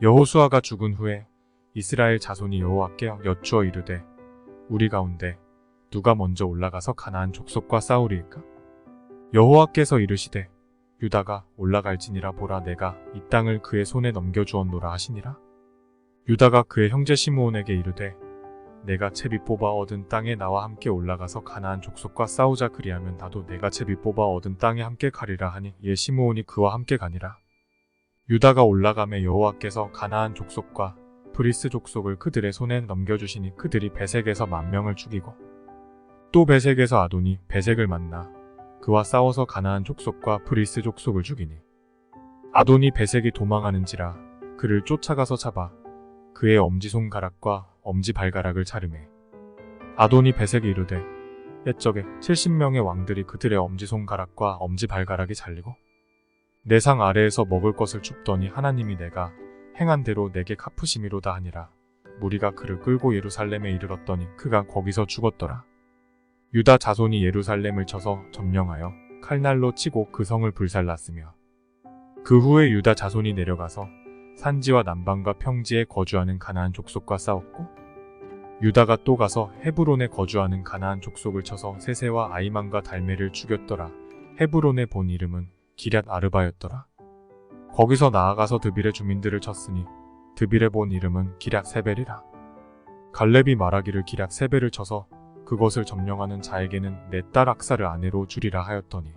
여호수아가 죽은 후에 이스라엘 자손이 여호와께 여쭈어 이르되 우리 가운데 누가 먼저 올라가서 가나안 족속과 싸우리이까? 여호와께서 이르시되 유다가 올라갈지니라. 보라, 내가 이 땅을 그의 손에 넘겨주었노라 하시니라. 유다가 그의 형제 시므온에게 이르되 내가 채비 뽑아 얻은 땅에 나와 함께 올라가서 가나안 족속과 싸우자. 그리하면 나도 내가 채비 뽑아 얻은 땅에 함께 가리라 하니 이에 시므온이 그와 함께 가니라. 유다가 올라가매 여호와께서 가나안 족속과 브리스 족속을 그들의 손에 넘겨주시니 그들이 베색에서 10,000명을 죽이고 또 베색에서 아돈이 베색을 만나 그와 싸워서 가나안 족속과 브리스 족속을 죽이니 아돈이 베색이 도망하는지라 그를 쫓아가서 잡아 그의 엄지손가락과 엄지발가락을 자르매 아돈이 베색이 이르되 옛적에 70명의 왕들이 그들의 엄지손가락과 엄지발가락이 잘리고 내 상 아래에서 먹을 것을 줍더니 하나님이 내가 행한 대로 내게 갚으심이로다 하니라. 무리가 그를 끌고 예루살렘에 이르렀더니 그가 거기서 죽었더라. 유다 자손이 예루살렘을 쳐서 점령하여 칼날로 치고 그 성을 불살랐으며 그 후에 유다 자손이 내려가서 산지와 남방과 평지에 거주하는 가나안 족속과 싸웠고 유다가 또 가서 헤브론에 거주하는 가나안 족속을 쳐서 세세와 아이만과 달메를 죽였더라. 헤브론의 본 이름은 기럇 아르바였더라. 거기서 나아가서 드빌의 주민들을 쳤으니 드빌의 본 이름은 기럇 세벨이라. 갈렙이 말하기를 기럇 세벨을 쳐서 그것을 점령하는 자에게는 내 딸 악사를 아내로 주리라 하였더니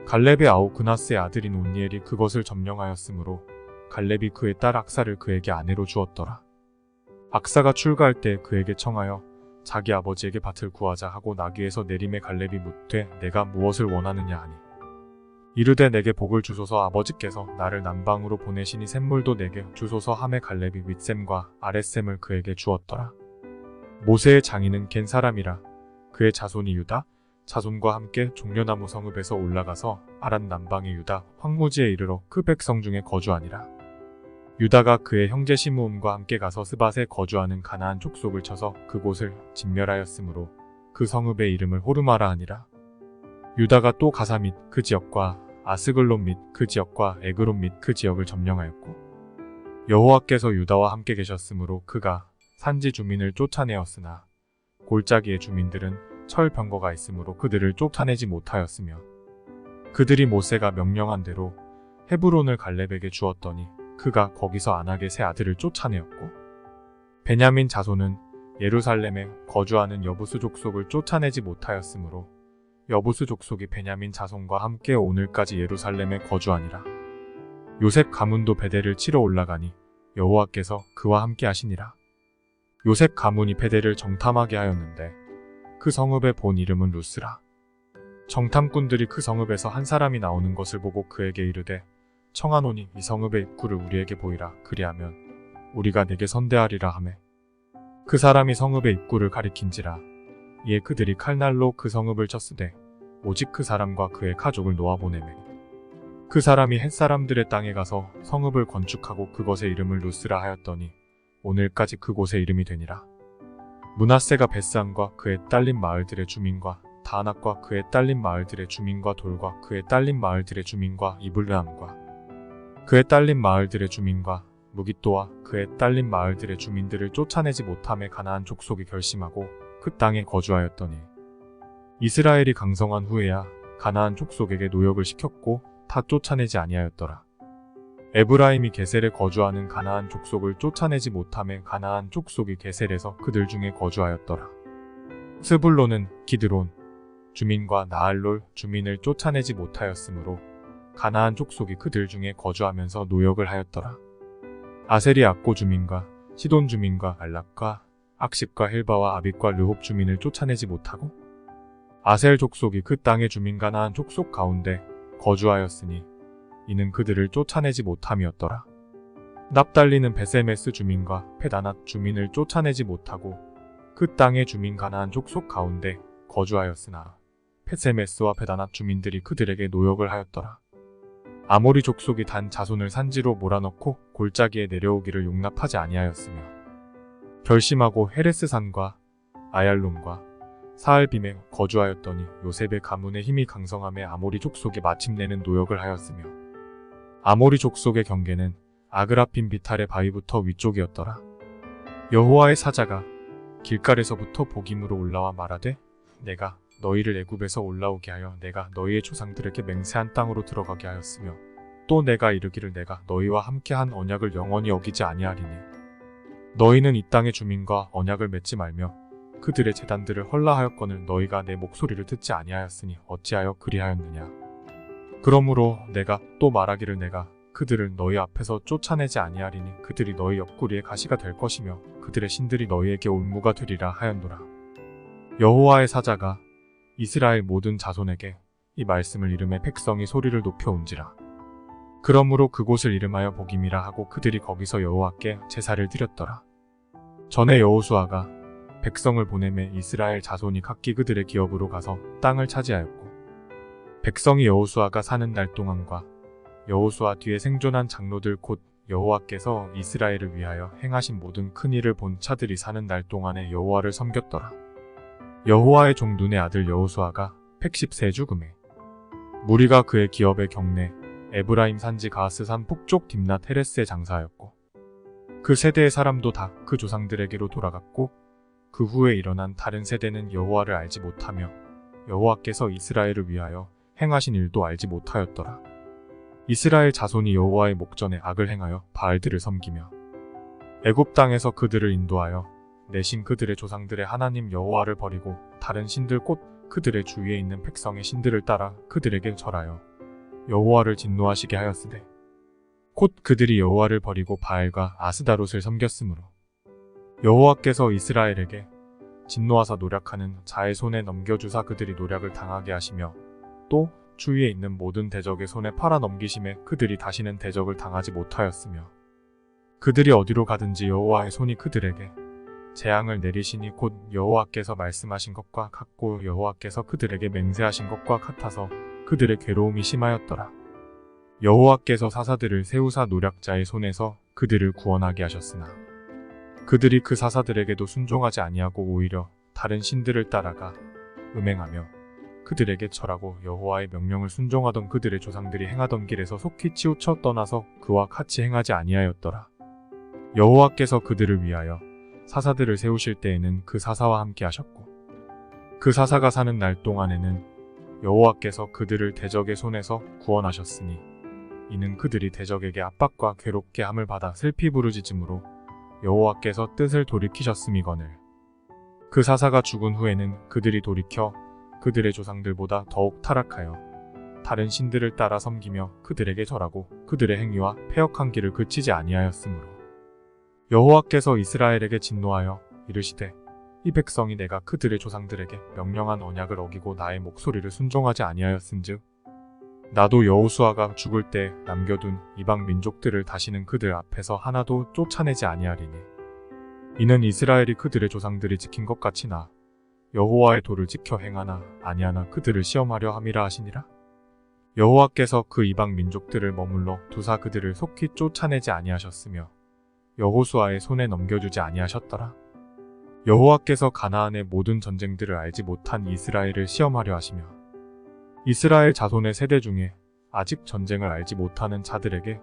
갈렙의 아우 그나스의 아들인 온니엘이 그것을 점령하였으므로 갈렙이 그의 딸 악사를 그에게 아내로 주었더라. 악사가 출가할 때 그에게 청하여 자기 아버지에게 밭을 구하자 하고 나귀에서 내림에 갈렙이 묻되 내가 무엇을 원하느냐 하니 이르되 내게 복을 주소서. 아버지께서 나를 남방으로 보내시니 샘물도 내게 주소서 하매 갈렙이 윗샘과 아랫샘을 그에게 주었더라. 모세의 장인은 겐 사람이라. 그의 자손이 유다 자손과 함께 종려나무 성읍에서 올라가서 아란 남방의 유다 황무지에 이르러 그 백성 중에 거주하니라. 유다가 그의 형제 시므온과 함께 가서 스밧에 거주하는 가나안 족속을 쳐서 그곳을 진멸하였으므로 그 성읍의 이름을 호르마라 하니라. 유다가 또 가사 및 그 지역과 아스글론 및 그 지역과 에그론 및 그 지역을 점령하였고 여호와께서 유다와 함께 계셨으므로 그가 산지 주민을 쫓아내었으나 골짜기의 주민들은 철병거가 있으므로 그들을 쫓아내지 못하였으며 그들이 모세가 명령한 대로 헤브론을 갈렙에게 주었더니 그가 거기서 안악의 세 아들을 쫓아내었고 베냐민 자손은 예루살렘에 거주하는 여부스 족속을 쫓아내지 못하였으므로 여부스 족속이 베냐민 자손과 함께 오늘까지 예루살렘에 거주하니라. 요셉 가문도 베델을 치러 올라가니 여호와께서 그와 함께 하시니라. 요셉 가문이 베델을 정탐하게 하였는데 그 성읍의 본 이름은 루스라. 정탐꾼들이 그 성읍에서 한 사람이 나오는 것을 보고 그에게 이르되 청하노니 이 성읍의 입구를 우리에게 보이라. 그리하면 우리가 내게 선대하리라 하매 그 사람이 성읍의 입구를 가리킨지라. 이에 그들이 칼날로 그 성읍을 쳤으되 오직 그 사람과 그의 가족을 놓아보내매 그 사람이 햇사람들의 땅에 가서 성읍을 건축하고 그것의 이름을 루스라 하였더니 오늘까지 그곳의 이름이 되니라. 므낫세가 베스안과 그의 딸린 마을들의 주민과 다낙과 그의 딸린 마을들의 주민과 돌과 그의 딸린 마을들의 주민과 이블르함과 그의 딸린 마을들의 주민과 무깃도와 그의 딸린 마을들의 주민들을 쫓아내지 못함에 가나안 족속이 결심하고 그 땅에 거주하였더니 이스라엘이 강성한 후에야 가나안 족속에게 노역을 시켰고 다 쫓아내지 아니하였더라. 에브라임이 게셀에 거주하는 가나안 족속을 쫓아내지 못함에 가나안 족속이 게셀에서 그들 중에 거주하였더라. 스불론은 기드론 주민과 나알롤 주민을 쫓아내지 못하였으므로 가나안 족속이 그들 중에 거주하면서 노역을 하였더라. 아셀이 악고 주민과 시돈 주민과 알락과 악십과 헬바와 아빗과 르홉 주민을 쫓아내지 못하고 아셀 족속이 그 땅의 주민 가나안 족속 가운데 거주하였으니 이는 그들을 쫓아내지 못함이었더라. 납달리는 베세메스 주민과 페다낫 주민을 쫓아내지 못하고 그 땅의 주민 가나안 족속 가운데 거주하였으나 베세메스와 페다낫 주민들이 그들에게 노역을 하였더라. 아모리 족속이 단 자손을 산지로 몰아넣고 골짜기에 내려오기를 용납하지 아니하였으며 결심하고 헤레스산과 아얄론과 사알빔에 거주하였더니 요셉의 가문의 힘이 강성함에 아모리 족속이 마침내는 노역을 하였으며 아모리 족속의 경계는 아그라핀 비탈의 바위부터 위쪽이었더라. 여호와의 사자가 길갈에서부터 복임으로 올라와 말하되 내가 너희를 애굽에서 올라오게 하여 내가 너희의 조상들에게 맹세한 땅으로 들어가게 하였으며 또 내가 이르기를 내가 너희와 함께한 언약을 영원히 어기지 아니하리니 너희는 이 땅의 주민과 언약을 맺지 말며 그들의 제단들을 헐라하였거늘 너희가 내 목소리를 듣지 아니하였으니 어찌하여 그리하였느냐. 그러므로 내가 또 말하기를 내가 그들을 너희 앞에서 쫓아내지 아니하리니 그들이 너희 옆구리에 가시가 될 것이며 그들의 신들이 너희에게 올무가 되리라 하였노라. 여호와의 사자가 이스라엘 모든 자손에게 이 말씀을 이름에 백성이 소리를 높여 온지라. 그러므로 그곳을 이름하여 복임이라 하고 그들이 거기서 여호와께 제사를 드렸더라. 전에 여호수아가 백성을 보내매 이스라엘 자손이 각기 그들의 기업으로 가서 땅을 차지하였고 백성이 여호수아가 사는 날 동안과 여호수아 뒤에 생존한 장로들 곧 여호와께서 이스라엘을 위하여 행하신 모든 큰 일을 본 자들이 사는 날 동안에 여호와를 섬겼더라. 여호와의 종 눈의 아들 여호수아가 110세 죽음에 무리가 그의 기업의 경내 에브라임 산지 가스산 북쪽 딥낫 헤레스의 장사하였고 그 세대의 사람도 다 그 조상들에게로 돌아갔고 그 후에 일어난 다른 세대는 여호와를 알지 못하며 여호와께서 이스라엘을 위하여 행하신 일도 알지 못하였더라. 이스라엘 자손이 여호와의 목전에 악을 행하여 바알들을 섬기며 애굽 땅에서 그들을 인도하여 내신 그들의 조상들의 하나님 여호와를 버리고 다른 신들 곧 그들의 주위에 있는 백성의 신들을 따라 그들에게 절하여 여호와를 진노하시게 하였으되 곧 그들이 여호와를 버리고 바알과 아스다롯을 섬겼으므로 여호와께서 이스라엘에게 진노하사 노략하는 자의 손에 넘겨주사 그들이 노략을 당하게 하시며 또 주위에 있는 모든 대적의 손에 팔아 넘기심에 그들이 다시는 대적을 당하지 못하였으며 그들이 어디로 가든지 여호와의 손이 그들에게 재앙을 내리시니 곧 여호와께서 말씀하신 것과 같고 여호와께서 그들에게 맹세하신 것과 같아서 그들의 괴로움이 심하였더라. 여호와께서 사사들을 세우사 노략자의 손에서 그들을 구원하게 하셨으나 그들이 그 사사들에게도 순종하지 아니하고 오히려 다른 신들을 따라가 음행하며 그들에게 절하고 여호와의 명령을 순종하던 그들의 조상들이 행하던 길에서 속히 치우쳐 떠나서 그와 같이 행하지 아니하였더라. 여호와께서 그들을 위하여 사사들을 세우실 때에는 그 사사와 함께 하셨고 그 사사가 사는 날 동안에는 여호와께서 그들을 대적의 손에서 구원하셨으니 이는 그들이 대적에게 압박과 괴롭게 함을 받아 슬피 부르짖음으로 여호와께서 뜻을 돌이키셨음이거늘. 그 사사가 죽은 후에는 그들이 돌이켜 그들의 조상들보다 더욱 타락하여 다른 신들을 따라 섬기며 그들에게 절하고 그들의 행위와 패역한 길을 그치지 아니하였으므로 여호와께서 이스라엘에게 진노하여 이르시되 이 백성이 내가 그들의 조상들에게 명령한 언약을 어기고 나의 목소리를 순종하지 아니하였은즉 나도 여호수아가 죽을 때 남겨둔 이방 민족들을 다시는 그들 앞에서 하나도 쫓아내지 아니하리니 이는 이스라엘이 그들의 조상들이 지킨 것 같이 나 여호와의 도를 지켜 행하나 아니하나 그들을 시험하려 함이라 하시니라. 여호와께서 그 이방 민족들을 머물러 두사 그들을 속히 쫓아내지 아니하셨으며 여호수아의 손에 넘겨주지 아니하셨더라. 여호와께서 가나안의 모든 전쟁들을 알지 못한 이스라엘을 시험하려 하시며 이스라엘 자손의 세대 중에 아직 전쟁을 알지 못하는 자들에게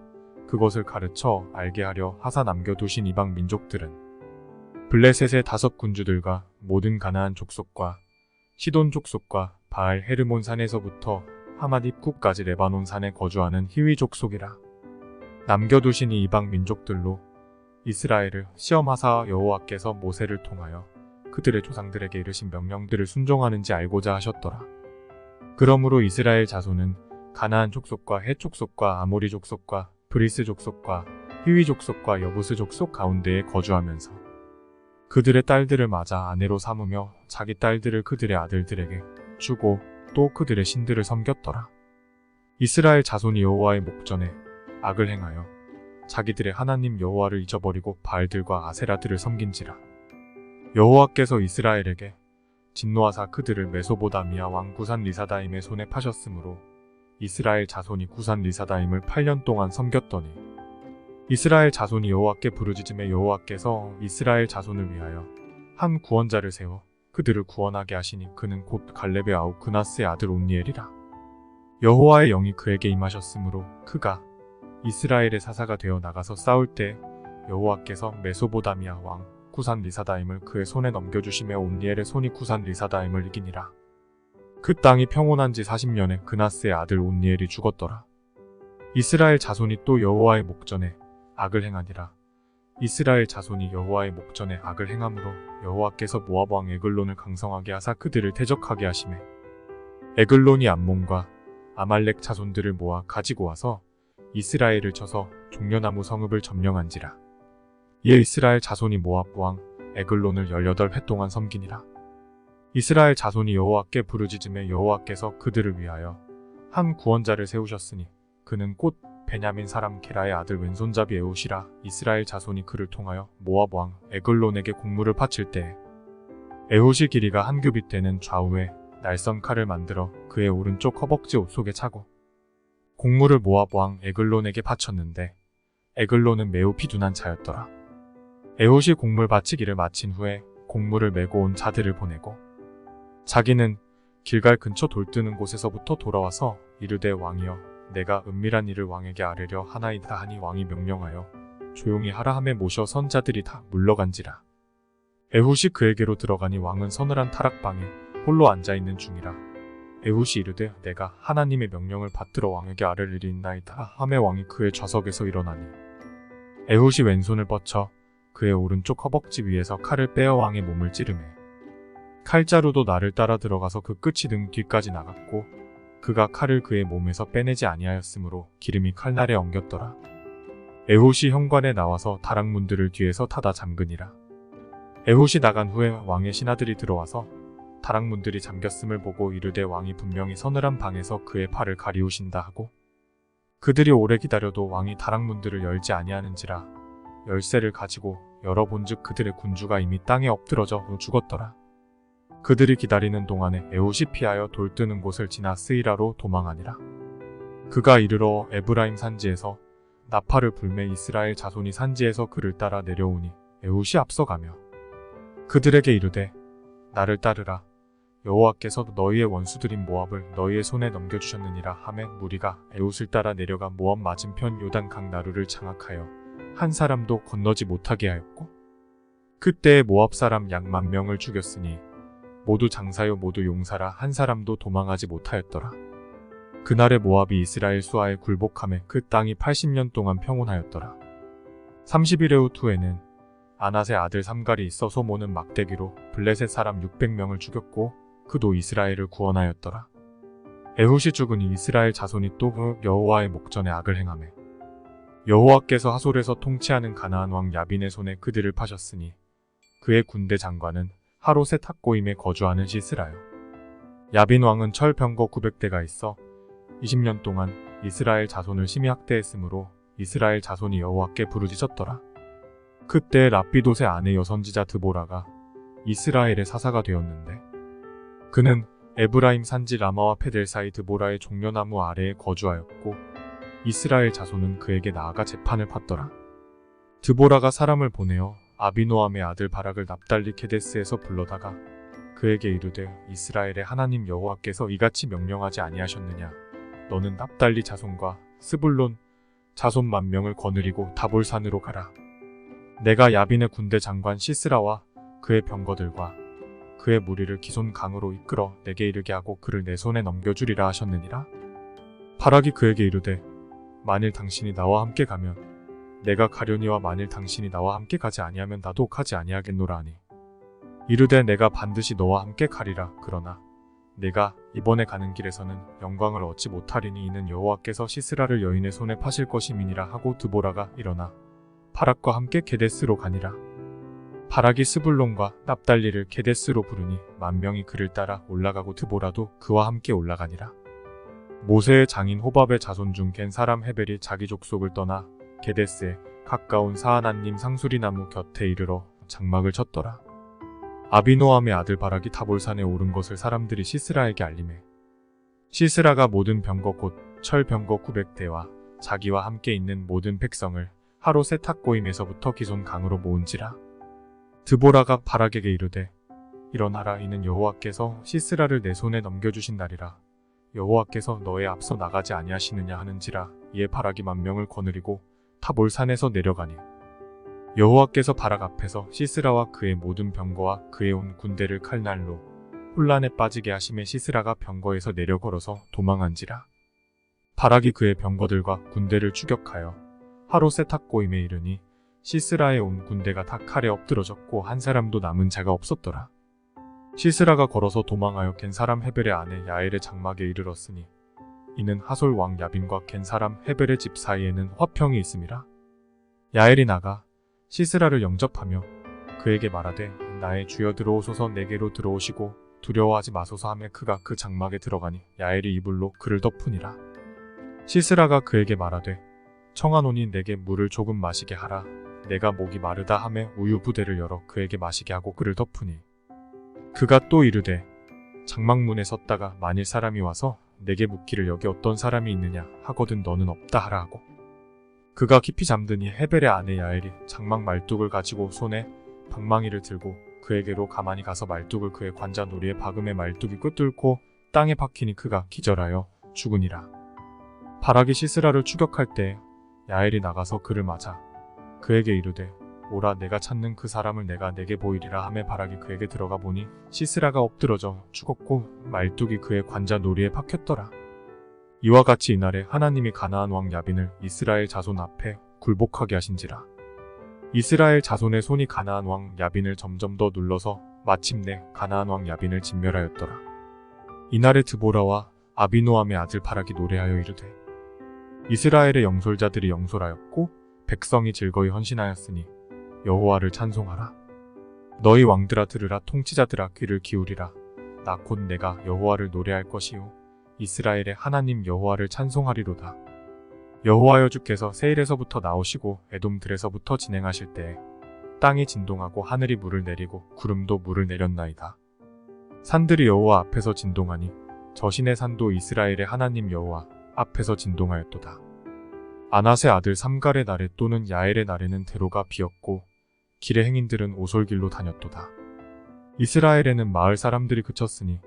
그것을 가르쳐 알게 하려 하사 남겨두신 이방 민족들은 블레셋의 5 군주들과 모든 가나안 족속과 시돈 족속과 바알 헤르몬 산에서부터 하맛 입구까지 레바논 산에 거주하는 히위 족속이라. 남겨두신 이 이방 민족들로 이스라엘을 시험하사 여호와께서 모세를 통하여 그들의 조상들에게 이르신 명령들을 순종하는지 알고자 하셨더라. 그러므로 이스라엘 자손은 가나안 족속과 헷 족속과 아모리 족속과 브리스 족속과 히위 족속과 여부스 족속 가운데에 거주하면서 그들의 딸들을 맞아 아내로 삼으며 자기 딸들을 그들의 아들들에게 주고 또 그들의 신들을 섬겼더라. 이스라엘 자손이 여호와의 목전에 악을 행하여 자기들의 하나님 여호와를 잊어버리고 바알들과 아세라들을 섬긴지라. 여호와께서 이스라엘에게 진노하사 그들을 메소보다미아 왕 구산 리사다임의 손에 파셨으므로 이스라엘 자손이 구산 리사다임을 8년 동안 섬겼더니 이스라엘 자손이 여호와께 부르짖음에 여호와께서 이스라엘 자손을 위하여 한 구원자를 세워 그들을 구원하게 하시니 그는 곧 갈렙의 아우 그나스의 아들 온니엘이라. 여호와의 영이 그에게 임하셨으므로 그가 이스라엘의 사사가 되어 나가서 싸울 때 여호와께서 메소보다미아 왕 구산 리사다임을 그의 손에 넘겨주시며 온니엘의 손이 구산 리사다임을 이기니라. 그 땅이 평온한 지 40년에 그나스의 아들 온니엘이 죽었더라. 이스라엘 자손이 또 여호와의 목전에 악을 행하니라. 이스라엘 자손이 여호와의 목전에 악을 행함으로 여호와께서 모압 왕 에글론을 강성하게 하사 그들을 대적하게 하시매 에글론이 암몬과 아말렉 자손들을 모아 가지고 와서 이스라엘을 쳐서 종려나무 성읍을 점령한지라. 이에 이스라엘 자손이 모압 왕 에글론을 18해 동안 섬기니라. 이스라엘 자손이 여호와께 부르짖음에 여호와께서 그들을 위하여 한 구원자를 세우셨으니 그는 곧 베냐민 사람 게라의 아들 왼손잡이 에훗이라. 이스라엘 자손이 그를 통하여 모압 왕 에글론에게 곡물을 바칠 때에 에훗이 길이가 한 규빗 되는 좌우에 날선 칼을 만들어 그의 오른쪽 허벅지 옷 속에 차고 곡물을 모압 왕 에글론에게 바쳤는데 에글론은 매우 비둔한 자였더라. 에훗이 곡물 바치기를 마친 후에 곡물을 메고 온 자들을 보내고 자기는 길갈 근처 돌뜨는 곳에서부터 돌아와서 이르되 왕이여 내가 은밀한 일을 왕에게 아뢰려 하나이다 하니 왕이 명령하여 조용히 하라 하매 모셔 선자들이 다 물러간지라. 에훗이 그에게로 들어가니 왕은 서늘한 타락방에 홀로 앉아있는 중이라. 에훗이 이르되 내가 하나님의 명령을 받들어 왕에게 아뢰 일이 있나이다 하매 왕이 그의 좌석에서 일어나니 에훗이 왼손을 뻗쳐 그의 오른쪽 허벅지 위에서 칼을 빼어 왕의 몸을 찌르매 칼자루도 나를 따라 들어가서 그 끝이 등 뒤까지 나갔고 그가 칼을 그의 몸에서 빼내지 아니하였으므로 기름이 칼날에 엉겼더라. 에훗이 현관에 나와서 다락문들을 뒤에서 닫아 잠그니라. 에훗이 나간 후에 왕의 신하들이 들어와서 다락문들이 잠겼음을 보고 이르되 왕이 분명히 서늘한 방에서 그의 팔을 가리우신다 하고 그들이 오래 기다려도 왕이 다락문들을 열지 아니하는지라 열쇠를 가지고 열어본즉 그들의 군주가 이미 땅에 엎드러져 죽었더라. 그들이 기다리는 동안에 에훗이 피하여 돌뜨는 곳을 지나 스이라로 도망하니라. 그가 이르러 에브라임 산지에서 나팔을 불매 이스라엘 자손이 산지에서 그를 따라 내려오니 에훗이 앞서가며 그들에게 이르되 나를 따르라. 여호와께서 너희의 원수들인 모압을 너희의 손에 넘겨주셨느니라 하매 무리가 에훗을 따라 내려가 모압 맞은편 요단강 나루를 장악하여 한 사람도 건너지 못하게 하였고 그때에 모압 사람 약 10,000명을 죽였으니 모두 장사요 모두 용사라 한 사람도 도망하지 못하였더라. 그날에 모압이 이스라엘 수하에 굴복함에 그 땅이 80년 동안 평온하였더라. 30일의 후에는 아낫의 아들 삼갈이 있어 소모는 막대기로 블레셋 사람 600명을 죽였고 그도 이스라엘을 구원하였더라. 에훗이 죽으니 이스라엘 자손이 또 여호와의 목전에 악을 행하매 여호와께서 하솔에서 통치하는 가나안 왕 야빈의 손에 그들을 파셨으니 그의 군대 장관은 하롯의 탁고임에 거주하는 시스라요. 야빈 왕은 철 병거 900대가 있어 20년 동안 이스라엘 자손을 심히 학대했으므로 이스라엘 자손이 여호와께 부르짖었더라. 그때 랍비돗의 아내 여선지자 드보라가 이스라엘의 사사가 되었는데 그는 에브라임 산지 라마와 페델 사이 드보라의 종려나무 아래에 거주하였고 이스라엘 자손은 그에게 나아가 재판을 받더라. 드보라가 사람을 보내어 아비노함의 아들 바락을 납달리 케데스에서 불러다가 그에게 이르되 이스라엘의 하나님 여호와께서 이같이 명령하지 아니하셨느냐. 너는 납달리 자손과 스불론 자손 10,000명을 거느리고 다볼산으로 가라. 내가 야빈의 군대 장관 시스라와 그의 병거들과 그의 무리를 기손 강으로 이끌어 내게 이르게 하고 그를 내 손에 넘겨주리라 하셨느니라. 바락이 그에게 이르되 만일 당신이 나와 함께 가면 내가 가려니와 만일 당신이 나와 함께 가지 아니하면 나도 가지 아니하겠노라 하니 이르되 내가 반드시 너와 함께 가리라. 그러나 내가 이번에 가는 길에서는 영광을 얻지 못하리니 이는 여호와께서 시스라를 여인의 손에 파실 것임이니라 하고 드보라가 일어나 바락과 함께 게데스로 가니라. 바락이 스불론과 납달리를 게데스로 부르니 10,000명이 그를 따라 올라가고 드보라도 그와 함께 올라가니라. 모세의 장인 호밥의 자손 중 겐 사람 헤벨이 자기 족속을 떠나 게데스에 가까운 사하나님 상수리나무 곁에 이르러 장막을 쳤더라. 아비노함의 아들 바락이 다볼산에 오른 것을 사람들이 시스라에게 알리매 시스라가 모든 병거 곧 철 병거 900대와 자기와 함께 있는 모든 백성을 하롯의 탁고임에서부터 기손 강으로 모은지라. 드보라가 바락에게 이르되 일어나라. 이는 여호와께서 시스라를 내 손에 넘겨주신 날이라. 여호와께서 너의 앞서 나가지 아니하시느냐 하는지라. 이에 바락이 만명을 거느리고 타볼 산에서 내려가니 여호와께서 바락 앞에서 시스라와 그의 모든 병거와 그의 온 군대를 칼날로 혼란에 빠지게 하심에 시스라가 병거에서 내려 걸어서 도망한지라. 바락이 그의 병거들과 군대를 추격하여 하롯셋 고임에 이르니 시스라의 온 군대가 다 칼에 엎드러졌고 한 사람도 남은 자가 없었더라. 시스라가 걸어서 도망하여 겐 사람 헤벨의 아내 야엘의 장막에 이르렀으니 이는 하솔 왕 야빈과 겐 사람 헤벨의 집 사이에는 화평이 있음이라. 야엘이 나가 시스라를 영접하며 그에게 말하되 나의 주여 들어오소서 내게로 들어오시고 두려워하지 마소서 하며 그가 그 장막에 들어가니 야엘이 이불로 그를 덮으니라. 시스라가 그에게 말하되 청하노니 내게 물을 조금 마시게 하라. 내가 목이 마르다 하며 우유 부대를 열어 그에게 마시게 하고 그를 덮으니 그가 또 이르되 장막문에 섰다가 만일 사람이 와서 내게 묻기를 여기 어떤 사람이 있느냐 하거든 너는 없다 하라 하고 그가 깊이 잠드니 헤벨의 아내 야엘이 장막 말뚝을 가지고 손에 방망이를 들고 그에게로 가만히 가서 말뚝을 그의 관자 놀이에 박음에 말뚝이 끄뚫고 땅에 박히니 그가 기절하여 죽으니라. 바락이 시스라를 추격할 때 야엘이 나가서 그를 맞아 그에게 이르되 오라 내가 찾는 그 사람을 내가 내게 보이리라 하며 바락이 그에게 들어가 보니 시스라가 엎드러져 죽었고 말뚝이 그의 관자 놀이에 박혔더라. 이와 같이 이날에 하나님이 가나안 왕 야빈을 이스라엘 자손 앞에 굴복하게 하신지라. 이스라엘 자손의 손이 가나안 왕 야빈을 점점 더 눌러서 마침내 가나안 왕 야빈을 진멸하였더라. 이날에 드보라와 아비노함의 아들 바락이 노래하여 이르되 이스라엘의 영솔자들이 영솔하였고 백성이 즐거이 헌신하였으니 여호와를 찬송하라. 너희 왕들아 들으라. 통치자들아 귀를 기울이라. 나 곧 내가 여호와를 노래할 것이요 이스라엘의 하나님 여호와를 찬송하리로다. 여호와여 주께서 세일에서부터 나오시고 에돔들에서부터 진행하실 때에 땅이 진동하고 하늘이 물을 내리고 구름도 물을 내렸나이다. 산들이 여호와 앞에서 진동하니 저신의 산도 이스라엘의 하나님 여호와 앞에서 진동하였도다. 아낫의 아들 삼갈의 날에 또는 야엘의 날에는 대로가 비었고 길의 행인들은 오솔길로 다녔도다. 이스라엘에는 마을 사람들이 그쳤으니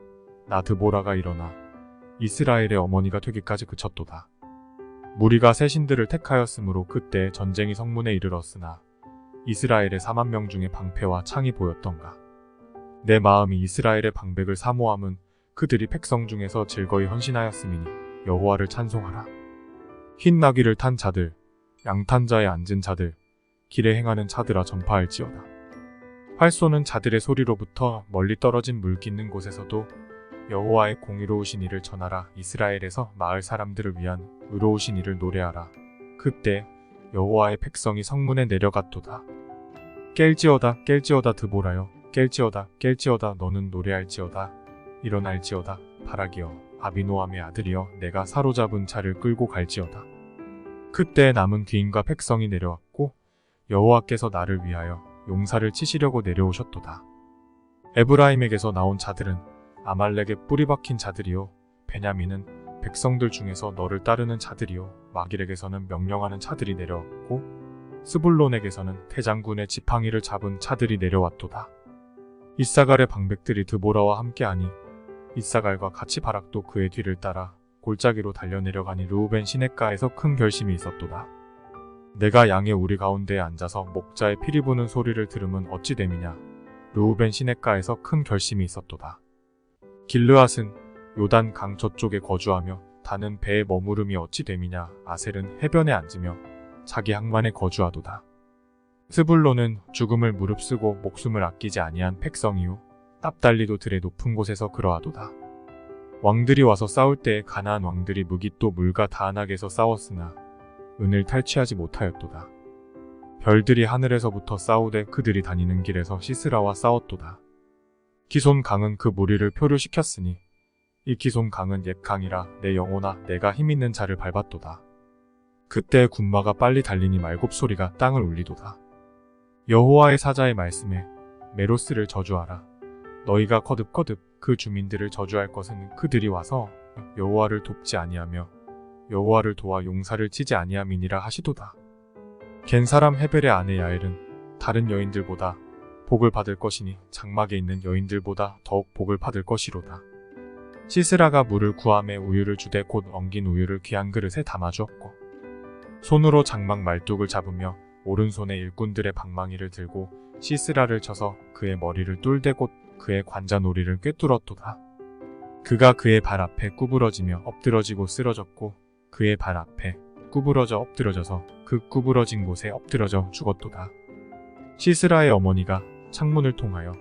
나 드보라가 일어나 이스라엘의 어머니가 되기까지 그쳤도다. 무리가 새 신들을 택하였으므로 그때 전쟁이 성문에 이르렀으나 이스라엘의 4만 명 중에 방패와 창이 보였던가. 내 마음이 이스라엘의 방백을 사모함은 그들이 백성 중에서 즐거이 헌신하였음이니 여호와를 찬송하라. 흰 나귀를 탄 자들, 양탄 자에 앉은 자들, 길에 행하는 자들아 전파할지어다. 활 쏘는 자들의 소리로부터 멀리 떨어진 물 깃는 곳에서도 여호와의 공의로우신 일을 전하라. 이스라엘에서 마을 사람들을 위한 의로우신 일을 노래하라. 그때 여호와의 백성이 성문에 내려갔도다. 깰지어다 깰지어다 드보라여 깰지어다 깰지어다 너는 노래할지어다. 일어날지어다 바락이여 아비노함의 아들이여 내가 사로잡은 차를 끌고 갈지어다. 그때 남은 귀인과 백성이 내려왔고 여호와께서 나를 위하여 용사를 치시려고 내려오셨도다. 에브라임에게서 나온 자들은 아말렉의 뿌리 박힌 자들이요 베냐민은 백성들 중에서 너를 따르는 자들이요 마길에게서는 명령하는 자들이 내려왔고 스불론에게서는 태장군의 지팡이를 잡은 자들이 내려왔도다. 이사갈의 방백들이 드보라와 함께하니 이사갈과 같이 바락도 그의 뒤를 따라 골짜기로 달려내려가니 르우벤 시냇가에서 큰 결심이 있었도다. 내가 양의 우리 가운데에 앉아서 목자의 피리 부는 소리를 들으면 어찌 됨이냐. 르우벤 시냇가에서 큰 결심이 있었도다. 길르앗은 요단 강 저쪽에 거주하며 다는 배에 머무름이 어찌 됨이냐. 아셀은 해변에 앉으며 자기 항만에 거주하도다. 스불론은 죽음을 무릅쓰고 목숨을 아끼지 아니한 백성이요 납달리도 들의 높은 곳에서 그러하도다. 왕들이 와서 싸울 때에 가나안 왕들이 무깃도 물과 다안악에서 싸웠으나 은을 탈취하지 못하였도다. 별들이 하늘에서부터 싸우되 그들이 다니는 길에서 시스라와 싸웠도다. 기손 강은 그 무리를 표류시켰으니 이 기손 강은 옛 강이라 내 영혼아 내가 힘있는 자를 밟았도다. 그때 군마가 빨리 달리니 말곱소리가 땅을 울리도다. 여호와의 사자의 말씀에 메로스를 저주하라. 너희가 거듭거듭 그 주민들을 저주할 것은 그들이 와서 여호와를 돕지 아니하며 여호와를 도와 용사를 치지 아니함이니라 하시도다. 겐 사람 헤벨의 아내 야엘은 다른 여인들보다 복을 받을 것이니 장막에 있는 여인들보다 더욱 복을 받을 것이로다. 시스라가 물을 구함에 우유를 주되 곧 엉긴 우유를 귀한 그릇에 담아주었고 손으로 장막 말뚝을 잡으며 오른손에 일꾼들의 방망이를 들고 시스라를 쳐서 그의 머리를 뚫대고 그의 관자놀이를 꿰뚫었도다. 그가 그의 발 앞에 구부러지며 엎드러지고 쓰러졌고 그의 발 앞에 구부러져 엎드러져서 그 구부러진 곳에 엎드러져 죽었도다. 시스라의 어머니가 창문을 통하여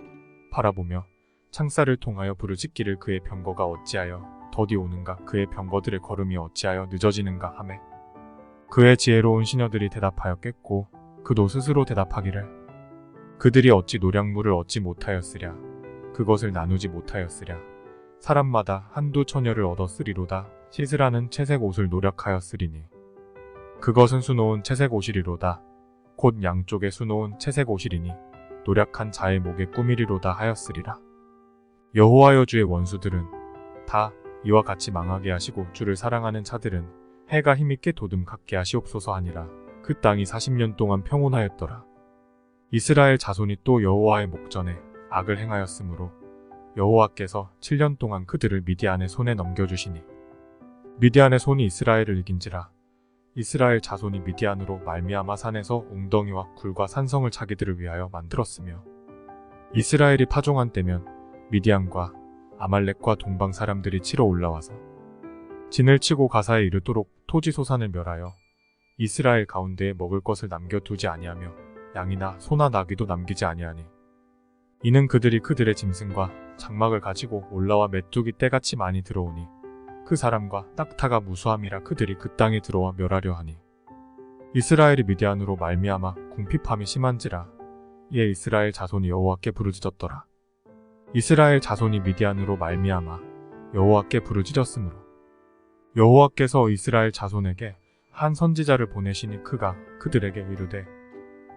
바라보며 창살을 통하여 부르짖기를 그의 병거가 어찌하여 더디 오는가, 그의 병거들의 걸음이 어찌하여 늦어지는가 하매 그의 지혜로운 시녀들이 대답하였겠고 그도 스스로 대답하기를 그들이 어찌 노량물을 얻지 못하였으랴, 그것을 나누지 못하였으랴, 사람마다 한두 처녀를 얻었으리로다. 시스라는 채색 옷을 노력하였으리니 그것은 수놓은 채색 옷이리로다. 곧 양쪽에 수놓은 채색 옷이리니 노력한 자의 목에 꾸미리로다 하였으리라. 여호와여, 주의 원수들은 다 이와 같이 망하게 하시고 주를 사랑하는 자들은 해가 힘있게 도듬갑게 하시옵소서 하니라. 그 땅이 40년 동안 평온하였더라. 이스라엘 자손이 또 여호와의 목전에 악을 행하였으므로 여호와께서 7년 동안 그들을 미디안의 손에 넘겨주시니 미디안의 손이 이스라엘을 이긴지라. 이스라엘 자손이 미디안으로 말미암아 산에서 웅덩이와 굴과 산성을 자기들을 위하여 만들었으며 이스라엘이 파종한 때면 미디안과 아말렉과 동방 사람들이 치러 올라와서 진을 치고 가사에 이르도록 토지 소산을 멸하여 이스라엘 가운데에 먹을 것을 남겨두지 아니하며 양이나 소나 나귀도 남기지 아니하니 이는 그들이 그들의 짐승과 장막을 가지고 올라와 메뚜기 떼같이 많이 들어오니 그 사람과 낙타가 무수함이라 그들이 그 땅에 들어와 멸하려 하니 이스라엘이 미디안으로 말미암아 궁핍함이 심한지라. 이에 이스라엘 자손이 여호와께 부르짖었더라. 이스라엘 자손이 미디안으로 말미암아 여호와께 부르짖었으므로 여호와께서 이스라엘 자손에게 한 선지자를 보내시니 그가 그들에게 이르되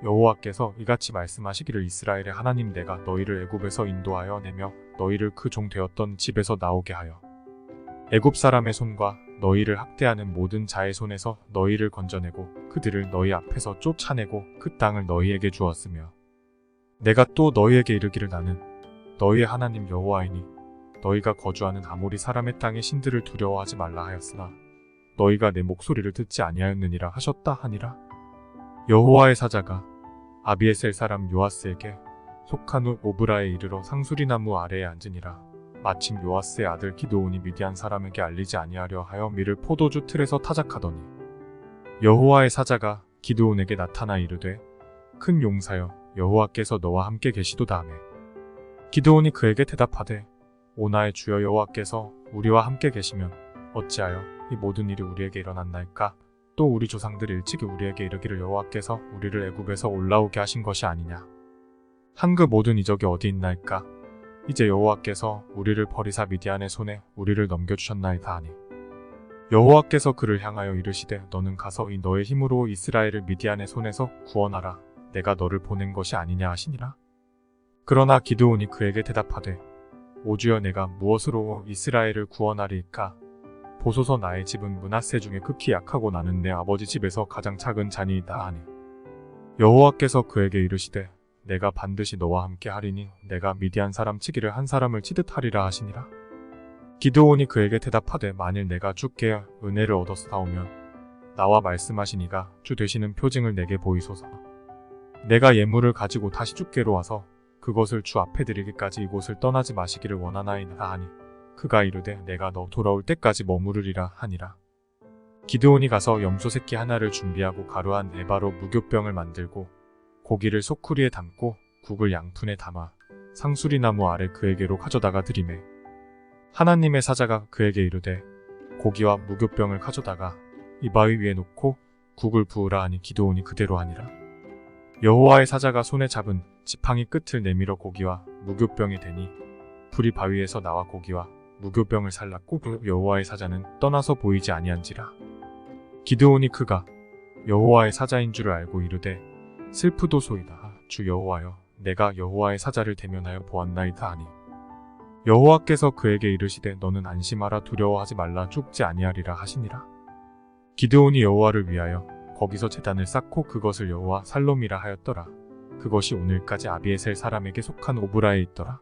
여호와께서 이같이 말씀하시기를 이스라엘의 하나님 내가 너희를 애굽에서 인도하여 내며 너희를 그 종 되었던 집에서 나오게 하여 애굽 사람의 손과 너희를 학대하는 모든 자의 손에서 너희를 건져내고 그들을 너희 앞에서 쫓아내고 그 땅을 너희에게 주었으며 내가 또 너희에게 이르기를 나는 너희의 하나님 여호와이니 너희가 거주하는 아모리 사람의 땅의 신들을 두려워하지 말라 하였으나 너희가 내 목소리를 듣지 아니하였느니라 하셨다 하니라. 여호와의 사자가 아비에셀 사람 요아스에게 속한 후 오브라에 이르러 상수리나무 아래에 앉으니라. 마침 요아스의 아들 기드온이 미디안 사람에게 알리지 아니하려 하여 밀을 포도주 틀에서 타작하더니 여호와의 사자가 기드온에게 나타나 이르되 큰 용사여 여호와께서 너와 함께 계시도다 하매 기드온이 그에게 대답하되 오 나의 주여 여호와께서 우리와 함께 계시면 어찌하여 이 모든 일이 우리에게 일어났나이까? 또 우리 조상들이 일찍이 우리에게 이르기를 여호와께서 우리를 애굽에서 올라오게 하신 것이 아니냐? 한 그 모든 이적이 어디 있나이까? 이제 여호와께서 우리를 버리사 미디안의 손에 우리를 넘겨주셨나이다 하니 여호와께서 그를 향하여 이르시되 너는 가서 이 너의 힘으로 이스라엘을 미디안의 손에서 구원하라. 내가 너를 보낸 것이 아니냐 하시니라. 그러나 기드온이 그에게 대답하되 오 주여 내가 무엇으로 이스라엘을 구원하리이까? 보소서 나의 집은 므낫세 중에 극히 약하고 나는 내 아버지 집에서 가장 작은 자니이다 하니 여호와께서 그에게 이르시되 내가 반드시 너와 함께 하리니 내가 미디안 사람 치기를 한 사람을 치듯 하리라 하시니라. 기드온이 그에게 대답하되 만일 내가 주께 은혜를 얻었사오면 나와 말씀하시니가 주 되시는 표징을 내게 보이소서. 내가 예물을 가지고 다시 주께로 와서 그것을 주 앞에 드리기까지 이곳을 떠나지 마시기를 원하나이다 하니 그가 이르되 내가 너 돌아올 때까지 머무르리라 하니라. 기드온이 가서 염소 새끼 하나를 준비하고 가루한 에바로 무교병을 만들고 고기를 소쿠리에 담고 국을 양푼에 담아 상수리나무 아래 그에게로 가져다가 드리매 하나님의 사자가 그에게 이르되 고기와 무교병을 가져다가 이 바위 위에 놓고 국을 부으라 하니 기드온이 그대로 하니라. 여호와의 사자가 손에 잡은 지팡이 끝을 내밀어 고기와 무교병에 대니 불이 바위에서 나와 고기와 무교병을 살랐고 여호와의 사자는 떠나서 보이지 아니한지라. 기드온이 그가 여호와의 사자인 줄을 알고 이르되 슬프도소이다. 주 여호와여 내가 여호와의 사자를 대면하여 보았나이다 하니 여호와께서 그에게 이르시되 너는 안심하라 두려워하지 말라 죽지 아니하리라 하시니라. 기드온이 여호와를 위하여 거기서 제단을 쌓고 그것을 여호와 살롬이라 하였더라. 그것이 오늘까지 아비에셀 사람에게 속한 오브라에 있더라.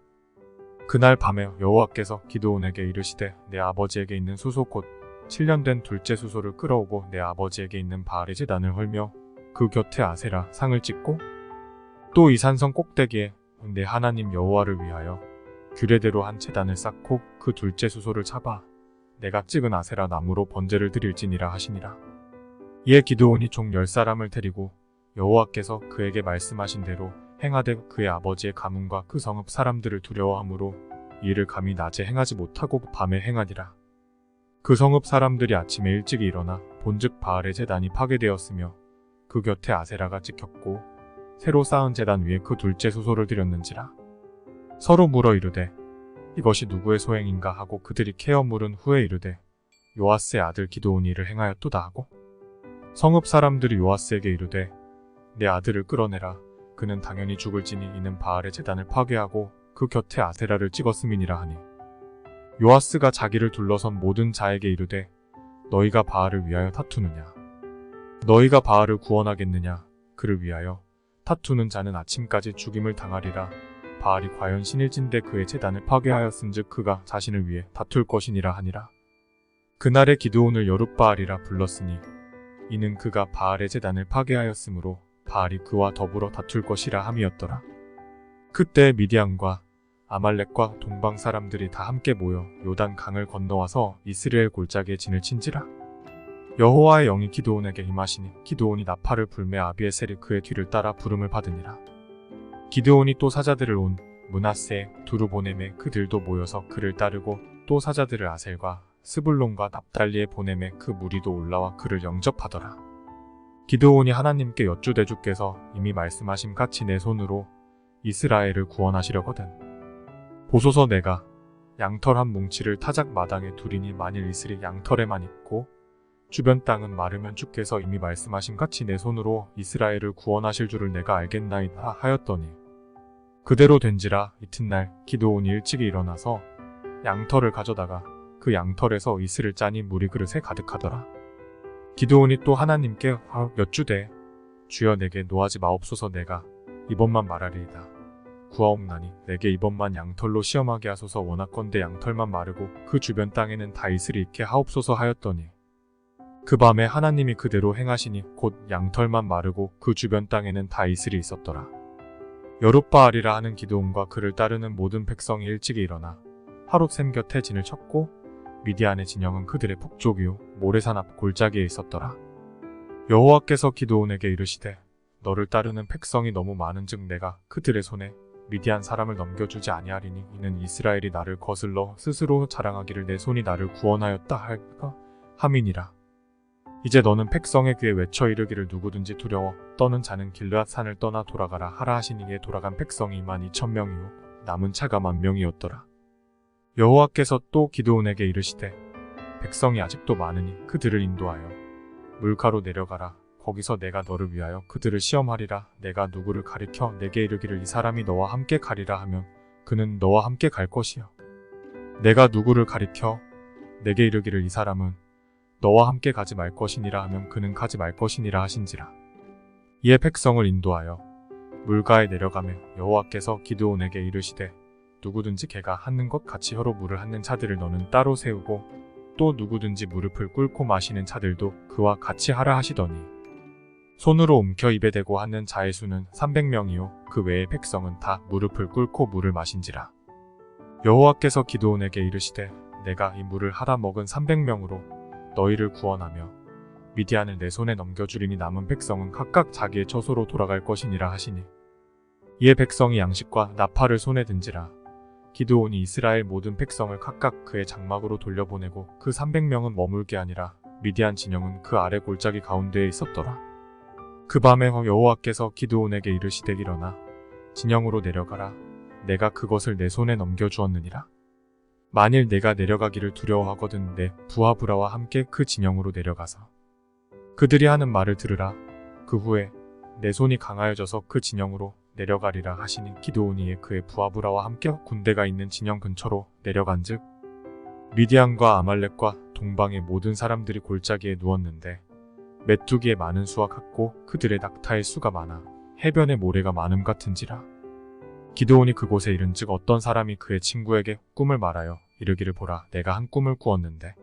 그날 밤에 여호와께서 기드온에게 이르시되 내 아버지에게 있는 수소 곧 7년 된 둘째 수소를 끌어오고 내 아버지에게 있는 바알의 제단을 헐며 그 곁에 아세라 상을 찍고 또 이 산성 꼭대기에 내 하나님 여호와를 위하여 규례대로 한 제단을 쌓고 그 둘째 수소를 잡아 내가 찍은 아세라 나무로 번제를 드릴지니라 하시니라. 이에 기드온이 종 10사람을 데리고 여호와께서 그에게 말씀하신 대로 행하되 그의 아버지의 가문과 그 성읍 사람들을 두려워하므로 이를 감히 낮에 행하지 못하고 밤에 행하니라. 그 성읍 사람들이 아침에 일찍이 일어나 본즉 바알의 제단이 파괴되었으며 그 곁에 아세라가 찍혔고 새로 쌓은 제단 위에 그 둘째 수소를 드렸는지라. 서로 물어 이르되 이것이 누구의 소행인가 하고 그들이 캐어 물은 후에 이르되 요아스의 아들 기드온이 이를 행하였도다 하고 성읍 사람들이 요아스에게 이르되 내 아들을 끌어내라. 그는 당연히 죽을지니 이는 바알의 제단을 파괴하고 그 곁에 아세라를 찍었음이니라 하니 요아스가 자기를 둘러선 모든 자에게 이르되 너희가 바알을 위하여 다투느냐? 너희가 바알을 구원하겠느냐? 그를 위하여 다투는 자는 아침까지 죽임을 당하리라. 바알이 과연 신일진데 그의 제단을 파괴하였은즉 그가 자신을 위해 다툴 것이니라 하니라. 그날에 기드온을 여룻바알이라 불렀으니 이는 그가 바알의 제단을 파괴하였으므로 바알이 그와 더불어 다툴 것이라 함이었더라. 그때 미디안과 아말렉과 동방 사람들이 다 함께 모여 요단 강을 건너와서 이스라엘 골짜기에 진을 친지라. 여호와의 영이 기드온에게 임하시니 기드온이 나팔을 불매 아비에셀이 그의 뒤를 따라 부름을 받으니라. 기드온이 또 사자들을 온 므낫세 두루 보내매 그들도 모여서 그를 따르고 또 사자들을 아셀과 스불론과 납달리에 보내매 그 무리도 올라와 그를 영접하더라. 기드온이 하나님께 여쭈되 주께서 이미 말씀하신 같이 내 손으로 이스라엘을 구원하시려거든. 보소서 내가 양털 한 뭉치를 타작 마당에 두리니 만일 이슬이 양털에만 있고 주변 땅은 마르면 주께서 이미 말씀하신 같이 내 손으로 이스라엘을 구원하실 줄을 내가 알겠나이다 하였더니 그대로 된지라. 이튿날 기드온이 일찍이 일어나서 양털을 가져다가 그 양털에서 이슬을 짜니 물이 그릇에 가득하더라. 기드온이 또 하나님께 여쭈되 주여 내게 노하지 마옵소서. 내가 이번만 말하리이다. 구하옵나니 내게 이번만 양털로 시험하게 하소서. 원하건대 양털만 마르고 그 주변 땅에는 다 이슬이 있게 하옵소서 하였더니 그 밤에 하나님이 그대로 행하시니 곧 양털만 마르고 그 주변 땅에는 다 이슬이 있었더라. 여룻바알이라 하는 기드온과 그를 따르는 모든 백성이 일찍이 일어나 하롯샘 곁에 진을 쳤고 미디안의 진영은 그들의 북쪽이요 모레산 앞 골짜기에 있었더라. 여호와께서 기드온에게 이르시되 너를 따르는 백성이 너무 많은즉 내가 그들의 손에 미디안 사람을 넘겨주지 아니하리니 이는 이스라엘이 나를 거슬러 스스로 자랑하기를 내 손이 나를 구원하였다 할까 함이니라. 이제 너는 백성의 귀에 외쳐 이르기를 누구든지 두려워 떠는 자는 길르앗 산을 떠나 돌아가라 하라 하시니 이에 돌아간 백성이 12,000명이요 남은 차가 10,000명이었더라. 여호와께서 또 기드온에게 이르시되 백성이 아직도 많으니 그들을 인도하여 물가로 내려가라. 거기서 내가 너를 위하여 그들을 시험하리라. 내가 누구를 가리켜 내게 이르기를 이 사람이 너와 함께 가리라 하면 그는 너와 함께 갈 것이요 내가 누구를 가리켜 내게 이르기를 이 사람은 너와 함께 가지 말 것이니라 하면 그는 가지 말 것이니라 하신지라. 이에 백성을 인도하여 물가에 내려가며 여호와께서 기드온에게 이르시되 누구든지 개가 핥는 것 같이 혀로 물을 핥는 자들을 너는 따로 세우고 또 누구든지 무릎을 꿇고 마시는 자들도 그와 같이 하라 하시더니 손으로 움켜 입에 대고 핥는 자의 수는 300명이요 그 외의 백성은 다 무릎을 꿇고 물을 마신지라. 여호와께서 기드온에게 이르시되 내가 이 물을 하라 먹은 300명으로 너희를 구원하며 미디안을 내 손에 넘겨주리니 남은 백성은 각각 자기의 처소로 돌아갈 것이니라 하시니 이에 백성이 양식과 나팔을 손에 든지라. 기드온이 이스라엘 모든 백성을 각각 그의 장막으로 돌려보내고 그 300명은 머물게 아니라 미디안 진영은 그 아래 골짜기 가운데에 있었더라. 그 밤에 여호와께서 기드온에게 이르시되 일어나 진영으로 내려가라. 내가 그것을 내 손에 넘겨주었느니라. 만일 내가 내려가기를 두려워하거든 내 부하 브라와 함께 그 진영으로 내려가서 그들이 하는 말을 들으라. 그 후에 내 손이 강하여져서 그 진영으로 내려가리라 하시니 기드온이 그의 부하 브라와 함께 군대가 있는 진영 근처로 내려간즉 미디안과 아말렉과 동방의 모든 사람들이 골짜기에 누웠는데 메뚜기의 많은 수와 같고 그들의 낙타의 수가 많아 해변의 모래가 많음 같은지라. 기드온이 그곳에 이른즉 어떤 사람이 그의 친구에게 꿈을 말하여 이르기를 보라 내가 한 꿈을 꾸었는데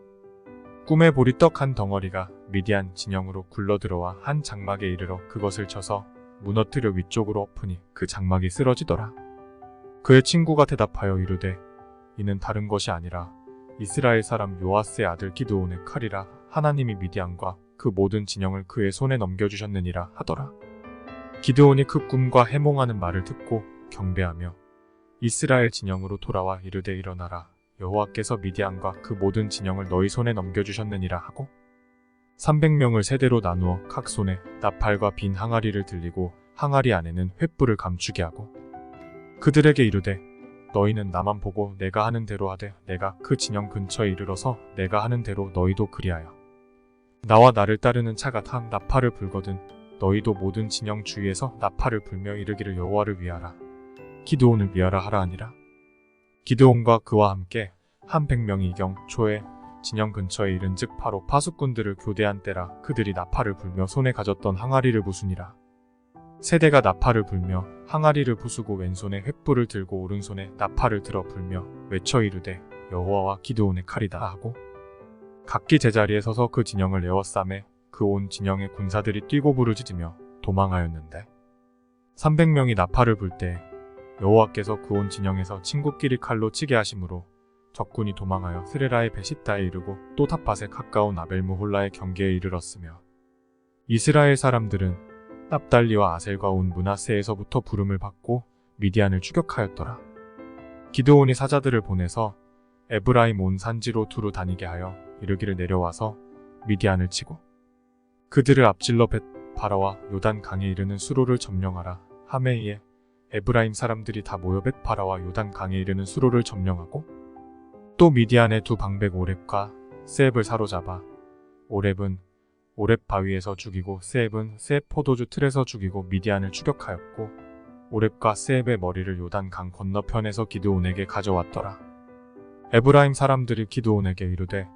꿈에 보리떡 한 덩어리가 미디안 진영으로 굴러들어와 한 장막에 이르러 그것을 쳐서 무너뜨려 위쪽으로 엎으니 그 장막이 쓰러지더라. 그의 친구가 대답하여 이르되 이는 다른 것이 아니라 이스라엘 사람 요아스의 아들 기드온의 칼이라. 하나님이 미디안과 그 모든 진영을 그의 손에 넘겨주셨느니라 하더라. 기드온이 그 꿈과 해몽하는 말을 듣고 경배하며 이스라엘 진영으로 돌아와 이르되 일어나라. 여호와께서 미디안과 그 모든 진영을 너희 손에 넘겨주셨느니라 하고 300명을 세대로 나누어 각 손에 나팔과 빈 항아리를 들리고 항아리 안에는 횃불을 감추게 하고 그들에게 이르되 너희는 나만 보고 내가 하는 대로 하되 내가 그 진영 근처에 이르러서 내가 하는 대로 너희도 그리하여 나와 나를 따르는 차가 타 나팔을 불거든 너희도 모든 진영 주위에서 나팔을 불며 이르기를 여호와를 위하라 기드온을 위하라 하라 하니라. 기드온과 그와 함께 한 100명이 이경 초에 진영 근처에 이른즉 바로 파수꾼들을 교대한 때라. 그들이 나팔을 불며 손에 가졌던 항아리를 부수니라. 세대가 나팔을 불며 항아리를 부수고 왼손에 횃불을 들고 오른손에 나팔을 들어 불며 외쳐 이르되 여호와와 기드온의 칼이다 하고 각기 제자리에 서서 그 진영을 에워싸매 그 온 진영의 군사들이 뛰고 부르짖으며 도망하였는데 300명이 나팔을 불 때 여호와께서 그 온 진영에서 친구끼리 칼로 치게 하심으로 적군이 도망하여 스레라의 베시다에 이르고 또 탑밭에 가까운 아벨무홀라의 경계에 이르렀으며 이스라엘 사람들은 납달리와 아셀과 온 므낫세에서부터 부름을 받고 미디안을 추격하였더라. 기드온이 사자들을 보내서 에브라임 온 산지로 두루 다니게 하여 이르기를 내려와서 미디안을 치고 그들을 앞질러 벳 바라와 요단 강에 이르는 수로를 점령하라 하메이에 에브라임 사람들이 다 모여 벳 바라와 요단 강에 이르는 수로를 점령하고 또 미디안의 두 방백 오렙과 세앱을 사로잡아 오렙은 오렙 바위에서 죽이고 세앱은 세앱 포도주 틀에서 죽이고 미디안을 추격하였고 오렙과 세앱의 머리를 요단 강 건너편에서 기드온에게 가져왔더라. 에브라임 사람들이 기드온에게 이르되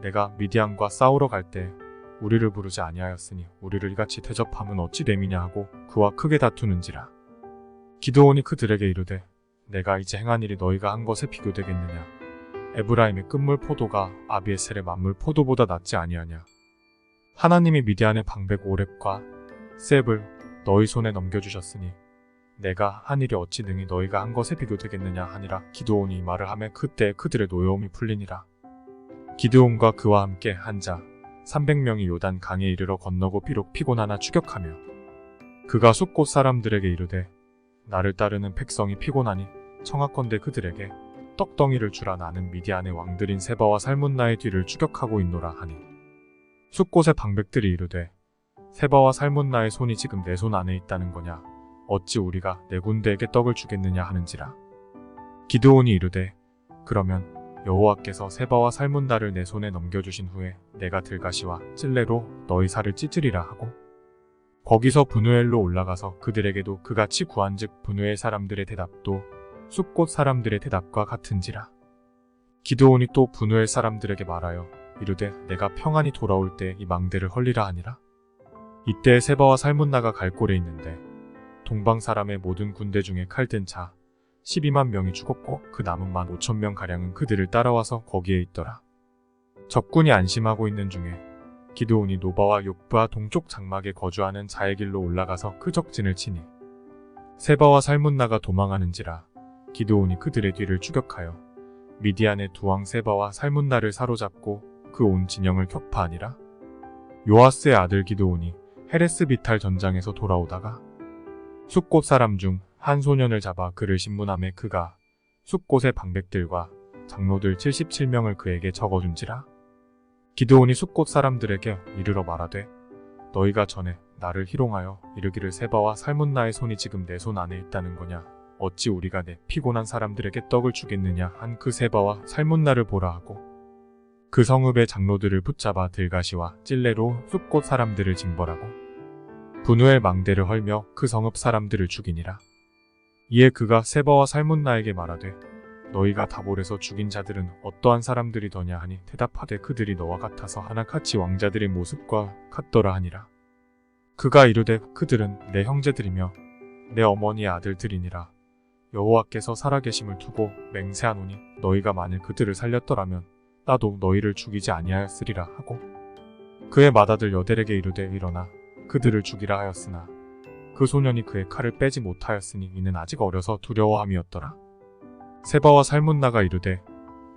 내가 미디안과 싸우러 갈 때 우리를 부르지 아니하였으니 우리를 이같이 대접함은 어찌 됨이냐 하고 그와 크게 다투는지라. 기드온이 그들에게 이르되 내가 이제 행한 일이 너희가 한 것에 비교되겠느냐. 에브라임의 끝물 포도가 아비에셀의 만물 포도보다 낫지 아니하냐. 하나님이 미디안의 방백 오렙과 세앱을 너희 손에 넘겨주셨으니 내가 한 일이 어찌 능히 너희가 한 것에 비교되겠느냐 하니라. 기드온이 이 말을 하매 그때 그들의 노여움이 풀리니라. 기드온과 그와 함께 한 자 300명이 요단 강에 이르러 건너고 비록 피곤하나 추격하며 그가 숫곳 사람들에게 이르되 나를 따르는 백성이 피곤하니 청하건대 그들에게 떡덩이를 주라. 나는 미디안의 왕들인 세바와 살문나의 뒤를 추격하고 있노라 하니 숫곳의 방백들이 이르되 세바와 살문나의 손이 지금 내 손 안에 있다는 거냐. 어찌 우리가 내 군대에게 떡을 주겠느냐 하는지라. 기드온이 이르되 그러면 여호와께서 세바와 살문나를 내 손에 넘겨주신 후에 내가 들가시와 찔레로 너희 살을 찢으리라 하고 거기서 브누엘로 올라가서 그들에게도 그같이 구한즉 브누엘 사람들의 대답도 숫곳 사람들의 대답과 같은지라. 기드온이 또 브누엘 사람들에게 말하여 이르되 내가 평안히 돌아올 때 이 망대를 헐리라 하니라. 이때 세바와 살문나가 갈 꼴에 있는데 동방 사람의 모든 군대 중에 칼든 자 12만 명이 죽었고 그 남은 15,000명가량은 그들을 따라와서 거기에 있더라. 적군이 안심하고 있는 중에 기드온이 노바와 욕브아 동쪽 장막에 거주하는 자의 길로 올라가서 그 적진을 치니 세바와 살문나가 도망하는지라. 기드온이 그들의 뒤를 추격하여 미디안의 두 왕 세바와 살문나를 사로잡고 그 온 진영을 격파하니라. 요아스의 아들 기드온이 헤레스 비탈 전장에서 돌아오다가 숫곳 사람 중 한 소년을 잡아 그를 신문하매 그가 숫곳의 방백들과 장로들 77명을 그에게 적어준지라. 기드온이 숫곳 사람들에게 이르러 말하되 너희가 전에 나를 희롱하여 이르기를 세바와 살문나의 손이 지금 내 손 안에 있다는 거냐. 어찌 우리가 내 피곤한 사람들에게 떡을 주겠느냐 한 그 세바와 살문나를 보라 하고 그 성읍의 장로들을 붙잡아 들가시와 찔레로 숫곳 사람들을 징벌하고 브누엘 망대를 헐며 그 성읍 사람들을 죽이니라. 이에 그가 세바와 살문나에게 말하되 너희가 다볼에서 죽인 자들은 어떠한 사람들이더냐 하니 대답하되 그들이 너와 같아서 하나같이 왕자들의 모습과 같더라 하니라. 그가 이르되 그들은 내 형제들이며 내 어머니의 아들들이니라. 여호와께서 살아계심을 두고 맹세하노니 너희가 만일 그들을 살렸더라면 나도 너희를 죽이지 아니하였으리라 하고 그의 맏아들 여델에게 이르되 일어나 그들을 죽이라 하였으나 그 소년이 그의 칼을 빼지 못하였으니 이는 아직 어려서 두려워함이었더라. 세바와 살문나가 이르되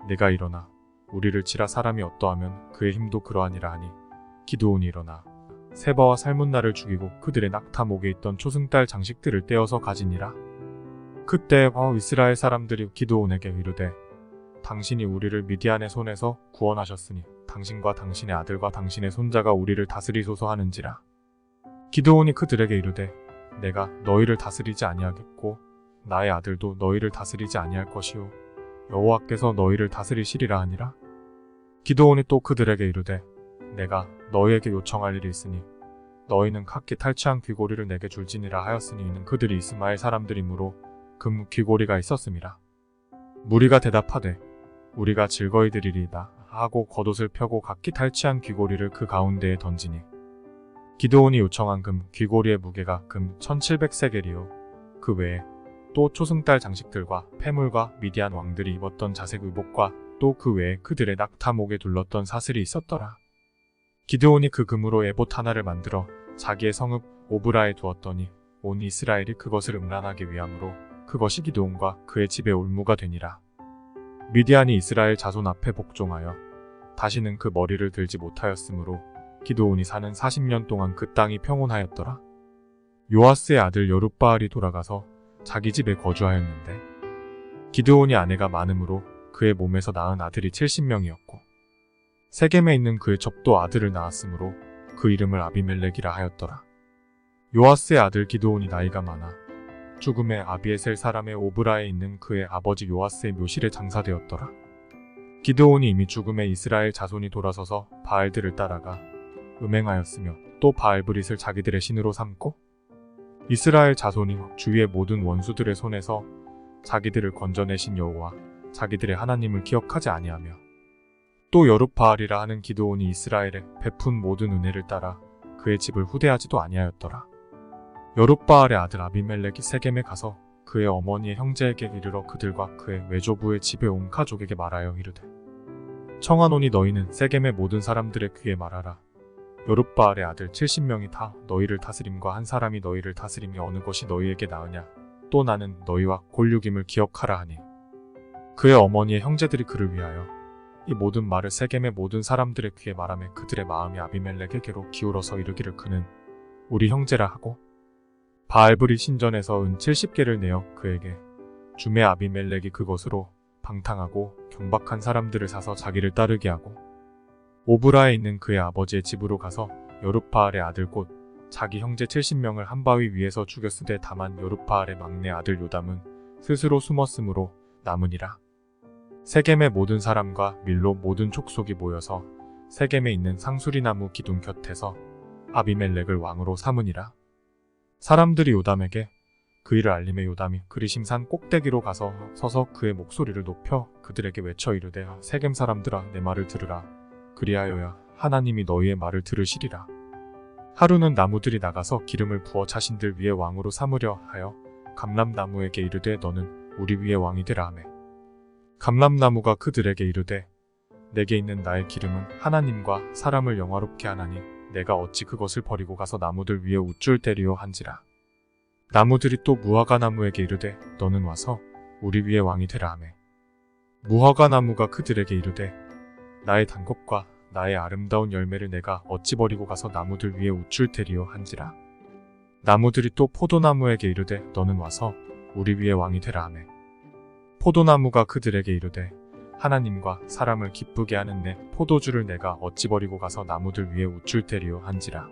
내가 일어나 우리를 치라 사람이 어떠하면 그의 힘도 그러하니라 하니 기드온이 일어나 세바와 살문나를 죽이고 그들의 낙타 목에 있던 초승달 장식들을 떼어서 가지니라. 그때 이스라엘 사람들이 기드온에게 이르되 당신이 우리를 미디안의 손에서 구원하셨으니 당신과 당신의 아들과 당신의 손자가 우리를 다스리소서 하는지라. 기드온이 그들에게 이르되 내가 너희를 다스리지 아니하겠고 나의 아들도 너희를 다스리지 아니할 것이요 여호와께서 너희를 다스리시리라 하니라. 기드온이 또 그들에게 이르되 내가 너희에게 요청할 일이 있으니 너희는 각기 탈취한 귀고리를 내게 줄지니라 하였으니 이는 그들이 이스마엘 사람들이므로 금 귀고리가 있었음이라. 무리가 대답하되 우리가 즐거이 드리리이다 하고 겉옷을 펴고 각기 탈취한 귀고리를 그 가운데에 던지니 기드온이 요청한 금 귀고리의 무게가 금 1700세겔이요 그 외에 또 초승달 장식들과 패물과 미디안 왕들이 입었던 자색 의복과 또 그 외에 그들의 낙타 목에 둘렀던 사슬이 있었더라. 기드온이 그 금으로 에봇 하나를 만들어 자기의 성읍 오브라에 두었더니 온 이스라엘이 그것을 음란하게 위함으로 그것이 기드온과 그의 집의 올무가 되니라. 미디안이 이스라엘 자손 앞에 복종하여 다시는 그 머리를 들지 못하였으므로 기드온이 사는 40년 동안 그 땅이 평온하였더라. 요아스의 아들 여룻바알이 돌아가서 자기 집에 거주하였는데 기드온이 아내가 많으므로 그의 몸에서 낳은 아들이 70명이었고 세겜에 있는 그의 첩도 아들을 낳았으므로 그 이름을 아비멜렉이라 하였더라. 요아스의 아들 기드온이 나이가 많아 죽음의 아비에셀 사람의 오브라에 있는 그의 아버지 요아스의 묘실에 장사되었더라. 기드온이 이미 죽음의 이스라엘 자손이 돌아서서 바알들을 따라가 음행하였으며 또 바알브릿을 자기들의 신으로 삼고 이스라엘 자손이 주위의 모든 원수들의 손에서 자기들을 건져내신 여호와 자기들의 하나님을 기억하지 아니하며 또 여룻바알이라 하는 기드온이 이스라엘에 베푼 모든 은혜를 따라 그의 집을 후대하지도 아니하였더라. 여룻바알의 아들 아비멜렉이 세겜에 가서 그의 어머니의 형제에게 이르러 그들과 그의 외조부의 집에 온 가족에게 말하여 이르되 청하노니 너희는 세겜의 모든 사람들의 귀에 말하라. 여룻바알의 아들 70명이 다 너희를 다스림과 한 사람이 너희를 다스림이 어느 것이 너희에게 나으냐. 또 나는 너희와 골육임을 기억하라 하니 그의 어머니의 형제들이 그를 위하여 이 모든 말을 세겜의 모든 사람들의 귀에 말하며 그들의 마음이 아비멜렉에게로 기울어서 이르기를 그는 우리 형제라 하고 바알브리 신전에서 은 70개를 내어 그에게 주매 아비멜렉이 그것으로 방탕하고 경박한 사람들을 사서 자기를 따르게 하고 오브라에 있는 그의 아버지의 집으로 가서 여룻바알의 아들 곧 자기 형제 70명을 한 바위 위에서 죽였으되 다만 여룻바알의 막내 아들 요담은 스스로 숨었으므로 남으니라. 세겜의 모든 사람과 밀로 모든 족속이 모여서 세겜에 있는 상수리나무 기둥 곁에서 아비멜렉을 왕으로 삼으니라. 사람들이 요담에게 그 일을 알림에 요담이 그리심산 꼭대기로 가서 서서 그의 목소리를 높여 그들에게 외쳐 이르되 세겜 사람들아 내 말을 들으라. 그리하여야 하나님이 너희의 말을 들으시리라. 하루는 나무들이 나가서 기름을 부어 자신들 위에 왕으로 삼으려 하여 감람나무에게 이르되 너는 우리 위에 왕이 되라 하매 감람나무가 그들에게 이르되 내게 있는 나의 기름은 하나님과 사람을 영화롭게 하나니 내가 어찌 그것을 버리고 가서 나무들 위에 우쭐 때리요 한지라. 나무들이 또 무화과 나무에게 이르되 너는 와서 우리 위에 왕이 되라 하매 무화과 나무가 그들에게 이르되 나의 단 것과 나의 아름다운 열매를 내가 어찌 버리고 가서 나무들 위에 우쭐 때리요 한지라. 나무들이 또 포도나무에게 이르되 너는 와서 우리 위에 왕이 되라 하매 포도나무가 그들에게 이르되 하나님과 사람을 기쁘게 하는 내 포도주를 내가 어찌 버리고 가서 나무들 위에 우쭐 때리요 한지라.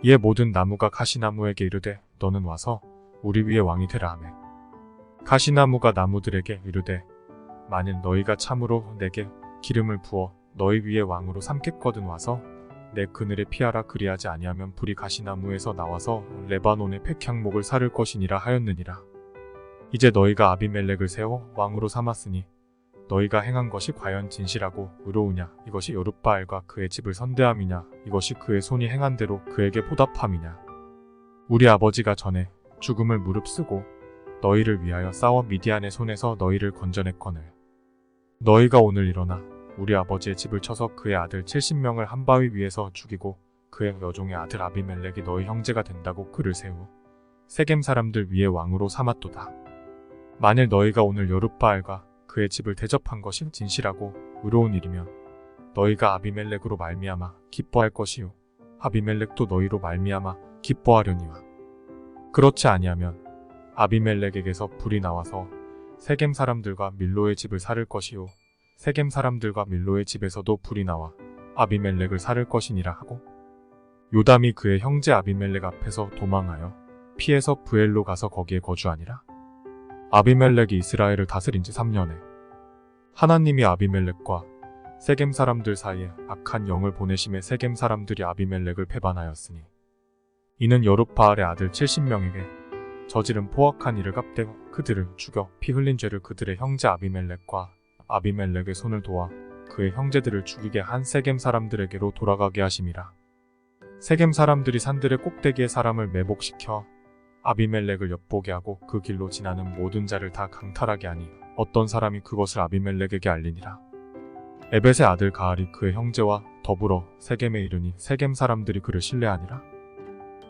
이에 모든 나무가 가시나무에게 이르되 너는 와서 우리 위에 왕이 되라 하매 가시나무가 나무들에게 이르되 만일 너희가 참으로 내게 기름을 부어 너희 위에 왕으로 삼겠거든 와서 내 그늘에 피하라. 그리하지 아니하면 불이 가시나무에서 나와서 레바논의 백향목을 사를 것이니라 하였느니라. 이제 너희가 아비멜렉을 세워 왕으로 삼았으니 너희가 행한 것이 과연 진실하고 의로우냐. 이것이 여룻바알과 그의 집을 선대함이냐. 이것이 그의 손이 행한 대로 그에게 보답함이냐. 우리 아버지가 전에 죽음을 무릅쓰고 너희를 위하여 싸워 미디안의 손에서 너희를 건져냈거늘 너희가 오늘 일어나 우리 아버지의 집을 쳐서 그의 아들 70명을 한 바위 위에서 죽이고 그의 여종의 아들 아비멜렉이 너희 형제가 된다고 그를 세우 세겜 사람들 위에 왕으로 삼았도다. 만일 너희가 오늘 여룻바알과 그의 집을 대접한 것이 진실하고 의로운 일이면 너희가 아비멜렉으로 말미암아 기뻐할 것이요 아비멜렉도 너희로 말미암아 기뻐하려니와 그렇지 아니하면 아비멜렉에게서 불이 나와서 세겜 사람들과 밀로의 집을 살을 것이요 세겜 사람들과 밀로의 집에서도 불이 나와 아비멜렉을 살을 것이니라 하고 요담이 그의 형제 아비멜렉 앞에서 도망하여 피해서 부엘로 가서 거기에 거주하니라. 아비멜렉이 이스라엘을 다스린 지 3년에 하나님이 아비멜렉과 세겜 사람들 사이에 악한 영을 보내심에 세겜 사람들이 아비멜렉을 배반하였으니 이는 여룻바알의 아들 70명에게 저지른 포악한 일을 갚되 그들을 죽여 피 흘린 죄를 그들의 형제 아비멜렉과 아비멜렉의 손을 도와 그의 형제들을 죽이게 한 세겜 사람들에게로 돌아가게 하심이라. 세겜 사람들이 산들의 꼭대기에 사람을 매복시켜 아비멜렉을 엿보게 하고 그 길로 지나는 모든 자를 다 강탈하게 하니 어떤 사람이 그것을 아비멜렉에게 알리니라. 에벳의 아들 가알이 그의 형제와 더불어 세겜에 이르니 세겜 사람들이 그를 신뢰하니라.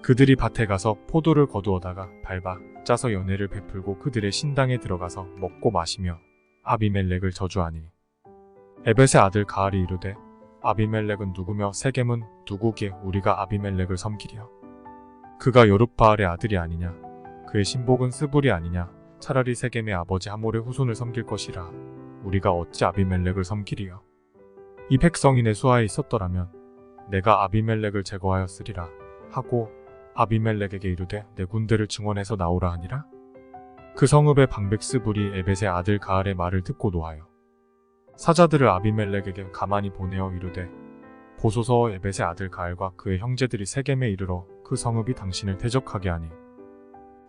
그들이 밭에 가서 포도를 거두어다가 밟아 짜서 연회를 베풀고 그들의 신당에 들어가서 먹고 마시며 아비멜렉을 저주하니 에벳의 아들 가알이 이르되 아비멜렉은 누구며 세겜은 누구기에 우리가 아비멜렉을 섬기리요. 그가 여룻바알의 아들이 아니냐 그의 신복은 스불이 아니냐 차라리 세겜의 아버지 하몰의 후손을 섬길 것이라 우리가 어찌 아비멜렉을 섬기리요. 이 백성이 내 수하에 있었더라면 내가 아비멜렉을 제거하였으리라 하고 아비멜렉에게 이르되 내 군대를 증원해서 나오라 하니라. 그 성읍의 방백 스불이 에벳의 아들 가알의 말을 듣고 노하여 사자들을 아비멜렉에게 가만히 보내어 이르되 보소서 에벳의 아들 가알과 그의 형제들이 세겜에 이르러 그 성읍이 당신을 대적하게 하니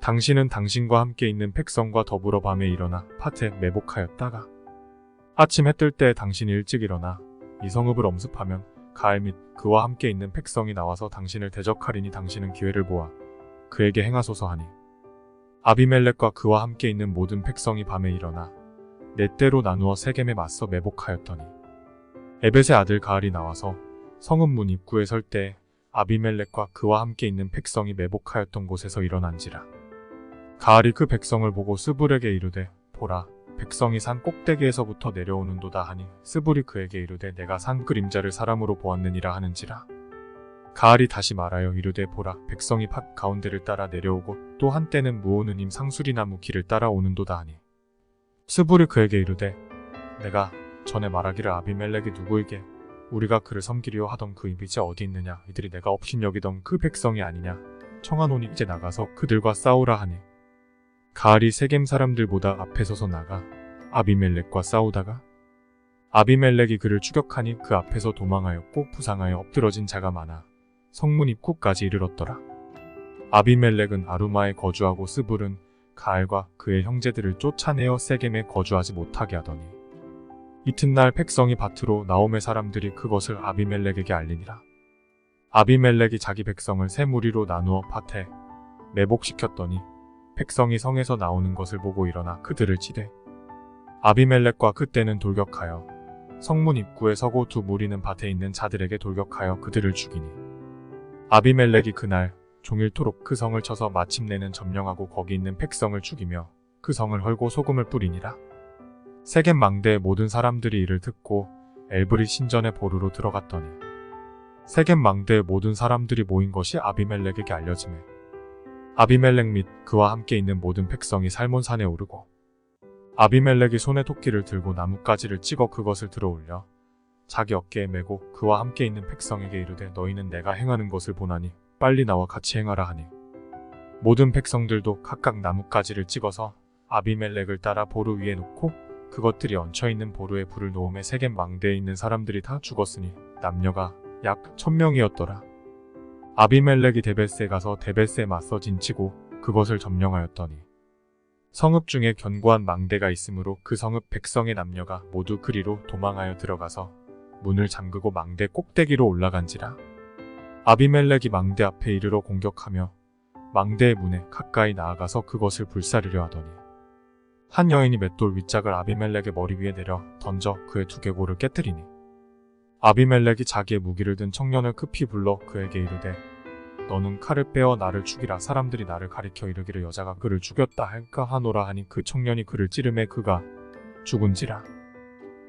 당신은 당신과 함께 있는 백성과 더불어 밤에 일어나 밭에 매복하였다가 아침 해 뜰 때 당신이 일찍 일어나 이 성읍을 엄습하면 가알 및 그와 함께 있는 백성이 나와서 당신을 대적하리니 당신은 기회를 보아 그에게 행하소서 하니 아비멜렉과 그와 함께 있는 모든 백성이 밤에 일어나 네 때로 나누어 세겜에 맞서 매복하였더니 에벳의 아들 가알이 나와서 성읍 문 입구에 설 때 아비멜렉과 그와 함께 있는 백성이 매복하였던 곳에서 일어난지라. 가알이 그 백성을 보고 스불에게 이르되 보라 백성이 산 꼭대기에서부터 내려오는도다 하니 스불이 그에게 이르되 내가 산 그림자를 사람으로 보았느니라 하는지라. 가알이 다시 말하여 이르되 보라 백성이 밭 가운데를 따라 내려오고 또 한때는 무오느님 상수리나무 길을 따라 오는도다 하니 스불이 그에게 이르되 내가 전에 말하기를 아비멜렉이 누구에게 우리가 그를 섬기려 하던 그 입이 이제 어디 있느냐 이들이 내가 업신여기던 그 백성이 아니냐 청하노니 이제 나가서 그들과 싸우라 하니 가알이 세겜 사람들보다 앞에 서서 나가 아비멜렉과 싸우다가 아비멜렉이 그를 추격하니 그 앞에서 도망하였고 부상하여 엎드러진 자가 많아 성문 입구까지 이르렀더라. 아비멜렉은 아루마에 거주하고 스불은 가알과 그의 형제들을 쫓아내어 세겜에 거주하지 못하게 하더니 이튿날 백성이 밭으로 나옴의 사람들이 그것을 아비멜렉에게 알리니라. 아비멜렉이 자기 백성을 세 무리로 나누어 밭에 매복시켰더니 백성이 성에서 나오는 것을 보고 일어나 그들을 치되 아비멜렉과 그때는 돌격하여 성문 입구에 서고 두 무리는 밭에 있는 자들에게 돌격하여 그들을 죽이니 아비멜렉이 그날 종일토록 그 성을 쳐서 마침내는 점령하고 거기 있는 백성을 죽이며 그 성을 헐고 소금을 뿌리니라. 세겜 망대의 모든 사람들이 이를 듣고 엘브리 신전의 보루로 들어갔더니 세겜 망대의 모든 사람들이 모인 것이 아비멜렉에게 알려지매 아비멜렉 및 그와 함께 있는 모든 백성이 살몬산에 오르고 아비멜렉이 손에 토끼를 들고 나뭇가지를 찍어 그것을 들어올려 자기 어깨에 메고 그와 함께 있는 백성에게 이르되 너희는 내가 행하는 것을 보나니 빨리 나와 같이 행하라 하니 모든 백성들도 각각 나뭇가지를 찍어서 아비멜렉을 따라 보루 위에 놓고 그것들이 얹혀있는 보루에 불을 놓음에 세겜 망대에 있는 사람들이 다 죽었으니 남녀가 약 1000명이었더라. 아비멜렉이 데벳에 가서 데벳에 맞서 진치고 그것을 점령하였더니 성읍 중에 견고한 망대가 있으므로 그 성읍 백성의 남녀가 모두 그리로 도망하여 들어가서 문을 잠그고 망대 꼭대기로 올라간지라. 아비멜렉이 망대 앞에 이르러 공격하며 망대의 문에 가까이 나아가서 그것을 불사르려 하더니 한 여인이 맷돌 윗짝을 아비멜렉의 머리 위에 내려 던져 그의 두개골을 깨뜨리니 아비멜렉이 자기의 무기를 든 청년을 급히 불러 그에게 이르되 너는 칼을 빼어 나를 죽이라. 사람들이 나를 가리켜 이르기를 여자가 그를 죽였다 할까 하노라 하니 그 청년이 그를 찌르매 그가 죽은지라.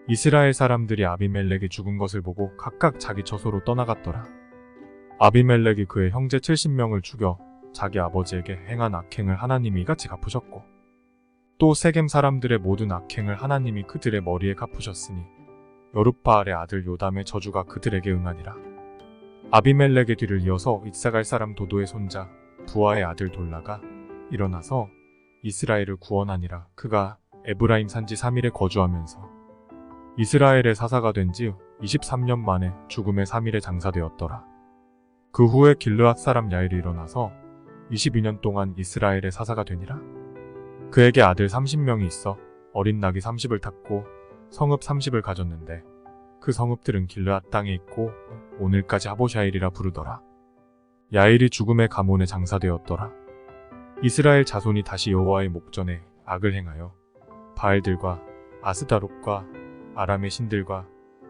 이스라엘 사람들이 아비멜렉이 죽은 것을 보고 각각 자기 처소로 떠나갔더라. 아비멜렉이 그의 형제 70명을 죽여 자기 아버지에게 행한 악행을 하나님이 이같이 갚으셨고 또 세겜 사람들의 모든 악행을 하나님이 그들의 머리에 갚으셨으니 여룻바알의 아들 요담의 저주가 그들에게 응하니라. 아비멜렉의 뒤를 이어서 이사갈 사람 도도의 손자 부하의 아들 돌라가 일어나서 이스라엘을 구원하니라. 그가 에브라임 산지 3일에 거주하면서 이스라엘의 사사가 된 지 23년 만에 죽음의 3일에 장사되었더라. 그 후에 길르앗 사람 야일이 일어나서 22년 동안 이스라엘의 사사가 되니라. 그에게 아들 30명이 있어 어린 낙이 30을 탔고 성읍 30을 가졌는데 그 성읍들은 길르앗 땅에 있고 오늘까지 하보샤일이라 부르더라. 야일이 죽음의 가문에 장사되었더라. 이스라엘 자손이 다시 여호와의 목전에 악을 행하여 바알들과 아스다롯과 아람의 신들과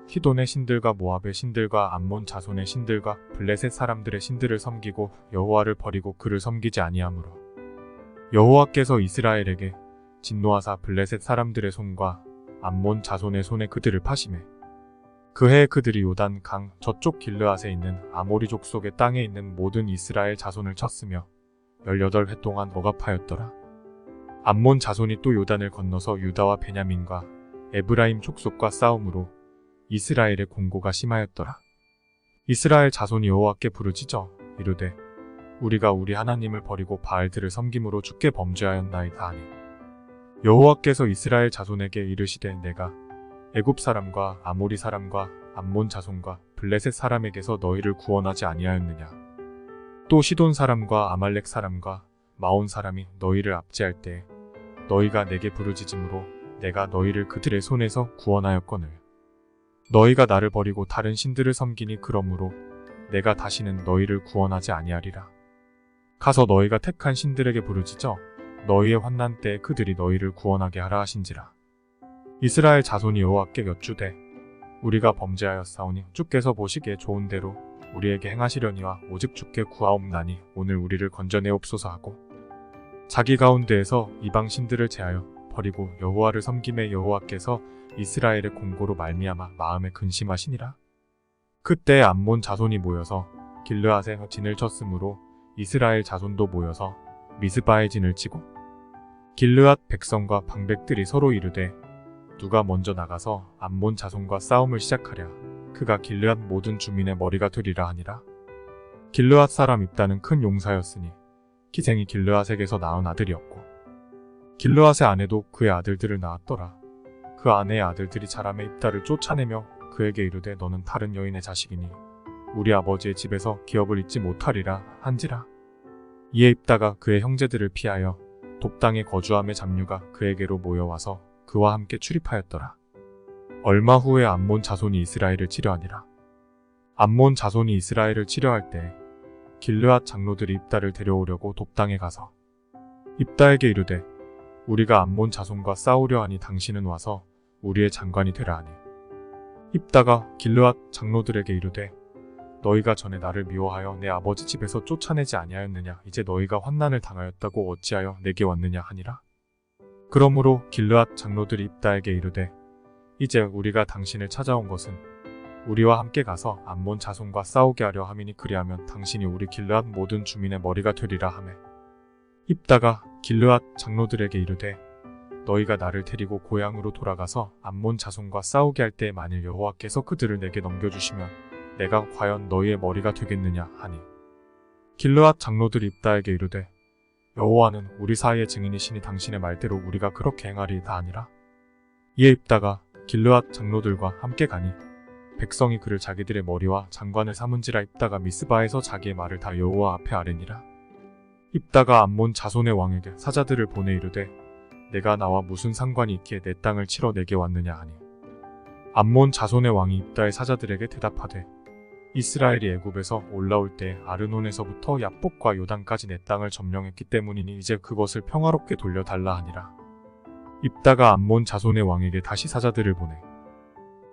히돈의 신들과 모압의 신들과 암몬 자손의 신들과 블레셋 사람들의 신들을 섬기고 여호와를 버리고 그를 섬기지 아니하므로 여호와께서 이스라엘에게 진노하사 블레셋 사람들의 손과 암몬 자손의 손에 그들을 파시매 그 해에 그들이 요단 강 저쪽 길르앗에 있는 아모리 족속의 땅에 있는 모든 이스라엘 자손을 쳤으며 18해 동안 억압하였더라. 암몬 자손이 또 요단을 건너서 유다와 베냐민과 에브라임 족속과 싸움으로 이스라엘의 공고가 심하였더라. 이스라엘 자손이 여호와께 부르짖어 이르되 우리가 우리 하나님을 버리고 바알들을 섬김으로 주께 범죄하였나이다 하니 여호와께서 이스라엘 자손에게 이르시되 내가 애굽 사람과 아모리 사람과 암몬 자손과 블레셋 사람에게서 너희를 구원하지 아니하였느냐. 또 시돈 사람과 아말렉 사람과 마온 사람이 너희를 압제할 때 너희가 내게 부르짖음으로 내가 너희를 그들의 손에서 구원하였거늘 너희가 나를 버리고 다른 신들을 섬기니 그러므로 내가 다시는 너희를 구원하지 아니하리라. 가서 너희가 택한 신들에게 부르짖어 너희의 환난 때에 그들이 너희를 구원하게 하라 하신지라. 이스라엘 자손이 여호와께 여쭈되 우리가 범죄하였사오니 주께서 보시기에 좋은 대로 우리에게 행하시려니와 오직 주께 구하옵나니 오늘 우리를 건져내옵소서 하고 자기 가운데에서 이방 신들을 제하여 버리고 여호와를 섬김에 여호와께서 이스라엘의 공고로 말미암아 마음에 근심하시니라. 그때 암몬 자손이 모여서 길르앗에 진을 쳤으므로 이스라엘 자손도 모여서 미스바에 진을 치고 길르앗 백성과 방백들이 서로 이르되 누가 먼저 나가서 암몬 자손과 싸움을 시작하랴. 그가 길르앗 모든 주민의 머리가 되리라 하니라. 길르앗 사람 입다는 큰 용사였으니 기생이 길르앗에게서 낳은 아들이었고 길르앗의 아내도 그의 아들들을 낳았더라. 그 아내의 아들들이 자라매 입다를 쫓아내며 그에게 이르되 너는 다른 여인의 자식이니 우리 아버지의 집에서 기업을 잊지 못하리라 한지라. 이에 입다가 그의 형제들을 피하여 돕당에 거주함의 잡류가 그에게로 모여와서 그와 함께 출입하였더라. 얼마 후에 암몬 자손이 이스라엘을 치려하니라. 암몬 자손이 이스라엘을 치려할 때 길르앗 장로들이 입다를 데려오려고 돕당에 가서 입다에게 이르되 우리가 암몬 자손과 싸우려 하니 당신은 와서 우리의 장관이 되라 하니 입다가 길르앗 장로들에게 이르되 너희가 전에 나를 미워하여 내 아버지 집에서 쫓아내지 아니하였느냐. 이제 너희가 환난을 당하였다고 어찌하여 내게 왔느냐 하니라. 그러므로 길르앗 장로들이 입다에게 이르되 이제 우리가 당신을 찾아온 것은 우리와 함께 가서 암몬 자손과 싸우게 하려 함이니 그리하면 당신이 우리 길르앗 모든 주민의 머리가 되리라 하매 입다가 길르앗 장로들에게 이르되 너희가 나를 데리고 고향으로 돌아가서 암몬 자손과 싸우게 할 때 만일 여호와께서 그들을 내게 넘겨주시면 내가 과연 너희의 머리가 되겠느냐 하니 길르앗 장로들이 입다에게 이르되 여호와는 우리 사이의 증인이시니 당신의 말대로 우리가 그렇게 행하리이다 하니라. 이에 입다가 길르앗 장로들과 함께 가니 백성이 그를 자기들의 머리와 장관을 삼은지라. 입다가 미스바에서 자기의 말을 다 여호와 앞에 아뢰니라. 입다가 암몬 자손의 왕에게 사자들을 보내 이르되 내가 나와 무슨 상관이 있기에 내 땅을 치러 내게 왔느냐 하니 암몬 자손의 왕이 입다의 사자들에게 대답하되 이스라엘이 애굽에서 올라올 때 아르논에서부터 야복과 요단까지 내 땅을 점령했기 때문이니 이제 그것을 평화롭게 돌려달라 하니라. 입다가 암몬 자손의 왕에게 다시 사자들을 보내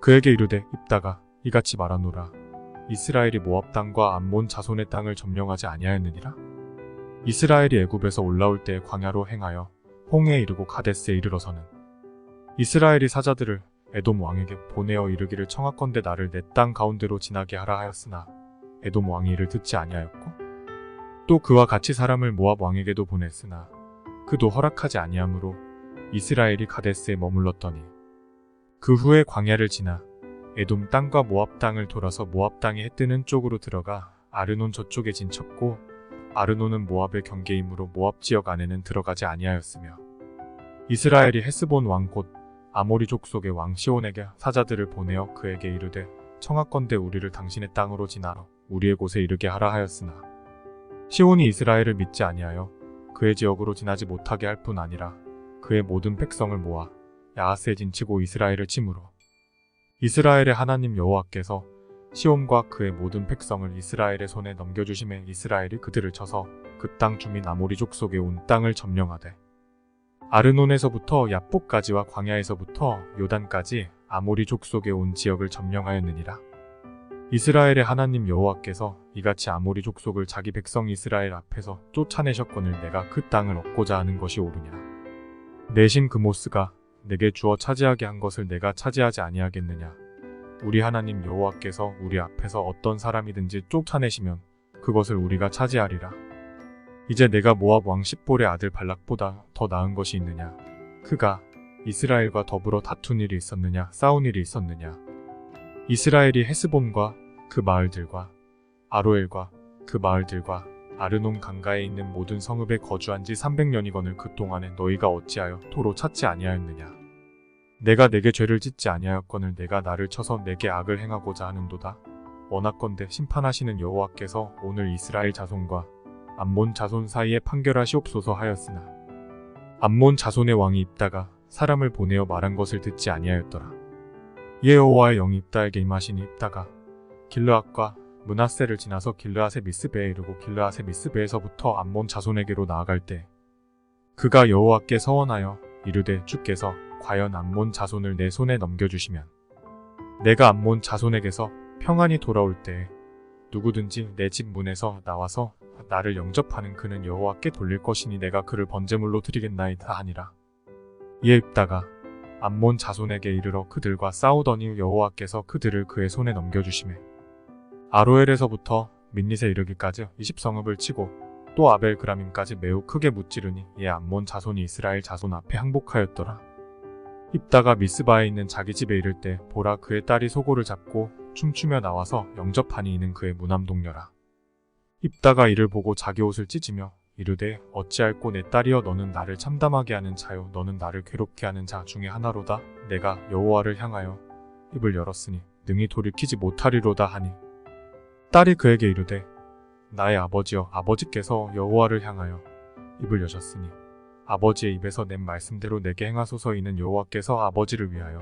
그에게 이르되 입다가 이같이 말하노라. 이스라엘이 모압 땅과 암몬 자손의 땅을 점령하지 아니하였느니라. 이스라엘이 애굽에서 올라올 때에 광야로 행하여 홍해에 이르고 가데스에 이르러서는 이스라엘이 사자들을 에돔 왕에게 보내어 이르기를 청하건대 나를 내 땅 가운데로 지나게 하라 하였으나 에돔 왕이 이를 듣지 아니하였고 또 그와 같이 사람을 모압 왕에게도 보냈으나 그도 허락하지 아니하므로 이스라엘이 가데스에 머물렀더니 그 후에 광야를 지나 에돔 땅과 모압 땅을 돌아서 모압 땅이 해 뜨는 쪽으로 들어가 아르논 저쪽에 진쳤고 아르논은 모압의 경계이므로 모압 지역 안에는 들어가지 아니하였으며 이스라엘이 헤스본 왕 곧 아모리 족속의 왕 시온에게 사자들을 보내어 그에게 이르되 청하건대 우리를 당신의 땅으로 지나러 우리의 곳에 이르게 하라 하였으나 시온이 이스라엘을 믿지 아니하여 그의 지역으로 지나지 못하게 할 뿐 아니라 그의 모든 백성을 모아 야하스에 진치고 이스라엘을 치므로 이스라엘의 하나님 여호와께서 시온과 그의 모든 백성을 이스라엘의 손에 넘겨주심에 이스라엘이 그들을 쳐서 그 땅 주민 아모리 족속에 온 땅을 점령하되 아르논에서부터 얍복까지와 광야에서부터 요단까지 아모리 족속에 온 지역을 점령하였느니라. 이스라엘의 하나님 여호와께서 이같이 아모리 족속을 자기 백성 이스라엘 앞에서 쫓아내셨거늘 내가 그 땅을 얻고자 하는 것이 옳으냐. 내 신 그모스가 내게 주어 차지하게 한 것을 내가 차지하지 아니하겠느냐. 우리 하나님 여호와께서 우리 앞에서 어떤 사람이든지 쫓아내시면 그것을 우리가 차지하리라. 이제 내가 모압 왕 십볼의 아들 발락보다 더 나은 것이 있느냐. 그가 이스라엘과 더불어 다툰 일이 있었느냐 싸운 일이 있었느냐. 이스라엘이 헤스본과 그 마을들과 아로엘과 그 마을들과 아르논 강가에 있는 모든 성읍에 거주한 지 300년이거늘 그 동안에 너희가 어찌하여 도로 찾지 아니하였느냐. 내가 내게 죄를 짓지 아니하였거늘 내가 나를 쳐서 내게 악을 행하고자 하는도다. 원하건대 심판하시는 여호와께서 오늘 이스라엘 자손과 암몬 자손 사이에 판결하시옵소서 하였으나 암몬 자손의 왕이 입다가 사람을 보내어 말한 것을 듣지 아니하였더라. 이에 여호와의 영이 입다에게 임하시니 입다가 길르앗과 므낫세를 지나서 길르앗의 미스베에 이르고 길르앗의 미스베에서부터 암몬 자손에게로 나아갈 때 그가 여호와께 서원하여 이르되 주께서 과연 암몬 자손을 내 손에 넘겨주시면 내가 암몬 자손에게서 평안히 돌아올 때에 누구든지 내 집 문에서 나와서 나를 영접하는 그는 여호와께 돌릴 것이니 내가 그를 번제물로 드리겠나이다 하니라. 이에 입다가 암몬 자손에게 이르러 그들과 싸우더니 여호와께서 그들을 그의 손에 넘겨주시매 아로엘에서부터 민닛에 이르기까지 20성읍을 치고 또 아벨 그라밈까지 매우 크게 무찌르니 이에 암몬 자손이 이스라엘 자손 앞에 항복하였더라. 입다가 미스바에 있는 자기 집에 이를 때 보라 그의 딸이 소고를 잡고 춤추며 나와서 영접하니 이는 그의 무남동녀라. 입다가 이를 보고 자기 옷을 찢으며 이르되 어찌할꼬 내 딸이여 너는 나를 참담하게 하는 자요 너는 나를 괴롭게 하는 자 중에 하나로다. 내가 여호와를 향하여 입을 열었으니 능히 돌이키지 못하리로다 하니 딸이 그에게 이르되 나의 아버지여 아버지께서 여호와를 향하여 입을 여셨으니 아버지의 입에서 낸 말씀대로 내게 행하소서. 이는 여호와께서 아버지를 위하여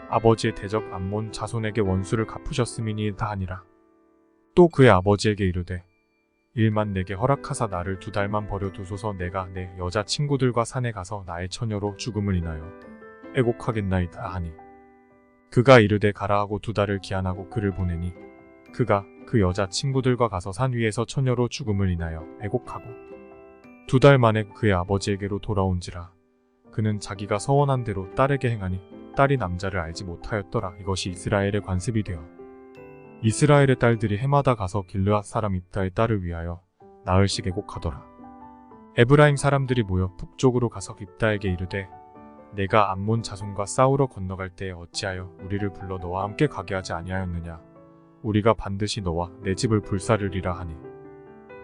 아버지의 대적 암몬 자손에게 원수를 갚으셨음이니이다 하니라. 또 그의 아버지에게 이르되 일만 내게 허락하사 나를 2달만 버려두소서. 내가 내 여자 친구들과 산에 가서 나의 처녀로 죽음을 인하여 애곡하겠나이다 하니 그가 이르되 가라 하고 2달을 기한하고 그를 보내니 그가 그 여자 친구들과 가서 산 위에서 처녀로 죽음을 인하여 애곡하고 2달 만에 그의 아버지에게로 돌아온지라. 그는 자기가 서원한 대로 딸에게 행하니 딸이 남자를 알지 못하였더라. 이것이 이스라엘의 관습이 되어 이스라엘의 딸들이 해마다 가서 길르앗 사람 입다의 딸을 위하여 나흘씩 애곡하더라. 에브라임 사람들이 모여 북쪽으로 가서 입다에게 이르되 내가 암몬 자손과 싸우러 건너갈 때에 어찌하여 우리를 불러 너와 함께 가게 하지 아니하였느냐. 우리가 반드시 너와 내 집을 불사르리라 하니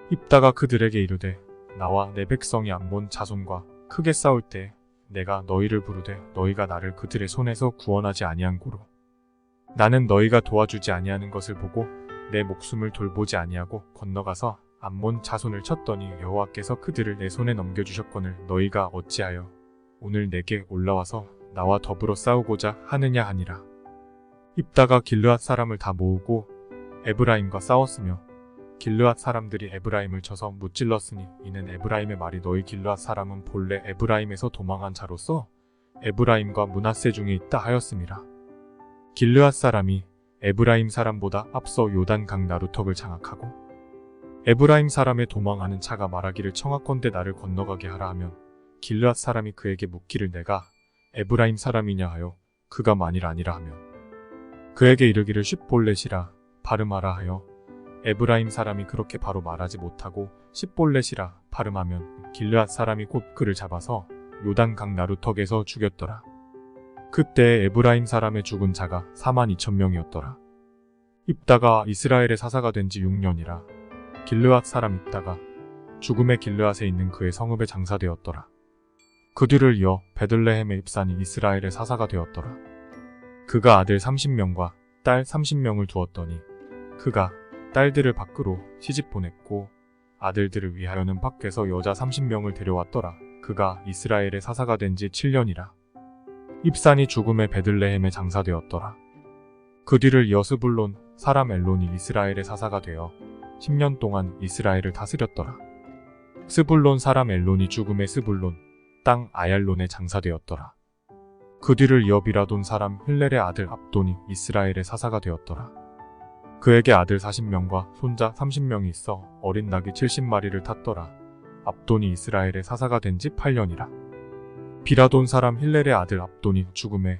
입다가 그들에게 이르되 나와 내 백성이 암몬 자손과 크게 싸울 때 내가 너희를 부르되 너희가 나를 그들의 손에서 구원하지 아니한 고로 나는 너희가 도와주지 아니하는 것을 보고 내 목숨을 돌보지 아니하고 건너가서 암몬 자손을 쳤더니 여호와께서 그들을 내 손에 넘겨주셨거늘 너희가 어찌하여 오늘 내게 올라와서 나와 더불어 싸우고자 하느냐 하니라. 입다가 길르앗 사람을 다 모으고 에브라임과 싸웠으며 길르앗 사람들이 에브라임을 쳐서 무찔렀으니 이는 에브라임의 말이 너희 길르앗 사람은 본래 에브라임에서 도망한 자로서 에브라임과 므낫세 중에 있다 하였음이라. 길르앗 사람이 에브라임 사람보다 앞서 요단강 나루턱을 장악하고 에브라임 사람의 도망하는 차가 말하기를 청하건대 나를 건너가게 하라 하면 길르앗 사람이 그에게 묻기를 내가 에브라임 사람이냐 하여 그가 만일 아니라 하면 그에게 이르기를 십볼렛이라 발음하라 하여 에브라임 사람이 그렇게 바로 말하지 못하고 십볼렛이라 발음하면 길르앗 사람이 곧 그를 잡아서 요단강 나루턱에서 죽였더라. 그때 에브라임 사람의 죽은 자가 42,000명이었더라. 입다가 이스라엘의 사사가 된 지 6년이라. 길르앗 사람 입다가 죽음의 길르앗에 있는 그의 성읍에 장사되었더라. 그 뒤를 이어 베들레헴의 입산이 이스라엘의 사사가 되었더라. 그가 아들 30명과 딸 30명을 두었더니 그가 딸들을 밖으로 시집 보냈고 아들들을 위하여는 밖에서 여자 30명을 데려왔더라. 그가 이스라엘의 사사가 된 지 7년이라. 입산이 죽음의 베들레헴에 장사되었더라. 그 뒤를 이어 스불론 사람 엘론이 이스라엘의 사사가 되어 10년 동안 이스라엘을 다스렸더라. 스불론 사람 엘론이 죽음의 스불론 땅 아얄론에 장사되었더라. 그 뒤를 이어 비라돈 사람 흘렐의 아들 압돈이 이스라엘의 사사가 되었더라. 그에게 아들 40명과 손자 30명이 있어 어린 낙이 70마리를 탔더라. 압돈이 이스라엘의 사사가 된 지 8년이라. 비라돈 사람 힐렐의 아들 압돈이 죽음에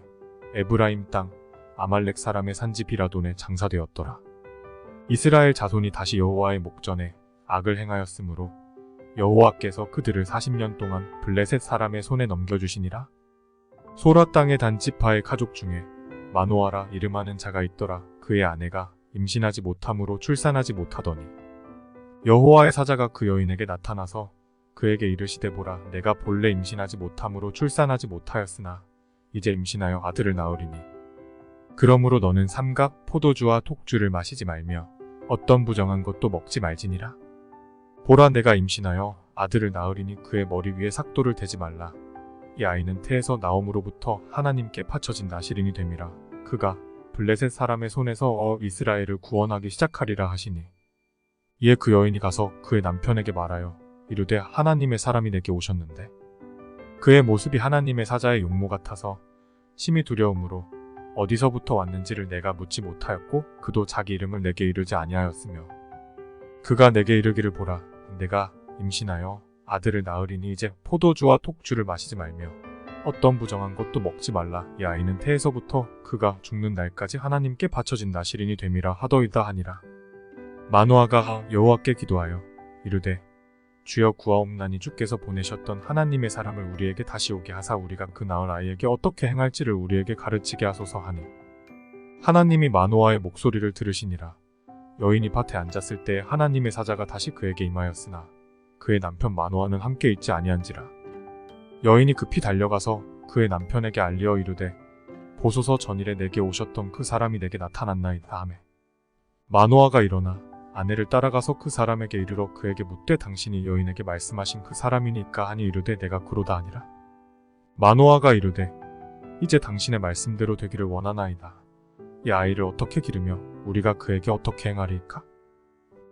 에브라임 땅 아말렉 사람의 산지 비라돈에 장사되었더라. 이스라엘 자손이 다시 여호와의 목전에 악을 행하였으므로 여호와께서 그들을 40년 동안 블레셋 사람의 손에 넘겨주시니라. 소라 땅의 단지파의 가족 중에 마노아라 이름하는 자가 있더라. 그의 아내가 임신하지 못함으로 출산하지 못하더니 여호와의 사자가 그 여인에게 나타나서 그에게 이르시되 보라 내가 본래 임신하지 못함으로 출산하지 못하였으나 이제 임신하여 아들을 낳으리니 그러므로 너는 삼각 포도주와 톡주를 마시지 말며 어떤 부정한 것도 먹지 말지니라. 보라 내가 임신하여 아들을 낳으리니 그의 머리 위에 삭도를 대지 말라. 이 아이는 태에서 나옴으로부터 하나님께 바쳐진 나시린이 됨이라. 그가 블레셋 사람의 손에서 이스라엘을 구원하기 시작하리라 하시니 이에 그 여인이 가서 그의 남편에게 말하여 이르되 하나님의 사람이 내게 오셨는데 그의 모습이 하나님의 사자의 용모 같아서 심히 두려움으로 어디서부터 왔는지를 내가 묻지 못하였고 그도 자기 이름을 내게 이르지 아니하였으며 그가 내게 이르기를 보라 내가 임신하여 아들을 낳으리니 이제 포도주와 톡주를 마시지 말며 어떤 부정한 것도 먹지 말라. 이 아이는 태에서부터 그가 죽는 날까지 하나님께 바쳐진 나시린이 됨이라 하더이다 하니라. 마노아가 여호와께 기도하여 이르되 주여 구하옵나니 주께서 보내셨던 하나님의 사람을 우리에게 다시 오게 하사 우리가 그 낳을 아이에게 어떻게 행할지를 우리에게 가르치게 하소서 하니 하나님이 마노아의 목소리를 들으시니라. 여인이 밭에 앉았을 때 하나님의 사자가 다시 그에게 임하였으나 그의 남편 마노아는 함께 있지 아니한지라. 여인이 급히 달려가서 그의 남편에게 알리어 이르되 보소서 전일에 내게 오셨던 그 사람이 내게 나타났나이다 하매 마노아가 일어나 아내를 따라가서 그 사람에게 이르러 그에게 묻되 당신이 여인에게 말씀하신 그 사람이니까 하니 이르되 내가 그로다 하니라. 마노아가 이르되 이제 당신의 말씀대로 되기를 원하나이다. 이 아이를 어떻게 기르며 우리가 그에게 어떻게 행하리이까?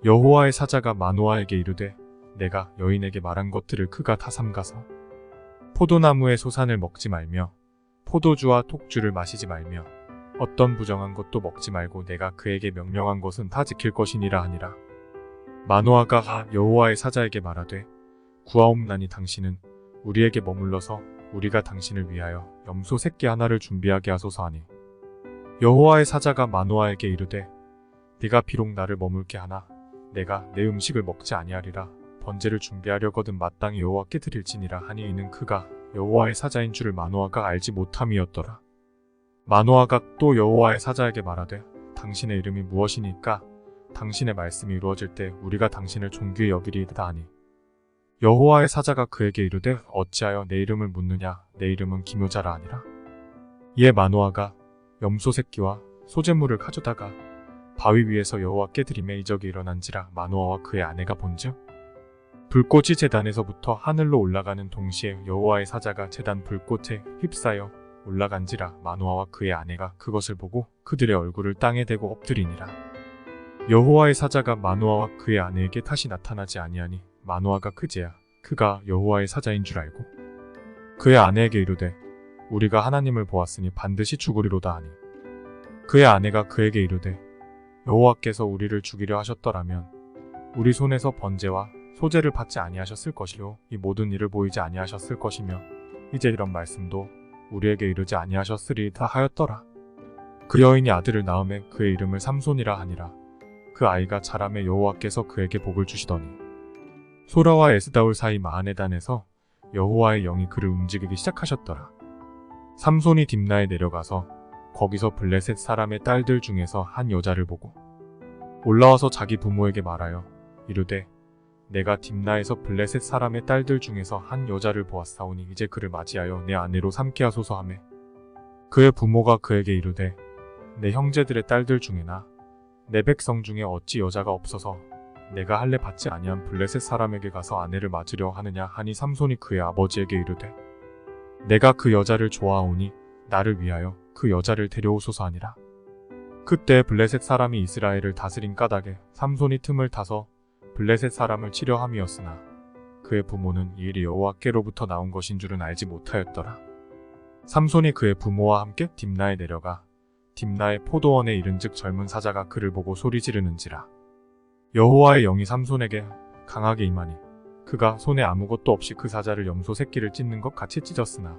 여호와의 사자가 마노아에게 이르되 내가 여인에게 말한 것들을 그가 다 삼가서 포도나무의 소산을 먹지 말며 포도주와 톡주를 마시지 말며 어떤 부정한 것도 먹지 말고 내가 그에게 명령한 것은 다 지킬 것이니라 하니라. 마노아가 여호와의 사자에게 말하되 구하옵나니 당신은 우리에게 머물러서 우리가 당신을 위하여 염소 새끼 하나를 준비하게 하소서 하니 여호와의 사자가 마노아에게 이르되 네가 비록 나를 머물게 하나 내가 내 음식을 먹지 아니하리라. 번제를 준비하려거든 마땅히 여호와께 드릴지니라 하니 이는 그가 여호와의 사자인 줄을 마노아가 알지 못함이었더라. 마노아가 또 여호와의 사자에게 말하되 당신의 이름이 무엇이니까 당신의 말씀이 이루어질 때 우리가 당신을 존귀히 여기리이다 하니 여호와의 사자가 그에게 이르되 어찌하여 내 이름을 묻느냐 내 이름은 기묘자라 하니라. 이에 마노아가 염소 새끼와 소재물을 가져다가 바위 위에서 여호와께 드리매 이적이 일어난지라. 마노아와 그의 아내가 본즉 불꽃이 제단에서부터 하늘로 올라가는 동시에 여호와의 사자가 제단 불꽃에 휩싸여 올라간지라. 마노아와 그의 아내가 그것을 보고 그들의 얼굴을 땅에 대고 엎드리니라. 여호와의 사자가 마노아와 그의 아내에게 다시 나타나지 아니하니 마노아가 그제야 그가 여호와의 사자인 줄 알고 그의 아내에게 이르되 우리가 하나님을 보았으니 반드시 죽으리로다 하니 그의 아내가 그에게 이르되 여호와께서 우리를 죽이려 하셨더라면 우리 손에서 번제와 소제를 받지 아니하셨을 것이요 이 모든 일을 보이지 아니하셨을 것이며 이제 이런 말씀도 우리에게 이르지 아니하셨으리이다 하였더라. 그 여인이 아들을 낳음에 그의 이름을 삼손이라 하니라. 그 아이가 자라매 여호와께서 그에게 복을 주시더니 소라와 에스다올 사이 마하네단에서 여호와의 영이 그를 움직이기 시작하셨더라. 삼손이 딥나에 내려가서 거기서 블레셋 사람의 딸들 중에서 한 여자를 보고 올라와서 자기 부모에게 말하여 이르되 내가 딥나에서 블레셋 사람의 딸들 중에서 한 여자를 보았사오니 이제 그를 맞이하여 내 아내로 삼게 하소서 하매 그의 부모가 그에게 이르되 내 형제들의 딸들 중에나 내 백성 중에 어찌 여자가 없어서 내가 할례 받지 아니한 블레셋 사람에게 가서 아내를 맞으려 하느냐 하니 삼손이 그의 아버지에게 이르되 내가 그 여자를 좋아하오니 나를 위하여 그 여자를 데려오소서 하니라. 그때 블레셋 사람이 이스라엘을 다스린 까닭에 삼손이 틈을 타서 블레셋 사람을 치려 함이었으나 그의 부모는 이 일이 여호와께로부터 나온 것인 줄은 알지 못하였더라. 삼손이 그의 부모와 함께 딥나에 내려가 딥나의 포도원에 이른즉 젊은 사자가 그를 보고 소리 지르는지라. 여호와의 영이 삼손에게 강하게 임하니 그가 손에 아무것도 없이 그 사자를 염소 새끼를 찢는 것 같이 찢었으나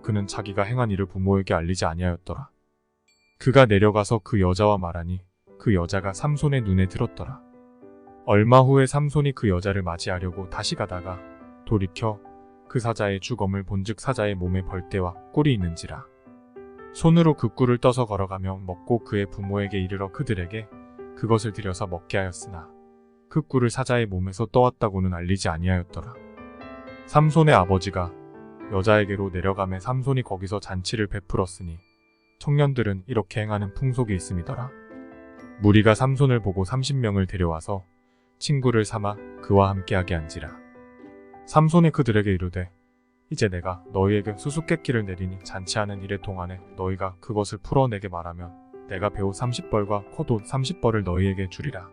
그는 자기가 행한 일을 부모에게 알리지 아니하였더라. 그가 내려가서 그 여자와 말하니 그 여자가 삼손의 눈에 들었더라. 얼마 후에 삼손이 그 여자를 맞이하려고 다시 가다가 돌이켜 그 사자의 주검을 본즉 사자의 몸에 벌떼와 꿀이 있는지라. 손으로 그 꿀을 떠서 걸어가며 먹고 그의 부모에게 이르러 그들에게 그것을 들여서 먹게 하였으나 그 꿀을 사자의 몸에서 떠왔다고는 알리지 아니하였더라. 삼손의 아버지가 여자에게로 내려가매 삼손이 거기서 잔치를 베풀었으니 청년들은 이렇게 행하는 풍속이 있음이더라. 무리가 삼손을 보고 30명을 데려와서 친구를 삼아 그와 함께하게 한지라. 삼손이 그들에게 이르되 이제 내가 너희에게 수수께끼를 내리니 잔치하는 일의 동안에 너희가 그것을 풀어내게 말하면 내가 배옷 30벌과 겉옷 30벌을 너희에게 주리라.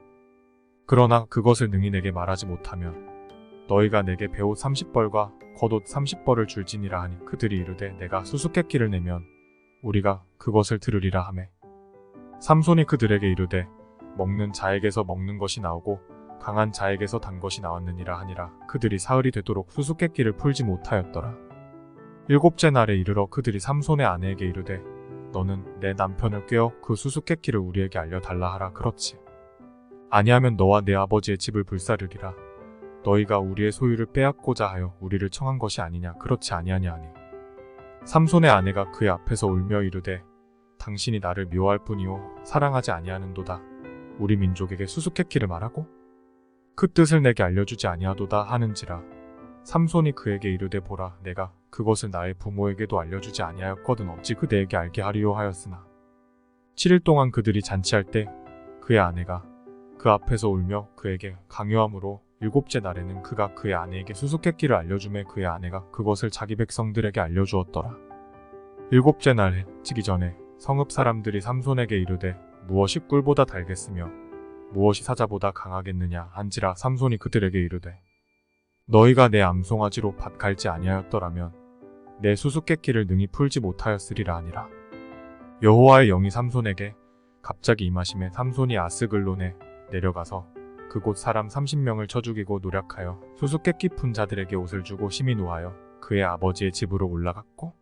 그러나 그것을 능히 내게 말하지 못하면 너희가 내게 배옷 30벌과 겉옷 30벌을 줄지니라 하니 그들이 이르되 내가 수수께끼를 내면 우리가 그것을 들으리라 하매 삼손이 그들에게 이르되 먹는 자에게서 먹는 것이 나오고 강한 자에게서 단 것이 나왔느니라 하니라. 그들이 사흘이 되도록 수수께끼를 풀지 못하였더라. 일곱째 날에 이르러 그들이 삼손의 아내에게 이르되 너는 내 남편을 꾀어 그 수수께끼를 우리에게 알려달라 하라. 그렇지 아니하면 너와 내 아버지의 집을 불사르리라. 너희가 우리의 소유를 빼앗고자 하여 우리를 청한 것이 아니냐. 그렇지 아니하냐 하니 삼손의 아내가 그의 앞에서 울며 이르되 당신이 나를 미워할 뿐이요 사랑하지 아니하는도다. 우리 민족에게 수수께끼를 말하고 그 뜻을 내게 알려주지 아니하도다 하는지라. 삼손이 그에게 이르되 보라 내가 그것을 나의 부모에게도 알려주지 아니하였거든 어찌 그대에게 알게 하리요 하였으나 7일 동안 그들이 잔치할 때 그의 아내가 그 앞에서 울며 그에게 강요함으로 일곱째 날에는 그가 그의 아내에게 수수께끼를 알려주매 그의 아내가 그것을 자기 백성들에게 알려주었더라. 일곱째 날에 지기 전에 성읍 사람들이 삼손에게 이르되 무엇이 꿀보다 달겠으며 무엇이 사자보다 강하겠느냐 한지라. 삼손이 그들에게 이르되 너희가 내 암송아지로 밭 갈지 아니하였더라면 내 수수께끼를 능히 풀지 못하였으리라 하니라. 여호와의 영이 삼손에게 갑자기 임하심에 삼손이 아스글론에 내려가서 그곳 사람 30명을 쳐 죽이고 노략하여 수수께끼 푼 자들에게 옷을 주고 심히 노하여 그의 아버지의 집으로 올라갔고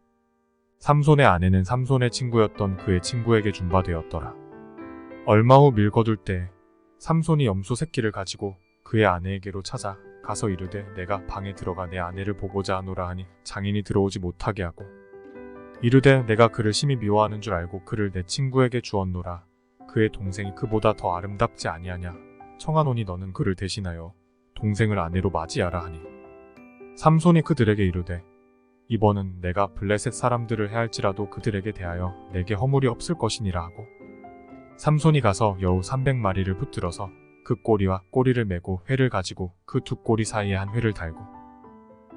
삼손의 아내는 삼손의 친구였던 그의 친구에게 준바되었더라. 얼마 후 밀 거둘 때에 삼손이 염소 새끼를 가지고 그의 아내에게로 찾아 가서 이르되 내가 방에 들어가 내 아내를 보고자 하노라 하니 장인이 들어오지 못하게 하고 이르되 내가 그를 심히 미워하는 줄 알고 그를 내 친구에게 주었노라. 그의 동생이 그보다 더 아름답지 아니하냐. 청하노니 너는 그를 대신하여 동생을 아내로 맞이하라 하니 삼손이 그들에게 이르되 이번은 내가 블레셋 사람들을 해할지라도 그들에게 대하여 내게 허물이 없을 것이니라 하고 삼손이 가서 여우 300마리를 붙들어서 그 꼬리와 꼬리를 메고 회를 가지고 그 두 꼬리 사이에 한 회를 달고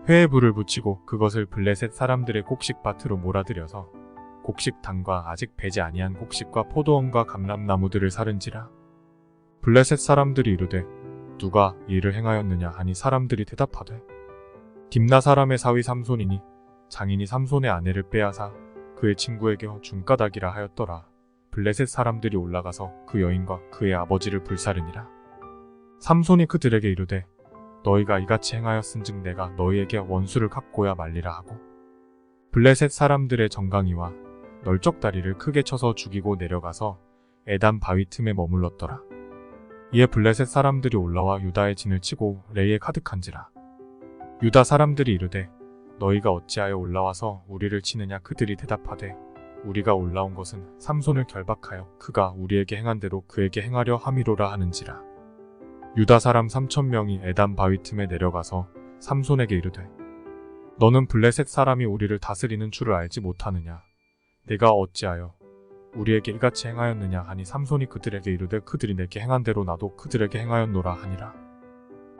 회에 불을 붙이고 그것을 블레셋 사람들의 곡식밭으로 몰아들여서 곡식당과 아직 배지 아니한 곡식과 포도원과 감람나무들을 사른지라. 블레셋 사람들이 이르되 누가 이 일을 행하였느냐 하니 사람들이 대답하되 딥나 사람의 사위 삼손이니 장인이 삼손의 아내를 빼앗아 그의 친구에게 준까닭이라 하였더라. 블레셋 사람들이 올라가서 그 여인과 그의 아버지를 불사르니라. 삼손이 그들에게 이르되 너희가 이같이 행하였은즉 내가 너희에게 원수를 갚고야 말리라 하고 블레셋 사람들의 정강이와 널쩍다리를 크게 쳐서 죽이고 내려가서 에단 바위 틈에 머물렀더라. 이에 블레셋 사람들이 올라와 유다의 진을 치고 레이에 가득한지라. 유다 사람들이 이르되 너희가 어찌하여 올라와서 우리를 치느냐. 그들이 대답하되 우리가 올라온 것은 삼손을 결박하여 그가 우리에게 행한 대로 그에게 행하려 함이로라 하는지라. 유다 사람 3,000명이 에단 바위 틈에 내려가서 삼손에게 이르되 너는 블레셋 사람이 우리를 다스리는 줄을 알지 못하느냐. 내가 어찌하여 우리에게 이같이 행하였느냐 하니 삼손이 그들에게 이르되 그들이 내게 행한 대로 나도 그들에게 행하였노라 하니라.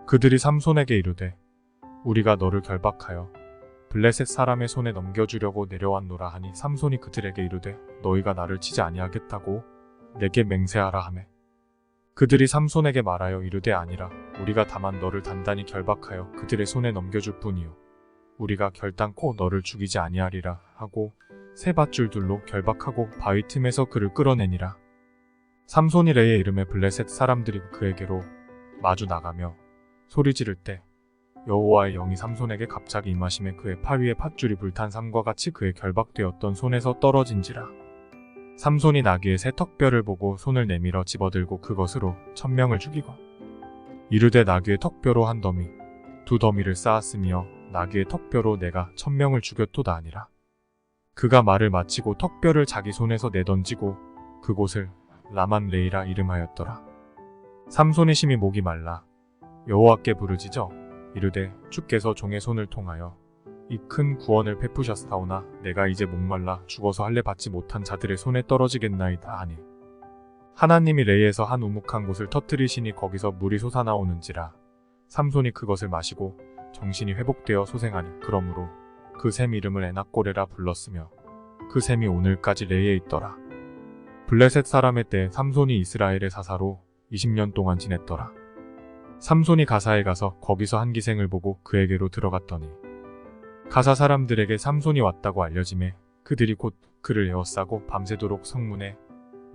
그들이 삼손에게 이르되 우리가 너를 결박하여 블레셋 사람의 손에 넘겨주려고 내려왔노라 하니 삼손이 그들에게 이르되 너희가 나를 치지 아니하겠다고 내게 맹세하라 하매 그들이 삼손에게 말하여 이르되 아니라 우리가 다만 너를 단단히 결박하여 그들의 손에 넘겨줄 뿐이요 우리가 결단코 너를 죽이지 아니하리라 하고 세 밧줄들로 결박하고 바위 틈에서 그를 끌어내니라. 삼손이 레에 이름에 블레셋 사람들이 그에게로 마주 나가며 소리 지를 때 여호와의 영이 삼손에게 갑자기 임하심에 그의 팔 위에 밧줄이 불탄 삼과 같이 그의 결박되었던 손에서 떨어진지라. 삼손이 나귀의 새 턱뼈를 보고 손을 내밀어 집어들고 그것으로 1,000명을 죽이고 이르되 나귀의 턱뼈로 한 더미 두 더미를 쌓았으며 나귀의 턱뼈로 내가 1,000명을 죽였도다 하니라. 그가 말을 마치고 턱뼈를 자기 손에서 내던지고 그곳을 라만 레이라 이름하였더라. 삼손의 심히 목이 말라 여호와께 부르짖어 이르되 주께서 종의 손을 통하여 이 큰 구원을 베푸셨사오나 내가 이제 목말라 죽어서 할례 받지 못한 자들의 손에 떨어지겠나이다 하니 하나님이 레이에서 한 우묵한 곳을 터뜨리시니 거기서 물이 솟아나오는지라. 삼손이 그것을 마시고 정신이 회복되어 소생하니 그러므로 그 샘 이름을 에낙고레라 불렀으며 그 샘이 오늘까지 레이에 있더라. 블레셋 사람의 때 삼손이 이스라엘의 사사로 20년 동안 지냈더라. 삼손이 가사에 가서 거기서 한 기생을 보고 그에게로 들어갔더니 가사 사람들에게 삼손이 왔다고 알려지매 그들이 곧 그를 에워싸고 밤새도록 성문에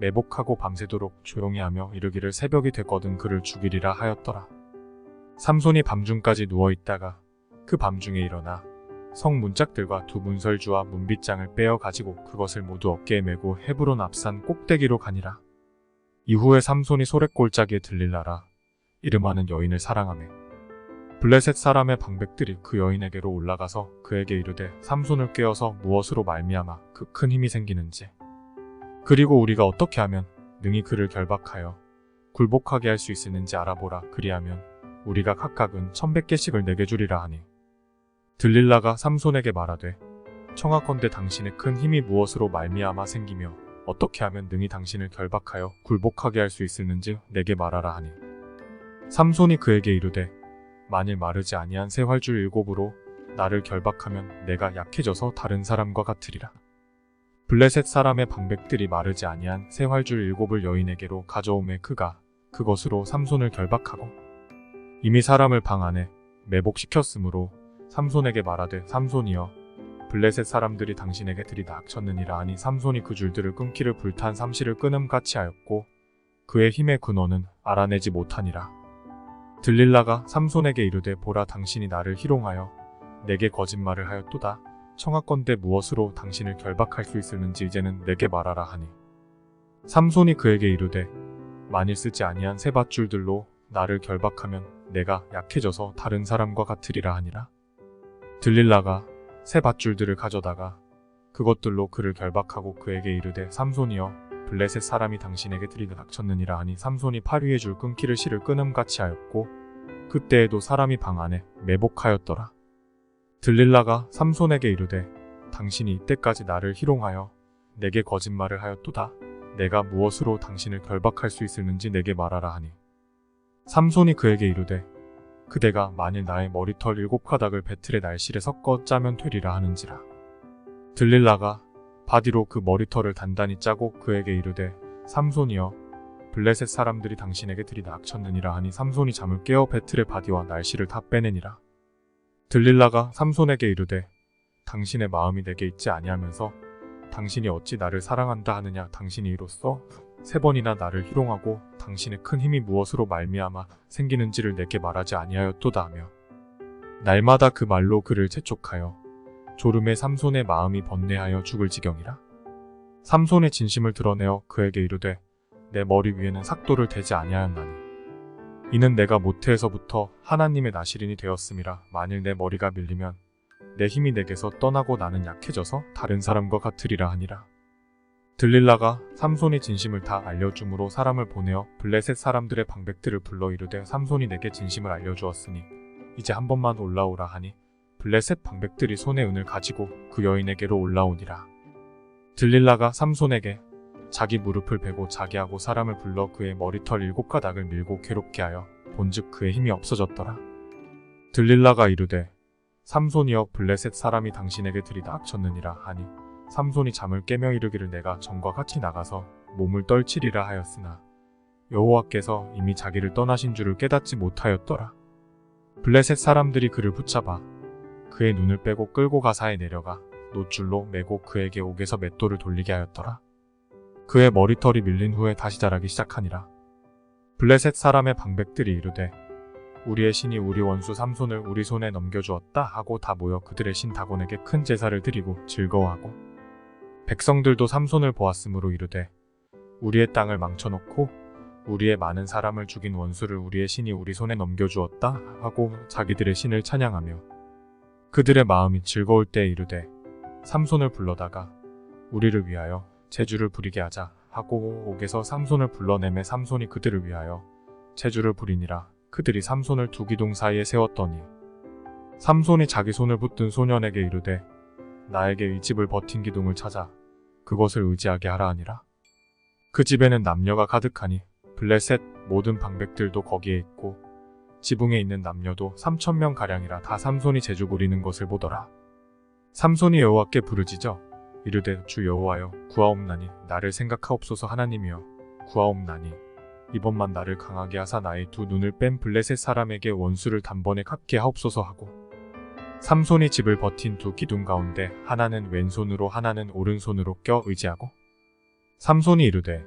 매복하고 밤새도록 조용히 하며 이르기를 새벽이 됐거든 그를 죽이리라 하였더라. 삼손이 밤중까지 누워있다가 그 밤중에 일어나 성 문짝들과 두 문설주와 문빗장을 빼어 가지고 그것을 모두 어깨에 메고 헤브론 앞산 꼭대기로 가니라. 이후에 삼손이 소렛골짜기에 들릴라라 이름하는 여인을 사랑하매 블레셋 사람의 방백들이 그 여인에게로 올라가서 그에게 이르되 삼손을 깨어서 무엇으로 말미암아 그 큰 힘이 생기는지 그리고 우리가 어떻게 하면 능히 그를 결박하여 굴복하게 할 수 있을는지 알아보라. 그리하면 우리가 각각은 1,100개씩을 내게 주리라 하니 들릴라가 삼손에게 말하되 청하건대 당신의 큰 힘이 무엇으로 말미암아 생기며 어떻게 하면 능히 당신을 결박하여 굴복하게 할 수 있을는지 내게 말하라 하니 삼손이 그에게 이르되 만일 마르지 아니한 새 활줄 7으로 나를 결박하면 내가 약해져서 다른 사람과 같으리라. 블레셋 사람의 방백들이 마르지 아니한 새 활줄 7을 여인에게로 가져오매 그가 그것으로 삼손을 결박하고 이미 사람을 방 안에 매복시켰으므로 삼손에게 말하되 삼손이여 블레셋 사람들이 당신에게 들이닥쳤느니라 하니 삼손이 그 줄들을 끊기를 불탄 삼시를 끊음같이 하였고 그의 힘의 근원은 알아내지 못하니라. 들릴라가 삼손에게 이르되 보라 당신이 나를 희롱하여 내게 거짓말을 하였도다. 청하건대 무엇으로 당신을 결박할 수 있을는지 이제는 내게 말하라 하니 삼손이 그에게 이르되 만일 쓰지 아니한 새 밧줄들로 나를 결박하면 내가 약해져서 다른 사람과 같으리라 하니라. 들릴라가 새 밧줄들을 가져다가 그것들로 그를 결박하고 그에게 이르되 삼손이여 블레셋 사람이 당신에게 들이닥쳤느니라 하니 삼손이 팔 위에 줄 끊기를 실을 끊음같이 하였고 그때에도 사람이 방 안에 매복하였더라. 들릴라가 삼손에게 이르되 당신이 이때까지 나를 희롱하여 내게 거짓말을 하였도다. 내가 무엇으로 당신을 결박할 수 있을는지 내게 말하라 하니 삼손이 그에게 이르되 그대가 만일 나의 머리털 7가닥을 배틀의 날실에 섞어 짜면 되리라 하는지라. 들릴라가 바디로 그 머리털을 단단히 짜고 그에게 이르되 삼손이여 블레셋 사람들이 당신에게 들이닥쳤느니라 하니 삼손이 잠을 깨어 배틀의 바디와 날실을 다 빼내니라. 들릴라가 삼손에게 이르되 당신의 마음이 내게 있지 아니하면서 당신이 어찌 나를 사랑한다 하느냐. 당신이 이로써 3번이나 나를 희롱하고 당신의 큰 힘이 무엇으로 말미암아 생기는지를 내게 말하지 아니하였도다 하며 날마다 그 말로 그를 재촉하여 졸음에 삼손의 마음이 번뇌하여 죽을 지경이라. 삼손의 진심을 드러내어 그에게 이르되 내 머리 위에는 삭도를 대지 아니하였나니 이는 내가 모태에서부터 하나님의 나실인이 되었음이라. 만일 내 머리가 밀리면 내 힘이 내게서 떠나고 나는 약해져서 다른 사람과 같으리라 하니라. 들릴라가 삼손의 진심을 다 알려줌으로 사람을 보내어 블레셋 사람들의 방백들을 불러 이르되 삼손이 내게 진심을 알려주었으니 이제 한 번만 올라오라 하니 블레셋 방백들이 손에 은을 가지고 그 여인에게로 올라오니라. 들릴라가 삼손에게 자기 무릎을 베고 자기하고 사람을 불러 그의 머리털 7가닥을 밀고 괴롭게 하여 본즉 그의 힘이 없어졌더라. 들릴라가 이르되 삼손이여 블레셋 사람이 당신에게 들이닥쳤느니라 하니 삼손이 잠을 깨며 이르기를 내가 전과 같이 나가서 몸을 떨치리라 하였으나 여호와께서 이미 자기를 떠나신 줄을 깨닫지 못하였더라. 블레셋 사람들이 그를 붙잡아 그의 눈을 빼고 끌고 가사에 내려가 노줄로 매고 그에게 옥에서 맷돌을 돌리게 하였더라. 그의 머리털이 밀린 후에 다시 자라기 시작하니라. 블레셋 사람의 방백들이 이르되 우리의 신이 우리 원수 삼손을 우리 손에 넘겨주었다 하고 다 모여 그들의 신 다곤에게 큰 제사를 드리고 즐거워하고 백성들도 삼손을 보았으므로 이르되 우리의 땅을 망쳐놓고 우리의 많은 사람을 죽인 원수를 우리의 신이 우리 손에 넘겨주었다 하고 자기들의 신을 찬양하며 그들의 마음이 즐거울 때에 이르되 삼손을 불러다가 우리를 위하여 제주를 부리게 하자 하고 옥에서 삼손을 불러내매 삼손이 그들을 위하여 제주를 부리니라. 그들이 삼손을 두 기둥 사이에 세웠더니 삼손이 자기 손을 붙든 소년에게 이르되 나에게 이 집을 버틴 기둥을 찾아 그것을 의지하게 하라 하니라. 그 집에는 남녀가 가득하니 블레셋 모든 방백들도 거기에 있고 지붕에 있는 남녀도 3,000명 가량이라. 다 삼손이 제주 부리는 것을 보더라. 삼손이 여호와께 부르짖어 이르되 주 여호와여 구하옵나니 나를 생각하옵소서. 하나님이여 구하옵나니 이번만 나를 강하게 하사 나의 두 눈을 뺀 블레셋 사람에게 원수를 단번에 갚게 하옵소서 하고 삼손이 집을 버틴 두 기둥 가운데 하나는 왼손으로 하나는 오른손으로 껴 의지하고 삼손이 이르되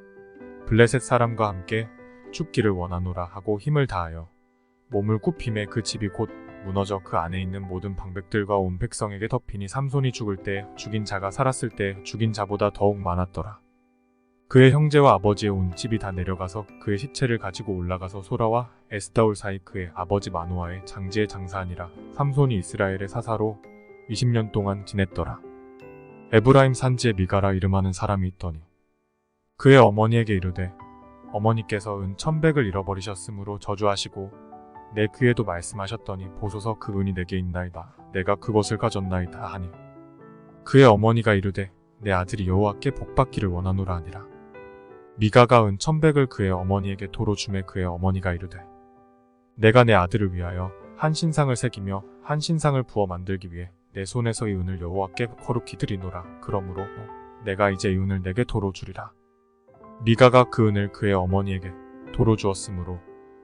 블레셋 사람과 함께 죽기를 원하노라 하고 힘을 다하여 몸을 굽힘에 그 집이 곧 무너져 그 안에 있는 모든 방백들과 온 백성에게 덮이니 삼손이 죽을 때 죽인 자가 살았을 때 죽인 자보다 더욱 많았더라. 그의 형제와 아버지의 온 집이 다 내려가서 그의 시체를 가지고 올라가서 소라와 에스다올 사이 그의 아버지 마노아의 장지에 장사하니라. 삼손이 이스라엘의 사사로 20년 동안 지냈더라. 에브라임 산지에 미가라 이름하는 사람이 있더니 그의 어머니에게 이르되 어머니께서 은 1,100을 잃어버리셨으므로 저주하시고 내 귀에도 말씀하셨더니 보소서 그 은이 내게 있나이다. 내가 그것을 가졌나이다 하니 그의 어머니가 이르되 내 아들이 여호와께 복받기를 원하노라 하니라. 미가가 은 1,100을 그의 어머니에게 도로 주매 그의 어머니가 이르되 내가 내 아들을 위하여 한 신상을 새기며 한 신상을 부어 만들기 위해 내 손에서 이 은을 여호와께 거룩히 드리노라. 그러므로 내가 이제 이 은을 내게 도로 주리라. 미가가 그 은을 그의 어머니에게 도로 주었으므로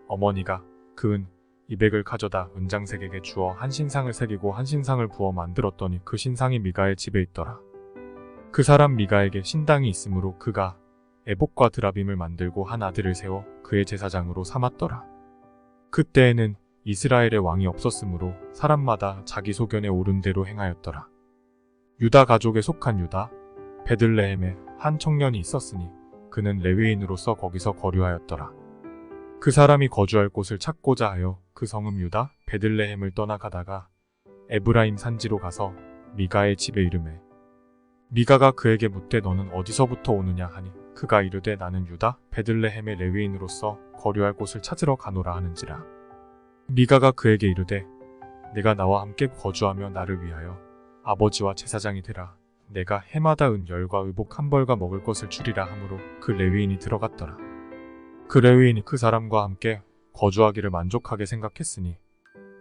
어머니가 그 은 200을 가져다 은장색에게 주어 한 신상을 새기고 한 신상을 부어 만들었더니 그 신상이 미가의 집에 있더라. 그 사람 미가에게 신당이 있으므로 그가 에봇과 드라빔을 만들고 한 아들을 세워 그의 제사장으로 삼았더라. 그때에는 이스라엘의 왕이 없었으므로 사람마다 자기 소견에 오른 대로 행하였더라. 유다 가족에 속한 유다 베들레헴에 한 청년이 있었으니 그는 레위인으로서 거기서 거류하였더라. 그 사람이 거주할 곳을 찾고자 하여 그 성읍 유다 베들레헴을 떠나가다가 에브라임 산지로 가서 미가의 집에 이르매 미가가 그에게 묻되 너는 어디서부터 오느냐 하니 그가 이르되 나는 유다 베들레헴의 레위인으로서 거류할 곳을 찾으러 가노라 하는지라. 미가가 그에게 이르되 내가 나와 함께 거주하며 나를 위하여 아버지와 제사장이 되라. 내가 해마다 은 10과 의복 1벌과 먹을 것을 주리라 하므로 그 레위인이 들어갔더라. 그 레위인이 그 사람과 함께 거주하기를 만족하게 생각했으니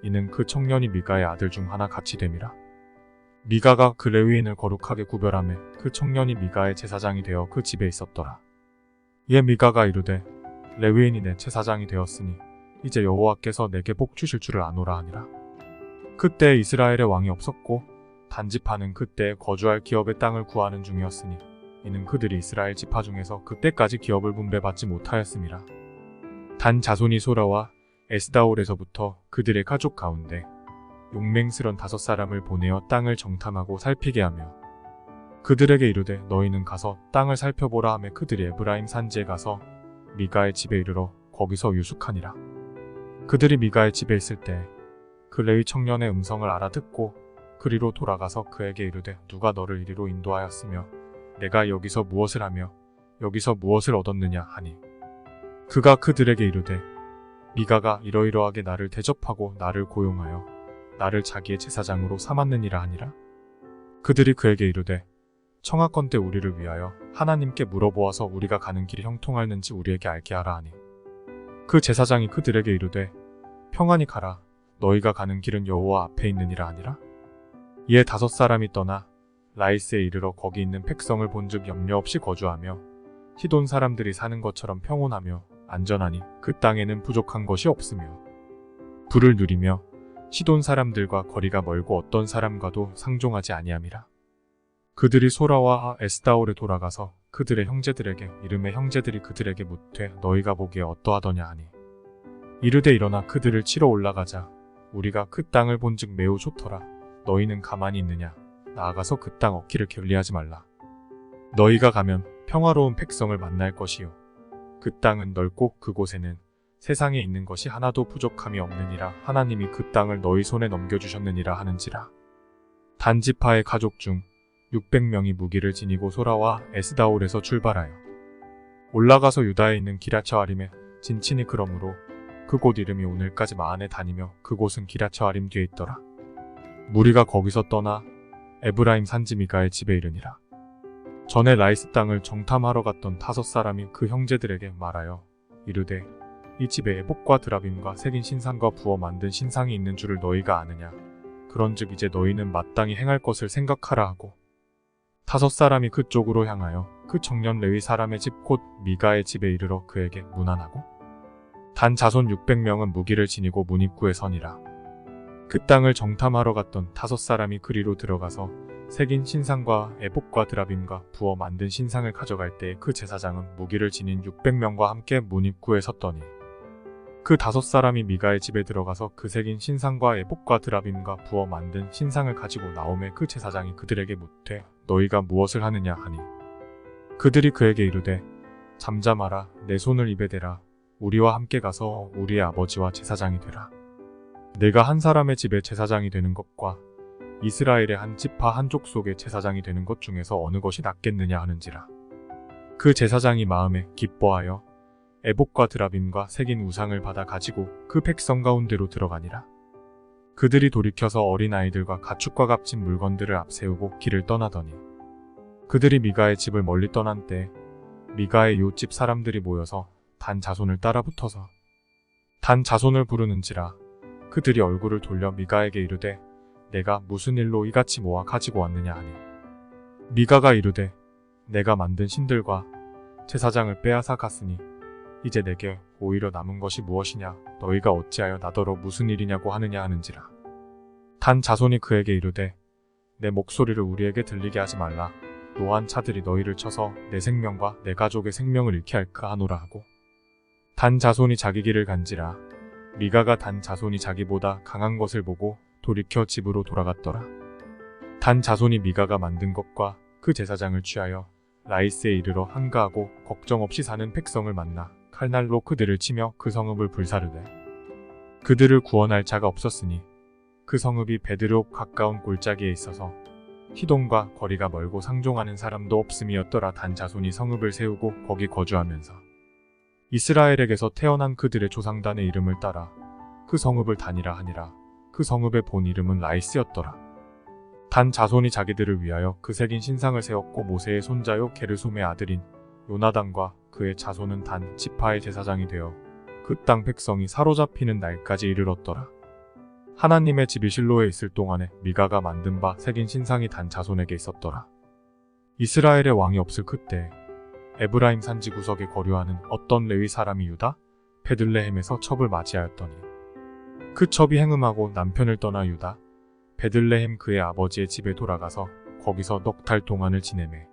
이는 그 청년이 미가의 아들 중 하나 같이 됨이라. 미가가 그 레위인을 거룩하게 구별하매 그 청년이 미가의 제사장이 되어 그 집에 있었더라. 이에 미가가 이르되 레위인이 내 제사장이 되었으니 이제 여호와께서 내게 복 주실 줄을 아노라 하니라. 그때 이스라엘의 왕이 없었고 단지파는 그때 거주할 기업의 땅을 구하는 중이었으니 이는 그들이 이스라엘 지파 중에서 그때까지 기업을 분배받지 못하였음이라. 단 자손이 소라와 에스다올에서부터 그들의 가족 가운데 용맹스런 5사람을 보내어 땅을 정탐하고 살피게 하며 그들에게 이르되 너희는 가서 땅을 살펴보라 하며 그들이 에브라임 산지에 가서 미가의 집에 이르러 거기서 유숙하니라. 그들이 미가의 집에 있을 때 그 레위 청년의 음성을 알아듣고 그리로 돌아가서 그에게 이르되 누가 너를 이리로 인도하였으며 내가 여기서 무엇을 하며 여기서 무엇을 얻었느냐 하니 그가 그들에게 이르되 미가가 이러이러하게 나를 대접하고 나를 고용하여 나를 자기의 제사장으로 삼았느니라 하니라. 그들이 그에게 이르되 청하건대 우리를 위하여 하나님께 물어보아서 우리가 가는 길이 형통할는지 우리에게 알게 하라 하니 그 제사장이 그들에게 이르되 평안히 가라 너희가 가는 길은 여호와 앞에 있느니라 하니라. 이에 5사람이 떠나 라이스에 이르러 거기 있는 백성을 본즉 염려 없이 거주하며 시돈 사람들이 사는 것처럼 평온하며 안전하니 그 땅에는 부족한 것이 없으며 부를 누리며 시돈 사람들과 거리가 멀고 어떤 사람과도 상종하지 아니함이라. 그들이 소라와 에스다올에 돌아가서 그들의 형제들에게 이름의 형제들이 그들에게 묻되 너희가 보기에 어떠하더냐 하니 이르되 일어나 그들을 치러 올라가자 우리가 그 땅을 본즉 매우 좋더라. 너희는 가만히 있느냐 나아가서 그 땅 얻기를 게을리하지 말라. 너희가 가면 평화로운 백성을 만날 것이요 그 땅은 넓고 그곳에는 세상에 있는 것이 하나도 부족함이 없느니라. 하나님이 그 땅을 너희 손에 넘겨주셨느니라 하는지라. 단지파의 가족 중 600명이 무기를 지니고 소라와 에스다올에서 출발하여 올라가서 유다에 있는 기랴처아림에 진친이 그러므로 그곳 이름이 오늘까지 마한에 다니며 그곳은 기랴처아림 뒤에 있더라. 무리가 거기서 떠나 에브라임 산지 미가의 집에 이르니라. 전에 라이스 땅을 정탐하러 갔던 5사람이 그 형제들에게 말하여 이르되 이 집에 에봇과 드라빔과 새긴 신상과 부어 만든 신상이 있는 줄을 너희가 아느냐. 그런즉 이제 너희는 마땅히 행할 것을 생각하라 하고 5사람이 그쪽으로 향하여 그 청년 레위 사람의 집 곧 미가의 집에 이르러 그에게 문안하고 단 자손 600명은 무기를 지니고 문 입구에 서니라. 그 땅을 정탐하러 갔던 5사람이 그리로 들어가서 새긴 신상과 에봇과 드라빔과 부어 만든 신상을 가져갈 때에 그 제사장은 무기를 지닌 600명과 함께 문 입구에 섰더니 그 5사람이 미가의 집에 들어가서 그 새긴 신상과 에봇과 드라빔과 부어 만든 신상을 가지고 나오매 그 제사장이 그들에게 묻되 너희가 무엇을 하느냐 하니 그들이 그에게 이르되 잠잠하라 내 손을 입에 대라 우리와 함께 가서 우리의 아버지와 제사장이 되라. 내가 한 사람의 집에 제사장이 되는 것과 이스라엘의 한 지파 한 족속의 제사장이 되는 것 중에서 어느 것이 낫겠느냐 하는지라. 그 제사장이 마음에 기뻐하여 에봇과 드라빔과 새긴 우상을 받아 가지고 그 백성 가운데로 들어가니라. 그들이 돌이켜서 어린아이들과 가축과 값진 물건들을 앞세우고 길을 떠나더니 그들이 미가의 집을 멀리 떠난 때 미가의 요집 사람들이 모여서 단 자손을 따라붙어서 단 자손을 부르는지라. 그들이 얼굴을 돌려 미가에게 이르되 내가 무슨 일로 이같이 모아 가지고 왔느냐 하니 미가가 이르되 내가 만든 신들과 제사장을 빼앗아 갔으니 이제 내게 오히려 남은 것이 무엇이냐 너희가 어찌하여 나더러 무슨 일이냐고 하느냐 하는지라. 단 자손이 그에게 이르되 내 목소리를 우리에게 들리게 하지 말라. 노한 차들이 너희를 쳐서 내 생명과 내 가족의 생명을 잃게 할까 하노라 하고 단 자손이 자기 길을 간지라. 미가가 단 자손이 자기보다 강한 것을 보고 돌이켜 집으로 돌아갔더라. 단 자손이 미가가 만든 것과 그 제사장을 취하여 라이스에 이르러 한가하고 걱정 없이 사는 백성을 만나 칼날로 그들을 치며 그 성읍을 불사르되 그들을 구원할 자가 없었으니 그 성읍이 베드롭 가까운 골짜기에 있어서 히돔과 거리가 멀고 상종하는 사람도 없음이었더라. 단 자손이 성읍을 세우고 거기 거주하면서 이스라엘에게서 태어난 그들의 조상단의 이름을 따라 그 성읍을 단이라 하니라. 그 성읍의 본 이름은 라이스였더라. 단 자손이 자기들을 위하여 그 새긴 신상을 세웠고 모세의 손자요 게르솜의 아들인 요나단과 그의 자손은 단 지파의 제사장이 되어 그 땅 백성이 사로잡히는 날까지 이르렀더라. 하나님의 집이 실로에 있을 동안에 미가가 만든 바 새긴 신상이 단 자손에게 있었더라. 이스라엘의 왕이 없을 그때 에브라임 산지 구석에 거류하는 어떤 레위 사람이 유다 베들레헴에서 첩을 맞이하였더니 그 첩이 행음하고 남편을 떠나 유다 베들레헴 그의 아버지의 집에 돌아가서 거기서 넉 달 동안을 지내매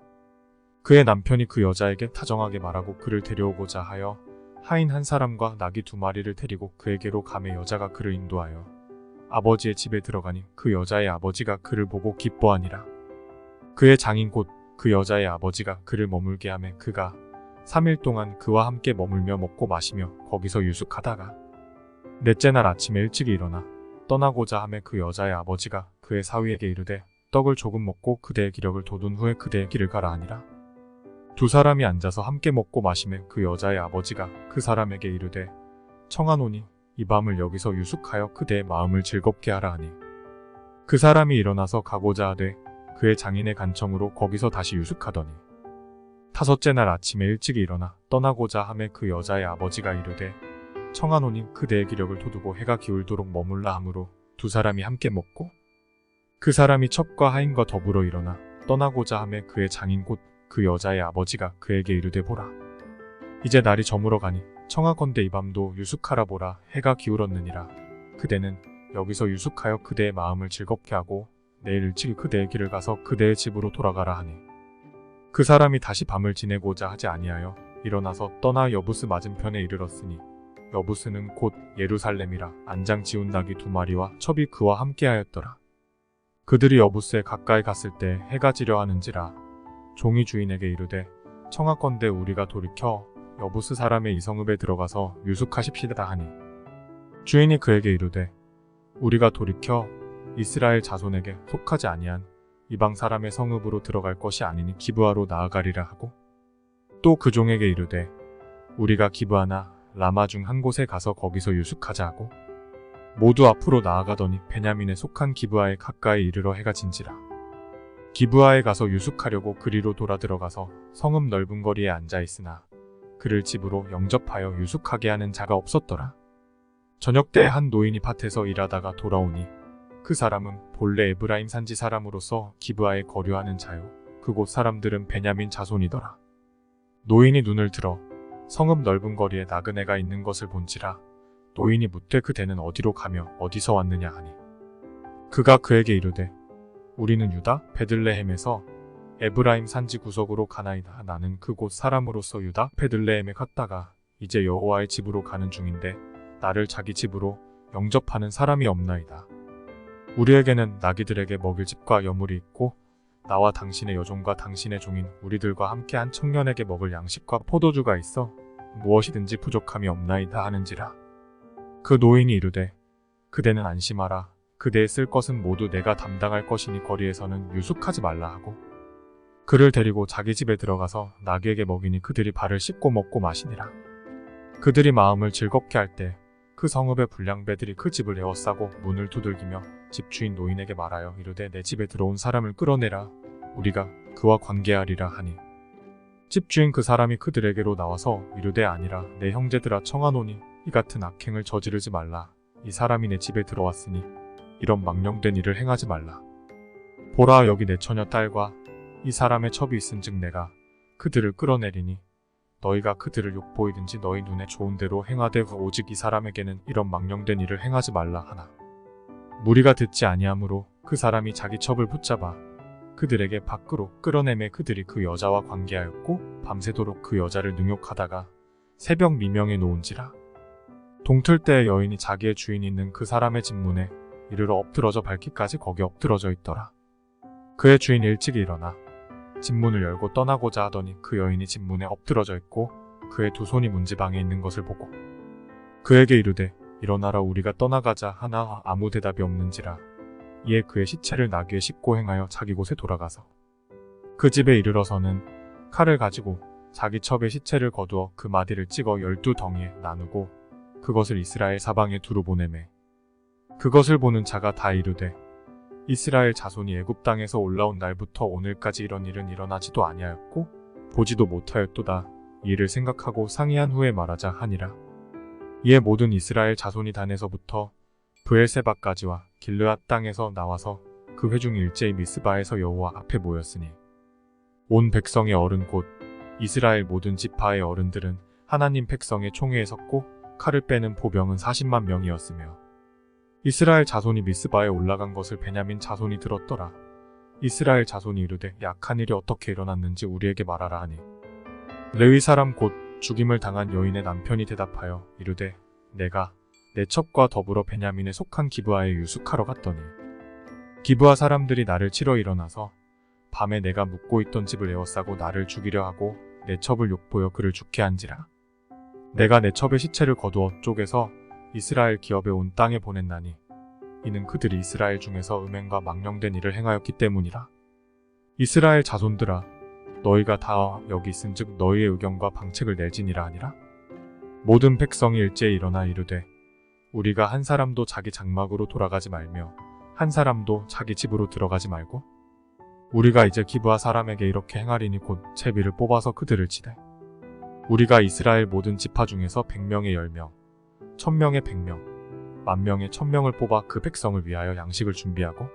그의 남편이 그 여자에게 다정하게 말하고 그를 데려오고자 하여 하인 한 사람과 나귀 2마리를 데리고 그에게로 가매 여자가 그를 인도하여 아버지의 집에 들어가니 그 여자의 아버지가 그를 보고 기뻐하니라. 그의 장인 곧 그 여자의 아버지가 그를 머물게 하매 그가 3일 동안 그와 함께 머물며 먹고 마시며 거기서 유숙하다가 넷째 날 아침에 일찍 일어나 떠나고자 하매 그 여자의 아버지가 그의 사위에게 이르되 떡을 조금 먹고 그대의 기력을 돋운 후에 그대의 길을 가라 하니라. 두 사람이 앉아서 함께 먹고 마시매 그 여자의 아버지가 그 사람에게 이르되 청하노니 이 밤을 여기서 유숙하여 그대의 마음을 즐겁게 하라 하니 그 사람이 일어나서 가고자 하되 그의 장인의 간청으로 거기서 다시 유숙하더니 5째 날 아침에 일찍 일어나 떠나고자 하매 그 여자의 아버지가 이르되 청하노니 그대의 기력을 돋우고 해가 기울도록 머물라 하므로 두 사람이 함께 먹고 그 사람이 첩과 하인과 더불어 일어나 떠나고자 하매 그의 장인 곧 그 여자의 아버지가 그에게 이르되 보라 이제 날이 저물어 가니 청하건대 이 밤도 유숙하라 보라 해가 기울었느니라. 그대는 여기서 유숙하여 그대의 마음을 즐겁게 하고 내일 일찍 그대의 길을 가서 그대의 집으로 돌아가라 하니 그 사람이 다시 밤을 지내고자 하지 아니하여 일어나서 떠나 여부스 맞은편에 이르렀으니 여부스는 곧 예루살렘이라 안장 지운 나귀 2마리와 첩이 그와 함께하였더라. 그들이 여부스에 가까이 갔을 때 해가 지려 하는지라 종이 주인에게 이르되 청하건대 우리가 돌이켜 여부스 사람의 이성읍에 들어가서 유숙하십시다 하니 주인이 그에게 이르되 우리가 돌이켜 이스라엘 자손에게 속하지 아니한 이방 사람의 성읍으로 들어갈 것이 아니니 기브아로 나아가리라 하고 또 그 종에게 이르되 우리가 기브아나 라마 중 한 곳에 가서 거기서 유숙하자 하고 모두 앞으로 나아가더니 베냐민에 속한 기브아에 가까이 이르러 해가 진지라. 기브아에 가서 유숙하려고 그리로 돌아 들어가서 성읍 넓은 거리에 앉아 있으나 그를 집으로 영접하여 유숙하게 하는 자가 없었더라. 저녁 때 한 노인이 밭에서 일하다가 돌아오니 그 사람은 본래 에브라임 산지 사람으로서 기브아에 거류하는 자요 그곳 사람들은 베냐민 자손이더라. 노인이 눈을 들어 성읍 넓은 거리에 나그네가 있는 것을 본지라 노인이 묻되 그대는 어디로 가며 어디서 왔느냐 하니 그가 그에게 이르되 우리는 유다 베들레헴에서 에브라임 산지 구석으로 가나이다. 나는 그곳 사람으로서 유다 베들레헴에 갔다가 이제 여호와의 집으로 가는 중인데 나를 자기 집으로 영접하는 사람이 없나이다. 우리에게는 나귀들에게 먹일 집과 여물이 있고 나와 당신의 여종과 당신의 종인 우리들과 함께 한 청년에게 먹을 양식과 포도주가 있어 무엇이든지 부족함이 없나이다 하는지라. 그 노인이 이르되 그대는 안심하라. 그대의 쓸 것은 모두 내가 담당할 것이니 거리에서는 유숙하지 말라 하고 그를 데리고 자기 집에 들어가서 나귀에게 먹이니 그들이 발을 씻고 먹고 마시니라. 그들이 마음을 즐겁게 할 때 그 성읍의 불량배들이 그 집을 에워싸고 문을 두들기며 집주인 노인에게 말하여 이르되 내 집에 들어온 사람을 끌어내라. 우리가 그와 관계하리라 하니 집주인 그 사람이 그들에게로 나와서 이르되 아니라 내 형제들아 청하노니 이 같은 악행을 저지르지 말라. 이 사람이 내 집에 들어왔으니 이런 망령된 일을 행하지 말라. 보라 여기 내 처녀 딸과 이 사람의 첩이 있은즉 내가 그들을 끌어내리니 너희가 그들을 욕보이든지 너희 눈에 좋은 대로 행하되 오직 이 사람에게는 이런 망령된 일을 행하지 말라 하나 무리가 듣지 아니하므로 그 사람이 자기 첩을 붙잡아 그들에게 밖으로 끌어내매 그들이 그 여자와 관계하였고 밤새도록 그 여자를 능욕하다가 새벽 미명에 놓은지라. 동틀 때 여인이 자기의 주인이 있는 그 사람의 집 문에 이르러 엎드러져 밟기까지 거기 엎드러져 있더라. 그의 주인이 일찍 일어나 집문을 열고 떠나고자 하더니 그 여인이 집문에 엎드러져 있고 그의 두 손이 문지방에 있는 것을 보고 그에게 이르되 일어나라 우리가 떠나가자 하나 아무 대답이 없는지라. 이에 그의 시체를 나귀에 싣고 행하여 자기 곳에 돌아가서 그 집에 이르러서는 칼을 가지고 자기 첩의 시체를 거두어 그 마디를 찍어 12덩이에 나누고 그것을 이스라엘 사방에 두루 보내매 그것을 보는 자가 다 이르되 이스라엘 자손이 애굽 땅에서 올라온 날부터 오늘까지 이런 일은 일어나지도 아니하였고 보지도 못하였도다. 이 일을 생각하고 상의한 후에 말하자 하니라. 이에 모든 이스라엘 자손이 단에서부터 브엘세바까지와 길르앗 땅에서 나와서 그 회중 일제히 미스바에서 여호와 앞에 모였으니 온 백성의 어른 곧 이스라엘 모든 지파의 어른들은 하나님 백성의 총회에 섰고 칼을 빼는 보병은 40만 명이었으며 이스라엘 자손이 미스바에 올라간 것을 베냐민 자손이 들었더라. 이스라엘 자손이 이르되 약한 일이 어떻게 일어났는지 우리에게 말하라 하니 레위 사람 곧 죽임을 당한 여인의 남편이 대답하여 이르되 내가 내 첩과 더불어 베냐민에 속한 기브아에 유숙하러 갔더니 기브아 사람들이 나를 치러 일어나서 밤에 내가 묵고 있던 집을 에워싸고 나를 죽이려 하고 내 첩을 욕보여 그를 죽게 한지라. 내가 내 첩의 시체를 거두어 쪼개서 이스라엘 기업에 온 땅에 보냈나니 이는 그들이 이스라엘 중에서 음행과 망령된 일을 행하였기 때문이라. 이스라엘 자손들아 너희가 다 여기 있은즉 너희의 의견과 방책을 내지니라 하니라. 모든 백성이 일제히 일어나 이르되 우리가 한 사람도 자기 장막으로 돌아가지 말며 한 사람도 자기 집으로 들어가지 말고 우리가 이제 기브아 사람에게 이렇게 행하리니 곧 채비를 뽑아서 그들을 치되 우리가 이스라엘 모든 지파 중에서 100명의 10명 1000명의 100명 10,000명의 1000명을 뽑아 그 백성을 위하여 양식을 준비하고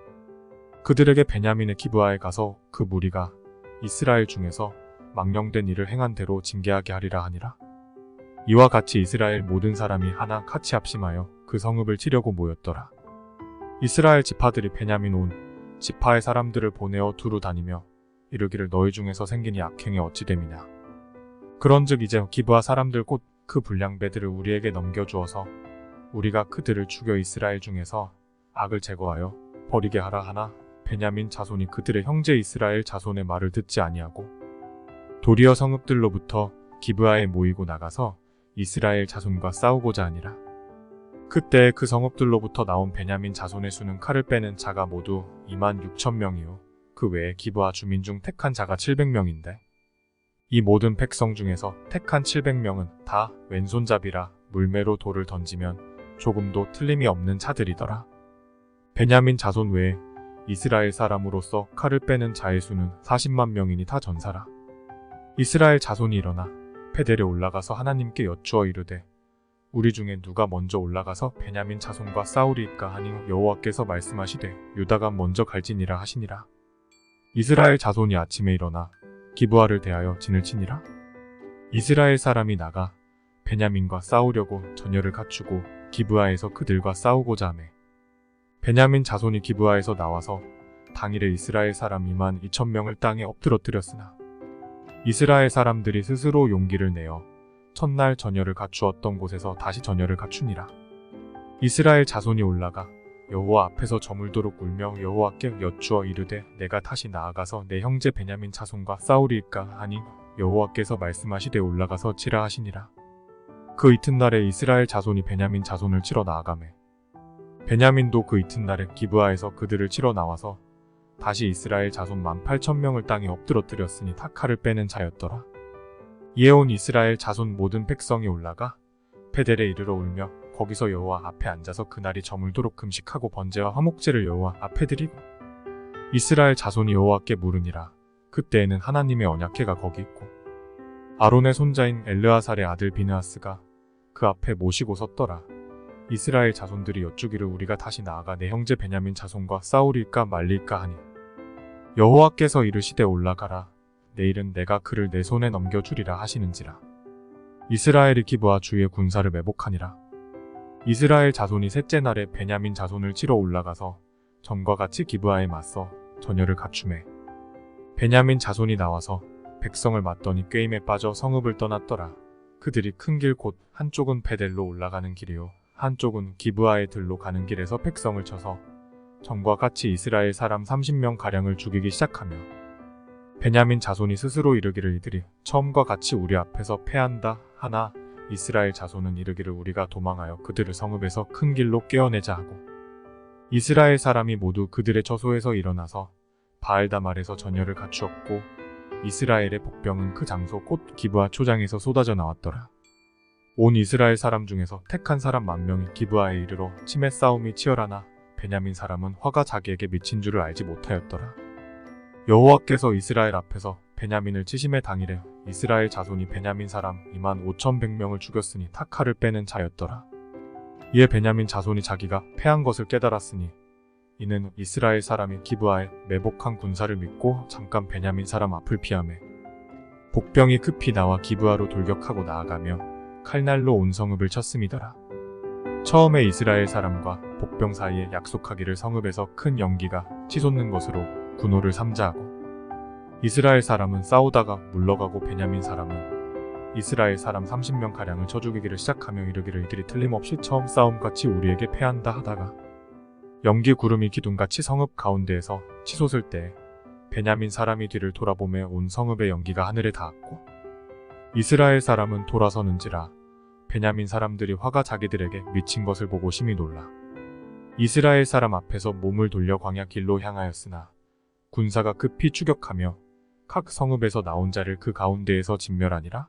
그들에게 베냐민의 기브아에 가서 그 무리가 이스라엘 중에서 망령된 일을 행한 대로 징계하게 하리라 하니라. 이와 같이 이스라엘 모든 사람이 하나 같이 합심하여 그 성읍을 치려고 모였더라. 이스라엘 지파들이 베냐민 온 지파의 사람들을 보내어 두루 다니며 이르기를 너희 중에서 생긴 이 악행이 어찌 됨이냐. 그런즉 이제 기브아 사람들 곧 그 불량배들을 우리에게 넘겨주어서 우리가 그들을 죽여 이스라엘 중에서 악을 제거하여 버리게 하라 하나 베냐민 자손이 그들의 형제 이스라엘 자손의 말을 듣지 아니하고 도리어 성읍들로부터 기브아에 모이고 나가서 이스라엘 자손과 싸우고자 하니라. 그때 그 성읍들로부터 나온 베냐민 자손의 수는 칼을 빼는 자가 모두 26,000명이요 그 외에 기브아 주민 중 택한 자가 700명인데 이 모든 백성 중에서 택한 700명은 다 왼손잡이라 물매로 돌을 던지면 조금도 틀림이 없는 자들이더라. 베냐민 자손 외에 이스라엘 사람으로서 칼을 빼는 자의 수는 40만 명이니 다 전사라. 이스라엘 자손이 일어나 페델에 올라가서 하나님께 여쭈어 이르되 우리 중에 누가 먼저 올라가서 베냐민 자손과 싸우리이까 하니 여호와께서 말씀하시되 유다가 먼저 갈지니라 하시니라. 이스라엘 자손이 아침에 일어나 기브아를 대하여 진을 치니라. 이스라엘 사람이 나가 베냐민과 싸우려고 전열을 갖추고 기브아에서 그들과 싸우고자 하매 베냐민 자손이 기브아에서 나와서 당일에 이스라엘 사람 22,000명을 땅에 엎드러뜨렸으나 이스라엘 사람들이 스스로 용기를 내어 첫날 전열을 갖추었던 곳에서 다시 전열을 갖추니라. 이스라엘 자손이 올라가 여호와 앞에서 저물도록 울며 여호와께 여쭈어 이르되 내가 다시 나아가서 내 형제 베냐민 자손과 싸우리이까 하니 여호와께서 말씀하시되 올라가서 치라 하시니라. 그 이튿날에 이스라엘 자손이 베냐민 자손을 치러 나아가매 베냐민도 그 이튿날에 기브아에서 그들을 치러 나와서 다시 이스라엘 자손 18,000명을 땅에 엎드러뜨렸으니 다 칼을 빼는 자였더라. 이에 온 이스라엘 자손 모든 백성이 올라가 페델에 이르러 울며 거기서 여호와 앞에 앉아서 그날이 저물도록 금식하고 번제와 화목제를 여호와 앞에 드리고 이스라엘 자손이 여호와께 물으니라. 그때에는 하나님의 언약궤가 거기 있고 아론의 손자인 엘르아살의 아들 비느하스가 그 앞에 모시고 섰더라. 이스라엘 자손들이 여쭈기를 우리가 다시 나아가 내 형제 베냐민 자손과 싸우리까 말리까 하니 여호와께서 이르시되 올라가라. 내일은 내가 그를 내 손에 넘겨주리라 하시는지라. 이스라엘이 기브아 주위의 군사를 매복하니라. 이스라엘 자손이 셋째 날에 베냐민 자손을 치러 올라가서 전과 같이 기브아에 맞서 전열을 갖추매 베냐민 자손이 나와서 백성을 맞더니 꾀임에 빠져 성읍을 떠났더라. 그들이 큰 길 곧 한쪽은 베델로 올라가는 길이요 한쪽은 기브아의 들로 가는 길에서 백성을 쳐서 전과 같이 이스라엘 사람 30명 가량을 죽이기 시작하며 베냐민 자손이 스스로 이르기를 이들이 처음과 같이 우리 앞에서 패한다 하나 이스라엘 자손은 이르기를 우리가 도망하여 그들을 성읍에서 큰 길로 깨어내자 하고 이스라엘 사람이 모두 그들의 처소에서 일어나서 바알다말에서 전열을 갖추었고 이스라엘의 복병은 그 장소 곧 기브아 초장에서 쏟아져 나왔더라. 온 이스라엘 사람 중에서 택한 사람 10,000명이 기브아에 이르러 치매 싸움이 치열하나 베냐민 사람은 화가 자기에게 미친 줄을 알지 못하였더라. 여호와께서 이스라엘 앞에서 베냐민을 치심의 당일에 이스라엘 자손이 베냐민 사람 25,100명을 죽였으니 다 칼을 빼는 자였더라. 이에 베냐민 자손이 자기가 패한 것을 깨달았으니 이는 이스라엘 사람이 기브아에 매복한 군사를 믿고 잠깐 베냐민 사람 앞을 피하매 복병이 급히 나와 기브아로 돌격하고 나아가며 칼날로 온 성읍을 쳤음이더라. 처음에 이스라엘 사람과 복병 질병 사이에 약속하기를 성읍에서 큰 연기가 치솟는 것으로 군호를 삼자하고, 이스라엘 사람은 싸우다가 물러가고 베냐민 사람은 이스라엘 사람 30명가량을 쳐 죽이기를 시작하며 이르기를 이들이 틀림없이 처음 싸움같이 우리에게 패한다 하다가, 연기 구름이 기둥같이 성읍 가운데에서 치솟을 때 베냐민 사람이 뒤를 돌아보며 온 성읍의 연기가 하늘에 닿았고, 이스라엘 사람은 돌아서는지라 베냐민 사람들이 화가 자기들에게 미친 것을 보고 심히 놀라 이스라엘 사람 앞에서 몸을 돌려 광야 길로 향하였으나, 군사가 급히 추격하며 각 성읍에서 나온 자를 그 가운데에서 진멸하니라.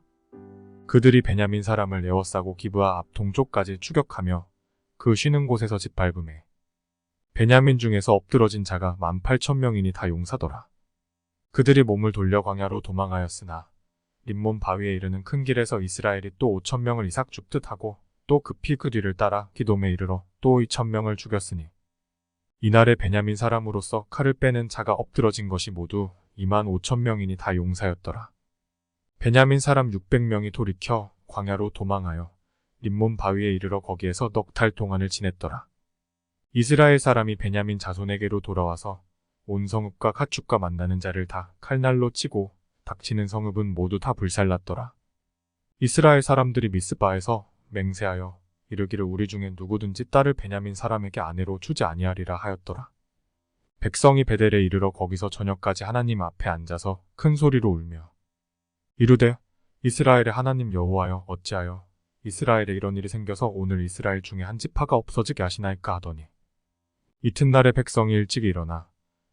그들이 베냐민 사람을 에워싸고 기브아 앞 동쪽까지 추격하며 그 쉬는 곳에서 짓밟음에 베냐민 중에서 엎드러진 자가 18,000명이니 다 용사더라. 그들이 몸을 돌려 광야로 도망하였으나 림몬 바위에 이르는 큰 길에서 이스라엘이 또 5,000명을 이삭 죽듯 하고 또 급히 그 뒤를 따라 기돔에 이르러 또 2,000명을 죽였으니, 이날에 베냐민 사람으로서 칼을 빼는 자가 엎드러진 것이 모두 25,000명이니 다 용사였더라. 베냐민 사람 600명이 돌이켜 광야로 도망하여 림몬 바위에 이르러 거기에서 넉 달 동안을 지냈더라. 이스라엘 사람이 베냐민 자손에게로 돌아와서 온 성읍과 가축과 만나는 자를 다 칼날로 치고 닥치는 성읍은 모두 다 불살랐더라. 이스라엘 사람들이 미스바에서 맹세하여 이르기를 우리 중에 누구든지 딸을 베냐민 사람에게 아내로 주지 아니하리라 하였더라. 백성이 베델에 이르러 거기서 저녁까지 하나님 앞에 앉아서 큰 소리로 울며 이르되 이스라엘의 하나님 여호와여, 어찌하여 이스라엘에 이런 일이 생겨서 오늘 이스라엘 중에 한 지파가 없어지게 하시나이까 하더니, 이튿날에 백성이 일찍 일어나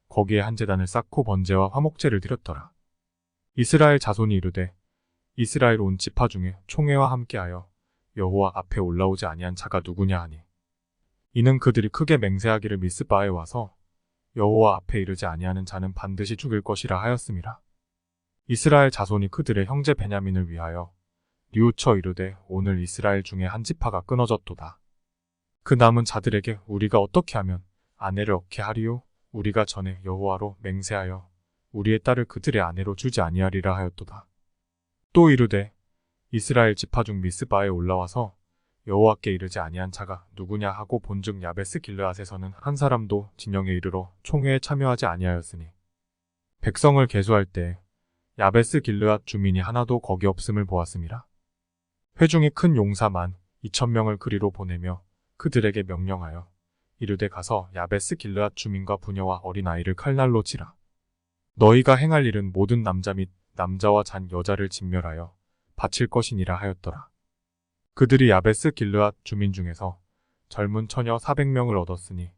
거기에 한 제단을 쌓고 번제와 화목제를 드렸더라. 이스라엘 자손이 이르되 이스라엘 온 지파 중에 총회와 함께하여 여호와 앞에 올라오지 아니한 자가 누구냐 하니, 이는 그들이 크게 맹세하기를 미스바에 와서 여호와 앞에 이르지 아니하는 자는 반드시 죽일 것이라 하였음이라. 이스라엘 자손이 그들의 형제 베냐민을 위하여 뉘우쳐 이르되 오늘 이스라엘 중에 한 지파가 끊어졌도다. 그 남은 자들에게 우리가 어떻게 하면 아내를 얻게 하리요? 우리가 전에 여호와로 맹세하여 우리의 딸을 그들의 아내로 주지 아니하리라 하였도다. 또 이르되 이스라엘 지파 중 미스바에 올라와서 여호와께 이르지 아니한 자가 누구냐 하고 본즉 야베스 길르앗에서는 한 사람도 진영에 이르러 총회에 참여하지 아니하였으니, 백성을 계수할 때 야베스 길르앗 주민이 하나도 거기 없음을 보았음이라. 회중이 큰 용사만 2,000명을 그리로 보내며 그들에게 명령하여 이르되 가서 야베스 길르앗 주민과 부녀와 어린아이를 칼날로 치라. 너희가 행할 일은 모든 남자 및 남자와 잔 여자를 진멸하여 바칠 것이니라 하였더라. 그들이 야베스 길르앗 주민 중에서 젊은 처녀 400명을 얻었으니,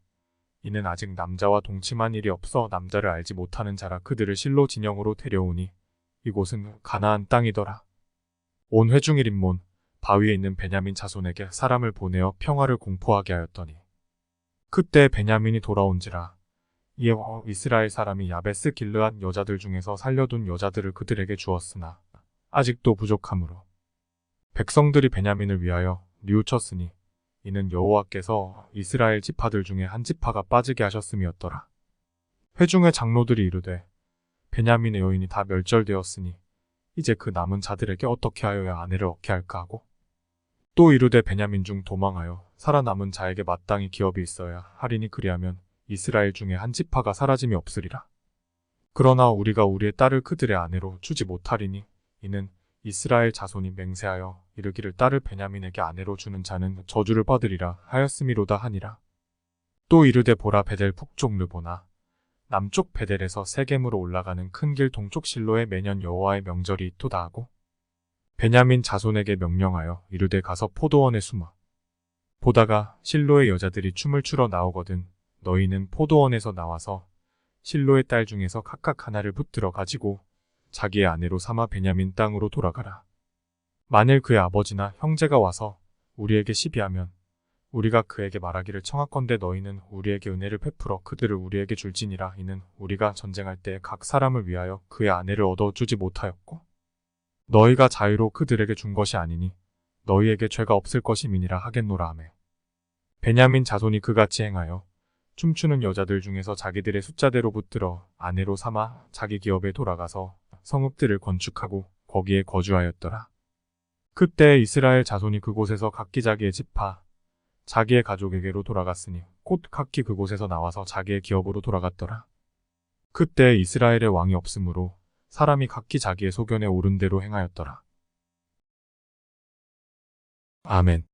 이는 아직 남자와 동침한 일이 없어 남자를 알지 못하는 자라 그들을 실로 진영으로 데려오니 이곳은 가나안 땅이더라. 온 회중이 림몬 바위에 있는 베냐민 자손에게 사람을 보내어 평화를 공포하게 하였더니, 그때 베냐민이 돌아온지라 이에 이스라엘 사람이 야베스 길르앗 여자들 중에서 살려둔 여자들을 그들에게 주었으나 아직도 부족하므로 백성들이 베냐민을 위하여 뉘우쳤으니, 이는 여호와께서 이스라엘 지파들 중에 한 지파가 빠지게 하셨음이었더라. 회중의 장로들이 이르되 베냐민의 여인이 다 멸절되었으니 이제 그 남은 자들에게 어떻게 하여야 아내를 얻게 할까 하고, 또 이르되 베냐민 중 도망하여 살아남은 자에게 마땅히 기업이 있어야 하리니 그리하면 이스라엘 중에 한 지파가 사라짐이 없으리라. 그러나 우리가 우리의 딸을 그들의 아내로 주지 못하리니 이는 이스라엘 자손이 맹세하여 이르기를 딸을 베냐민에게 아내로 주는 자는 저주를 받으리라 하였음이로다 하니라. 또 이르되 보라, 베델 북쪽 르보나 남쪽 베델에서 세겜으로 올라가는 큰 길 동쪽 실로에 매년 여호와의 명절이 있도다 하고, 베냐민 자손에게 명령하여 이르되 가서 포도원에 숨어 보다가 실로의 여자들이 춤을 추러 나오거든 너희는 포도원에서 나와서 실로의 딸 중에서 각각 하나를 붙들어 가지고 자기의 아내로 삼아 베냐민 땅으로 돌아가라. 만일 그의 아버지나 형제가 와서 우리에게 시비하면 우리가 그에게 말하기를 청하건대 너희는 우리에게 은혜를 베풀어 그들을 우리에게 줄지니라. 이는 우리가 전쟁할 때 각 사람을 위하여 그의 아내를 얻어주지 못하였고 너희가 자유로 그들에게 준 것이 아니니 너희에게 죄가 없을 것임이니라 하겠노라 하매, 베냐민 자손이 그같이 행하여 춤추는 여자들 중에서 자기들의 숫자대로 붙들어 아내로 삼아 자기 기업에 돌아가서 성읍들을 건축하고 거기에 거주하였더라. 그때 이스라엘 자손이 그곳에서 각기 자기의 지파 자기의 가족에게로 돌아갔으니 곧 각기 그곳에서 나와서 자기의 기업으로 돌아갔더라. 그때 이스라엘의 왕이 없으므로 사람이 각기 자기의 소견에 옳은 대로 행하였더라. 아멘.